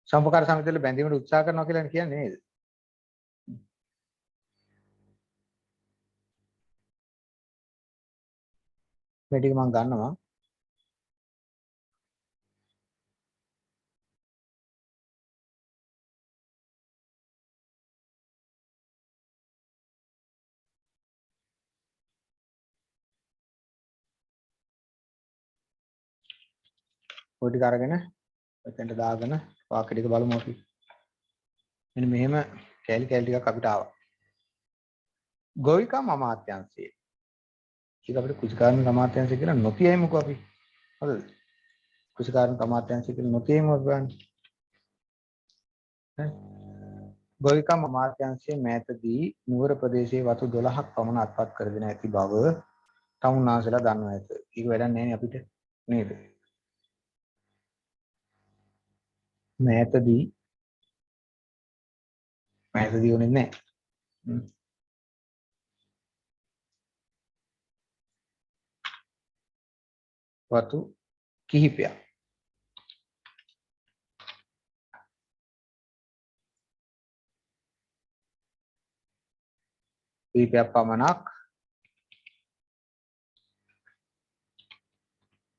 S1: සම්පකාර සමිතිවල බැඳීමට උත්සාහ කරනවා කියලා කියන්නේ නේද? මේ ටික මම ගන්නවා. ඔය ටික අරගෙන එතෙන්ට දාගෙන වාක්‍ය ටික බලමු අපි. මෙන්න මෙහෙම කැලි ටිකක් අපිට ආවා. ගෝවිකම් අමාත්‍යාංශය. ඒක අපිට කුෂිකාර්මික අමාත්‍යාංශය කියලා නොකියමුකෝ අපි. හරිද? කුෂිකාර්මික අමාත්‍යාංශය කියලා නොකියමු අපි බලන්න. ගෝවිකම් අමාත්‍යාංශයේ මෑතදී නුවර ප්‍රදේශයේ වතු 12ක් පමණ අත්පත් කර දෙන ඇති බව තමුන්නාසලා දන්වා ඇත. ඒක වැඩක් නැහැ අපිට නේද? මෑතදී උනේ නැහැ. වතු කිහිපයක්. කිහිපයක් පමණක්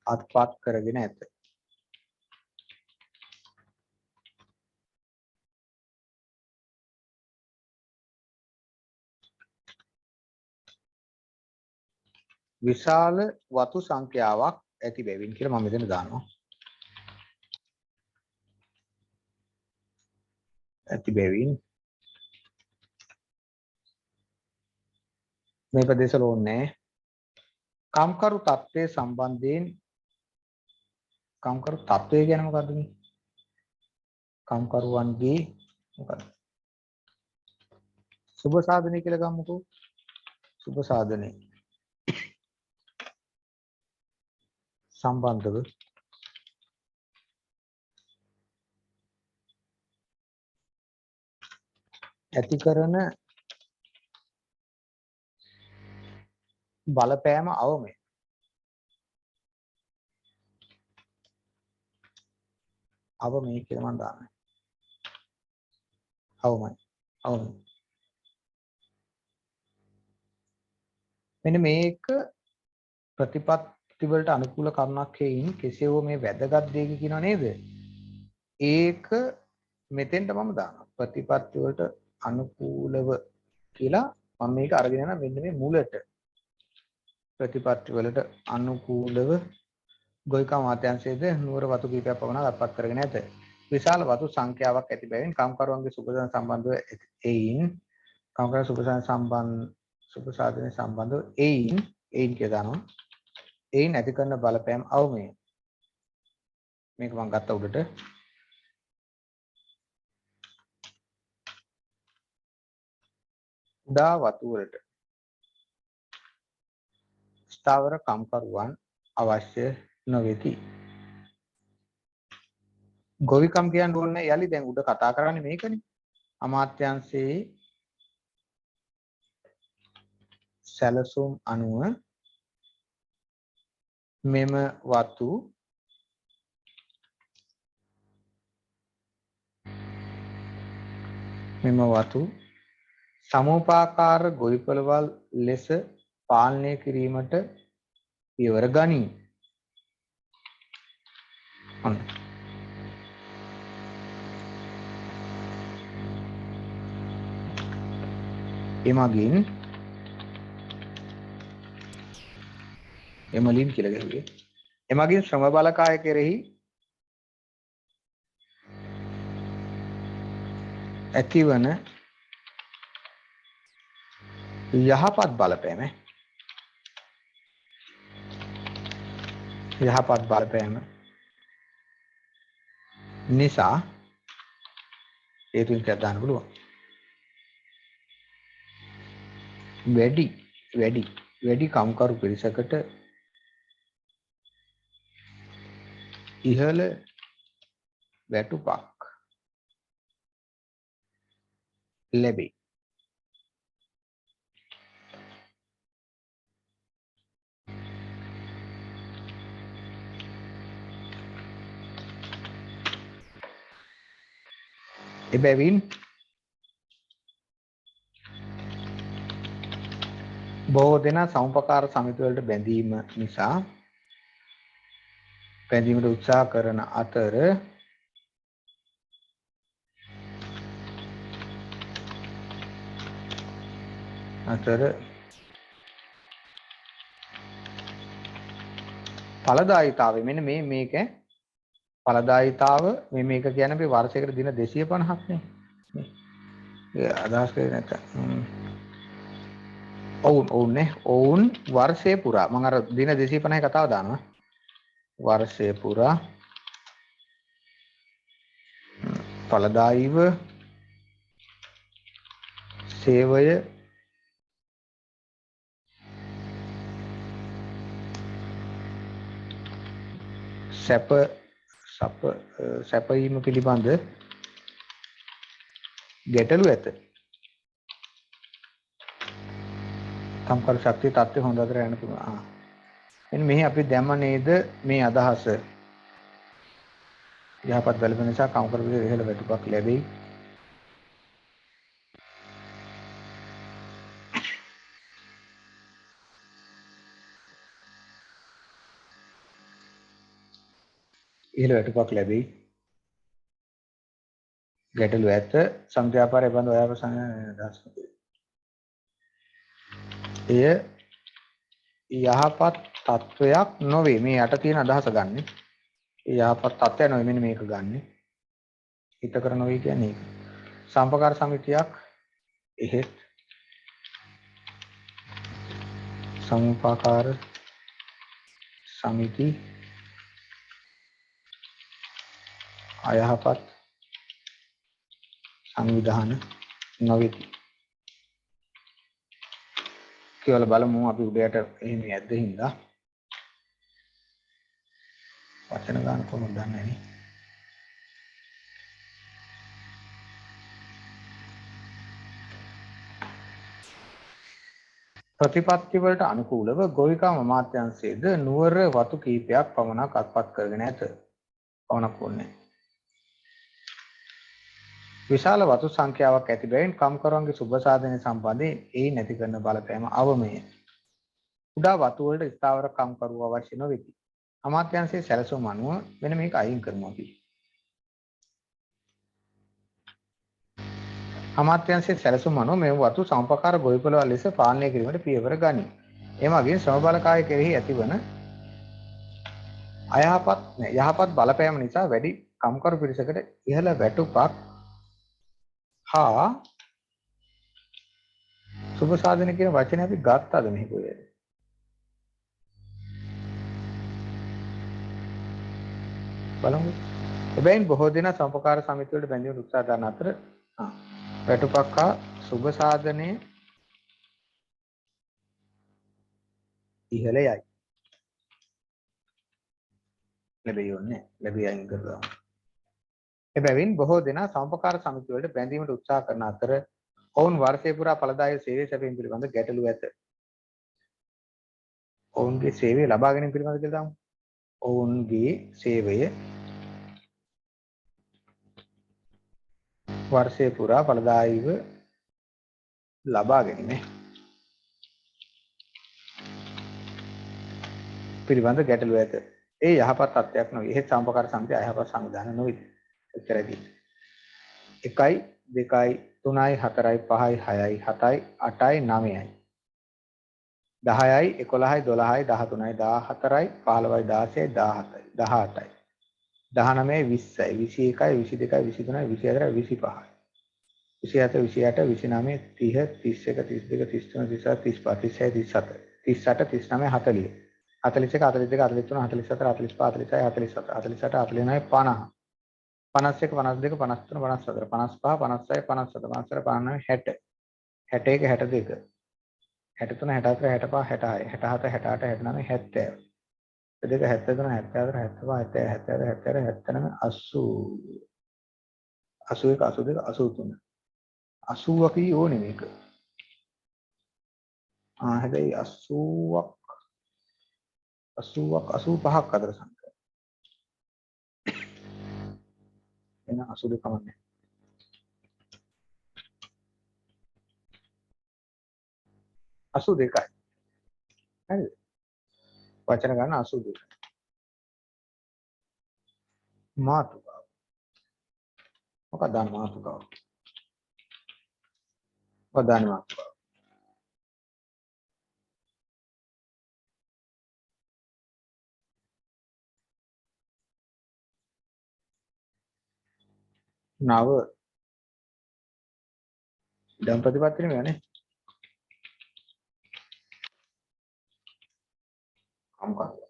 S1: අත්පත් කරගෙන ඇත. විශාල වතු සංඛ්‍යාවක් ඇති බැවින් කියලා මම මෙතන දානවා. ඇති බැවින් මේ ප්‍රදේශවල ඕනේ කම්කරු තත්ත්වයේ සම්බන්ධයෙන් කම්කරු තත්ත්වය කියන්නේ මොකද්ද මේ? කම්කරුවන්ගේ මොකද්ද? සුබ සාධනය කියලා ගමුකෝ. සුබ සාධනය සම්බන්ධව ඇති කරන බලපෑම අවමය. අවමය කියලා මම දාන්නේ. අවමයි. අවමයි. මෙන්න මේක ප්‍රතිපත්ති වලට අනුකූල කරුණක් හේයින් කෙසේ හෝ මේ වැදගත් දෙයක කියනවා නේද? ඒක මෙතෙන්ට මම දානවා. ප්‍රතිපත්ති වලට අනුකූලව කියලා මම මේක අරගෙන යනවා මෙන්න මේ මුලට. ප්‍රතිපත්ති වලට අනුකූලව ගොවිකම් අමාත්‍යාංශයේද නුවර වතු කීපයක් පමණ අත්පත් කරගෙන ඇත. විශාල වතු සංඛ්‍යාවක් ඇති බැවින් කම්කරුවන්ගේ සුබසාධන සම්බන්ධව එයින් කම්කරු සුබසාධන සම්බන්ධව එයින් කියලා දානවා. එයින් ඇති කරන බලපෑම් අවමය. මේක මම ගත්ත උඩට. උඩා වතු වලට ස්ථාවර කම්කරුවන් අවශ්‍ය නොවේති. ගොවිකම් කියන්න ඕනේ යලි දැන් උඩ කතා කරන්නේ මේකනේ. අමාත්‍යාංශයේ සැලසුම් අනුව මෙම වතු සමෝපාකාර ගොවිපළවල් ලෙස පාලනය කිරීමට පියවර ගනී. එමගින් එමලින් කියලා ගහුවේ. එමගින් ශ්‍රම බලකාය කෙරෙහි ඇතිවන යහපත් බලපෑම නිසා හේතුන් කියලා දාන්න පුළුවන්. වැඩි කම්කරු පිරිසකට ඉහළ වැටුපක් ලැබේ. එබැවින් බොහෝ දෙනා සමුපකාර සමිති වලට බැඳීමට උත්සාහ කරන අතර ඵලදායීතාවය මෙන්න මේක ඵලදායීතාව මේක කියන්නේ අපි වර්ෂයකට දින 250ක් නේ. අදහස් කරේ නැත්නම් ඔවුන් වර්ෂය පුරා මම අර දින 250 කතාව දානවා. වර්ෂය පුරා ඵලදායීව සේවය සැපයීම පිළිබඳ ගැටලු ඇත. කම්කරු ශක්තිය තත්ත්වය හොඳ අතර යන පුළුවන්. මෙන්න මෙහි අපි දැම්ම නේද මේ අදහස. යහපත් බලපෑම නිසා කම් කරපු දේ ඉහළ වැටුපක් ලැබෙයි. ඉහළ වැටුපක් ලැබෙයි. ගැටලු ඇත. සංඛ්‍යාපාරය බඳ ඔයාව අදහස් කරේ. එය යහපත් තත්වයක් නොවේ. මේ යට තියෙන අදහස ගන්න. යහපත් තත්ත්වයක් නොවේ. මෙන්න මේක ගන්න. හිතකර නොවේ කියන්නේ ඒක. සම්පකාර සමිතියක් එහෙත් සම්පකාර සමිති අයහපත් සංවිධාන නොවේති. කියලා බලමු අපි උඩයට එහෙම ඇද්ද හින්දා වචන ගන්න කොහොමද දන්නේ නේ. ප්‍රතිපත්ති වලට අනුකූලව ගෝවිකා අමාත්‍යාංශයේද නුවර වතු කීපයක් පමණක් අත්පත් කරගෙන ඇත. පමණක් වුණේ. විශාල වතු සංඛ්‍යාවක් ඇති බැවින් කම්කරුවන්ගේ සුබ සාධනය සම්බන්ධයෙන් එහි නැති කරන බලපෑම අවමය. කුඩා වතු වලට ස්ථාවර කම්කරුව අවශ්‍ය නොවේති. අමාත්‍යාංශයේ සැලසුම් අනුව මෙන්න මේක අයින් කරමු අපි. අමාත්‍යාංශයේ සැලසුම් අනුව මේ වතු සම්පකාර ගොවිපළවල් ලෙස පාලනය කිරීමට පියවර ගනී. එමගින් ශ්‍රම බලකාය කෙරෙහි ඇතිවන යහපත් බලපෑම නිසා වැඩි කම්කරු පිරිසකට ඉහළ වැටුපක් හා සුබ සාධන කියන වචනේ අපි ගත්තද මේ කොහෙද? බලමු. එබැවින් බොහෝ දෙනා සම්පකාර සමිති වලට බැඳීමට උත්සාහ කරන අතර වැටුපක් හා සුබ සාධනයේ ඉහළ යයි. ලැබෙයි අයින් කරලා. එබැවින් බොහෝ දෙනා සම්පකාර සමිති වලට බැඳීමට උත්සාහ කරන අතර ඔවුන් වර්ෂය පුරා ඵලදායී සේවය සැපයීම පිළිබඳ ගැටලු ඇත. ඔවුන්ගේ සේවය ලබා ගැනීම පිළිබඳ කියලා දාමු. ඔවුන්ගේ සේවය වර්ෂය පුරා ඵලදායීව ලබා ගැනීම පිළිබඳ ගැටලු ඇත. ඒ යහපත් තත්ත්වයක් නොවේ. එහෙත් සම්පකාර සමිතිය අයහපත් සංවිධාන නොවේ. එච්චරයි. 1යි 2යි 3යි 4යි 5යි 6යි 7යි 8යි 9යි 10යි 11යි 12යි 13යි 14යි 15යි 16යි 17යි 18යි 19යි 20යි 21යි 22යි 23යි 24යි 25යි 27 28 29 30 31 32 33 34 35 36 37 38 39 40 41 42 43 44 45 46 47 48 49 50 51 52 53 54 55 56 57 58 59 60 61 62 63 64 65 66 67 68 69 70 72 73 74 75 77 77 80 81 82 83 80 ඕනේ මේක. හැබැයි 80ක් 85ක් අතර සංඛ්‍යා. එන 82 කමන්නේ. 82යි. හරිද? වචන ගන්න 82. මාතුකාව. මොකක්ද මාතුකාව? ප්‍රධාන මාතුකාව. නව ඉදම් ප්‍රතිපත්ති නෙමෙයිනේ. මොකක්ද?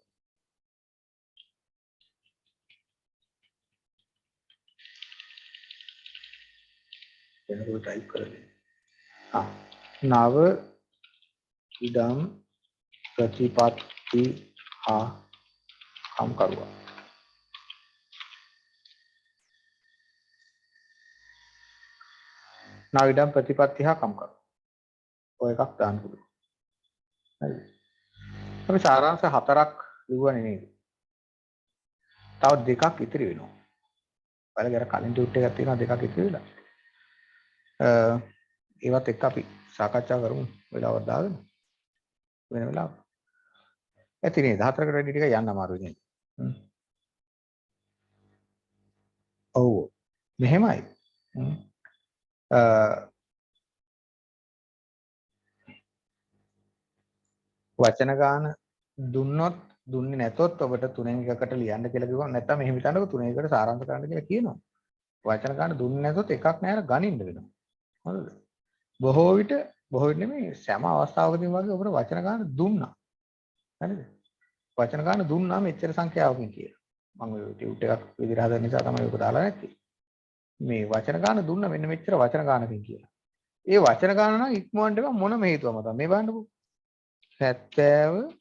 S1: එනකොට ටයිප් කරලා. නව ඉදම් ප්‍රතිපත්ති හා කම්කරුවා. නව ඉදම් ප්‍රතිපත්ති හා කම්කරුවා. ඔය එකක් දාන්න පුළුවන්. හරි. අපි සාරාංශ 4ක් ලිව්වනේ නේද? තව දෙකක් ඉතිරි වෙනවා. ඔයාලගේ අර කලින් ටියුට් එකක් තියෙනවා දෙකක් ඉතිරි වෙලා. ඒවත් එක්ක අපි සාකච්ඡා කරමු වෙලාවක් දාගෙන. වෙන වෙලාවක. ඇති නේද? 4කට වැඩි ටික යන්න අමාරුයි නේද? ඔව්. මෙහෙමයි. වචන ගාන දුන්නොත් දුන්නේ නැතොත් ඔබට තුනෙන් එකකට ලියන්න කියලා කිව්වම නැත්නම් මෙහෙම හිතන්නකො තුනෙන් එකකට සාරාංශ කරන්න කියලා කියනවා. වචන ගාන දුන්නේ නැතොත් එකක් නෑර ගනින්න වෙනවා. හරිද? බොහෝ විට නෙමෙයි සෑම අවස්ථාවකදීම වගේ ඔබට වචන ගාන දුන්නා. හරිද? වචන ගාන දුන්නා මෙච්චර සංඛ්‍යාවකින් කියලා. මම ඔය ටියුට් එකක් විදිහට හදන නිසා තමයි ඔක දාලා නැත්තේ. මේ වචන ගාන දුන්න මෙන්න මෙච්චර වචන ගානකින් කියලා. ඒ වචන ගාන නම් ඉක්මවන්න එපා මොනම හේතුවම තමයි. මේ බලන්නකෝ. 70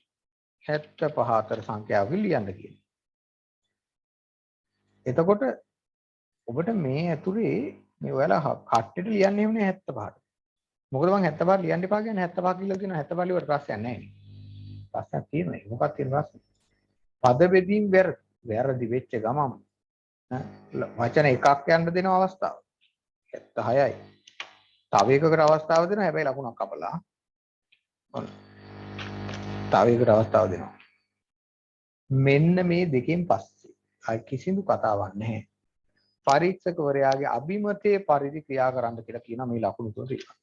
S1: 75 අතර සංඛ්‍යාවකින් ලියන්න කියලා. එතකොට ඔබට මේ ඇතුලේ මේ ඔයාලා කට්ටෙට ලියන්නේ එහෙම නේ 75ට. මොකද මම 75ට ලියන්න එපා කියන්නේ 75 කියලා කියනවා 75 ලියුවට ප්‍රශ්නයක් නැහැ නේ. ප්‍රශ්නයක් තියෙනවා. මොකක්ද තියෙන ප්‍රශ්නේ? පද බෙදීම් වැරදි වෙච්ච ගමම වචන එකක් යන්න දෙන අවස්ථාව 76යි. තව එකකට අවස්ථාව දෙනවා හැබැයි ලකුණක් කපලා. ඔන්න. තව එකකට අවස්ථාව දෙනවා. මෙන්න මේ දෙකෙන් පස්සේ අය කිසිදු කතාවක් නැහැ. පරීක්ෂකවරයාගේ අභිමතයේ පරිදි ක්‍රියා කරන්න කියලා කියන මේ ලකුණු තුන තියෙනවා.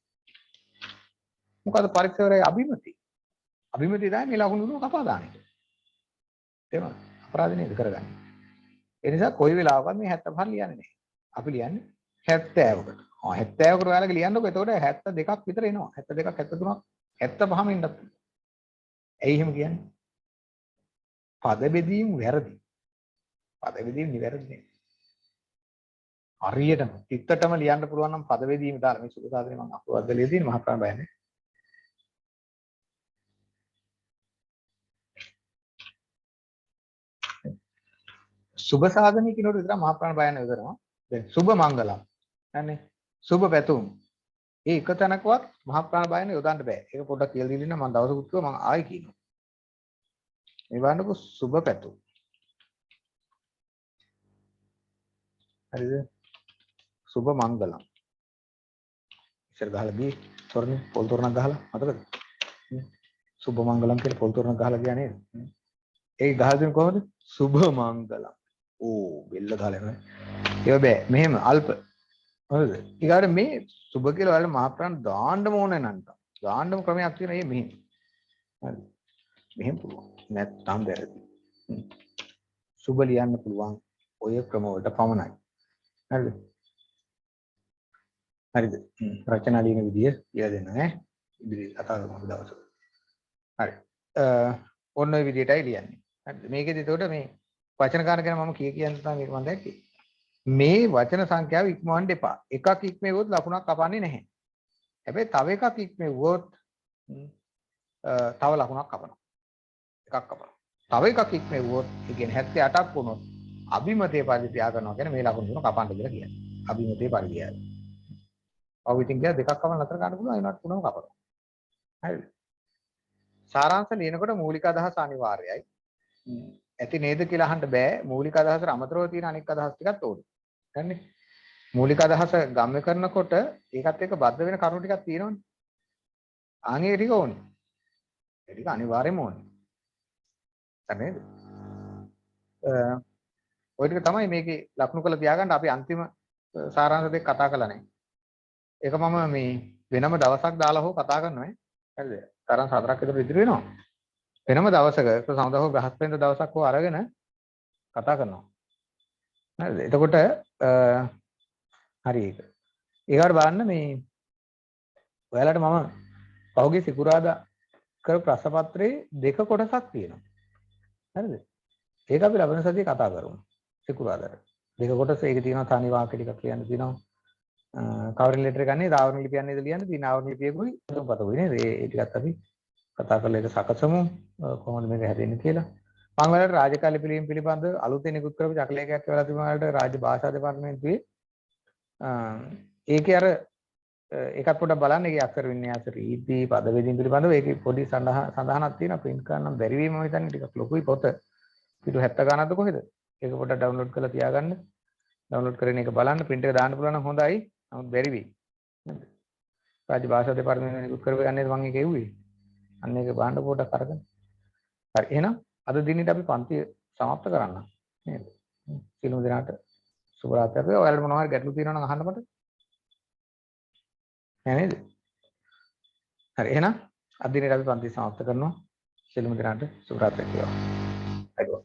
S1: මොකද පරීක්ෂකවරයාගේ අභිමතය? අභිමතය තමයි මේ ලකුණු තුන කපා දාන එක. තේරුණාද? අපරාධ නේද කරගන්නේ. ඒ නිසා කොයි වෙලාවකවත් මේ 75 ලියන්නේ නැහැ. අපි ලියන්නේ 70කට. 70කට ඔයාලගේ ලියන්නකො. එතකොට 72ක් විතර එනවා. 72ක් 73ක් 75ම එන්නත්. ඇයි එහෙම කියන්නේ? පද බෙදීම් වැරදි. පද බෙදීම් නිවැරදි නේ. හරියටම තිත්තටම ලියන්න පුළුවන් නම් පද බෙදීම දාලා මේ සුබ සාධනේ මම අපවත් දෙලිය තියෙන මහ ප්‍රාණ බයන්නේ. සුබ සාධනේ කියනකොට විතර මහ ප්‍රාණ බයන්නේ විතරම. දැන් සුබ මංගලම්. නැන්නේ. සුබ පැතුම්. ඒ එක තැනකවත් මහ ප්‍රාණ බයන්නේ යොදන්න බෑ. ඒක පොඩ්ඩක් කියලා දෙන්න මම දවසකුත් කිව්වා මම ආයෙ කියනවා. මේ වන්නකො සුබ පැතුම්. හරිද? සුබ මංගලම්. ඉස්සර ගහලා ගියේ තොරණ පොල් තොරණක් ගහලා මතකද? සුබ මංගලම් කියලා පොල් තොරණක් ගහලා ගියා නේද? ඒ ගහලා දෙන්නේ කොහොමද? සුබ මංගලම්. ඕ බෙල්ල ගහලා යනවා. ඒක බෑ. මෙහෙම අල්ප. හරිද? ඊගාට මේ සුබ කියලා ඔයාලා මහ ප්‍රාණ දාන්නම ඕනේ නැන්ට. දාන්නම ක්‍රමයක් තියෙනවා මේ මෙහෙම. හරි. මෙහෙම පුළුවන්. නැත්තම් වැරදි. සුබ ලියන්න පුළුවන් ඔය ක්‍රම වලට පමණයි. හරිද? හරිද? රචනා ලියන විදිය කියලා දෙන්න ඈ. ඉදිරියට කතා කරමු අපි දවසක. හරි. ඔන්න ඔය විදියටයි ලියන්නේ. හරිද? මේකෙදි එතකොට මේ වචන ගාන ගැන මම කියන්න තමයි මේක මම දැක්කේ. මේ වචන සංඛ්‍යාව ඉක්මවන්න එපා. එකක් ඉක්මෙවුවොත් ලකුණක් කපන්නේ නැහැ. හැබැයි තව එකක් ඉක්මෙවුවොත් තව ලකුණක් කපනවා. එකක් කපනවා. තව එකක් ඉක්මෙවුවොත් ඒ කියන්නේ 78ක් වුණොත් අභිමතයේ පරිදි ක්‍රියා කරනවා කියන්නේ මේ ලකුණු තුන කපන්න කියලා කියන්නේ. අභිමතයේ පරිදියයි. ඔව් ඉතින් ගියා දෙකක් කපන්න නතර ගන්න පුළුවන් ඒනත් තුනම කපනවා. හරිද? සාරාංශ ලියනකොට මූලික අදහස අනිවාර්යයි. ඇති නේද කියලා අහන්න බෑ. මූලික අදහසට අමතරව තියෙන අනික් අදහස් ටිකක් ඕනේ. හරිනේ? මූලික අදහස ගම්ම්‍ය කරනකොට ඒකත් එක්ක බද්ධ වෙන කරුණු ටිකක් තියෙනවනේ. ආන්ගේ ටික ඕනේ. ඒ ටික අනිවාර්යයෙන්ම ඕනේ. හරිද? ඔය ටික තමයි මේකේ ලකුණු කරලා තියාගන්න අපි අන්තිම සාරාංශ දෙක කතා කළා නේ. ඒක මම මේ වෙනම දවසක් දාලා හෝ කතා කරනවා ඈ. හරිද? සාරාංශ 4ක් විතර ඉදිරි වෙනවා. වෙනම දවසක සඳහා හෝ බ්‍රහස්පතින්දා දවසක් හෝ අරගෙන කතා කරනවා. හරිද? එතකොට හරි ඒක. ඊගාට බලන්න මේ ඔයාලට මම පහුගිය සිකුරාදා කරපු ප්‍රශ්න පත්‍රයේ දෙක කොටසක් තියෙනවා. හරිද? ඒක අපි ලබන සතියේ කතා කරමු. සිකුරාදාට. දෙක කොටස ඒකේ තියෙනවා තනි වාක්‍ය ටිකක් ලියන්න තියෙනවා. කවරින් ලෙටර් එකක් නේ ආවරණ ලිපියක් නේද ලියන්න තියෙන ආවරණ ලිපියකුයි පතකුයි නේද? ඒ ටිකත් අපි කතා කරලා ඒක සකසමු කොහොමද මේක හැදෙන්නේ කියලා. මම ඔයාලට රාජකාරී පිළිම පිළිබඳ අලුතෙන් නිකුත් කරපු චක්‍රලේඛයක් කියලා තිබුණා ඔයාලට රාජ්‍ය භාෂා දෙපාර්තමේන්තුවේ ඒකේ අර ඒකත් පොඩ්ඩක් බලන්න. ඒකේ අක්ෂර වින්‍යාස රීති පද වේදින් පිළිබඳව ඒකේ පොඩි සඳහනක් තියෙනවා. print කරන්න බැරි වීම මම හිතන්නේ ටිකක් ලොකුයි පොත. පිටු 70 ගණන්ද කොහෙද? ඒක පොඩ්ඩක් ඩවුන්ලෝඩ් කරලා තියාගන්න. ඩවුන්ලෝඩ් කරගෙන ඒක බලන්න print එක දාන්න පුළුවන් නම් හොඳයි. නමුත් බැරි වෙයි. නේද? රාජ්‍ය භාෂා දෙපාර්තමේන්තුවෙන් නිකුත් කරගන්නේ මම ඒක එව්වේ. අන්න ඒක බලන්න පොඩ්ඩක් අරගෙන. හරි. එහෙනම් අද දිනෙට අපි පන්තිය සමාප්ත කරන්න. නේද? සියලුම දෙනාට සුබ රාත්‍රියක්. ඔයාලට මොනවා හරි ගැටලු තියෙනවා නම් අහන්න මට. නෑ නේද? හරි. එහෙනම් අද දිනෙට අපි පන්තිය සමාප්ත කරනවා. සියලුම දෙනාට සුබ රාත්‍රියක් වේවා. අයිබෝන්.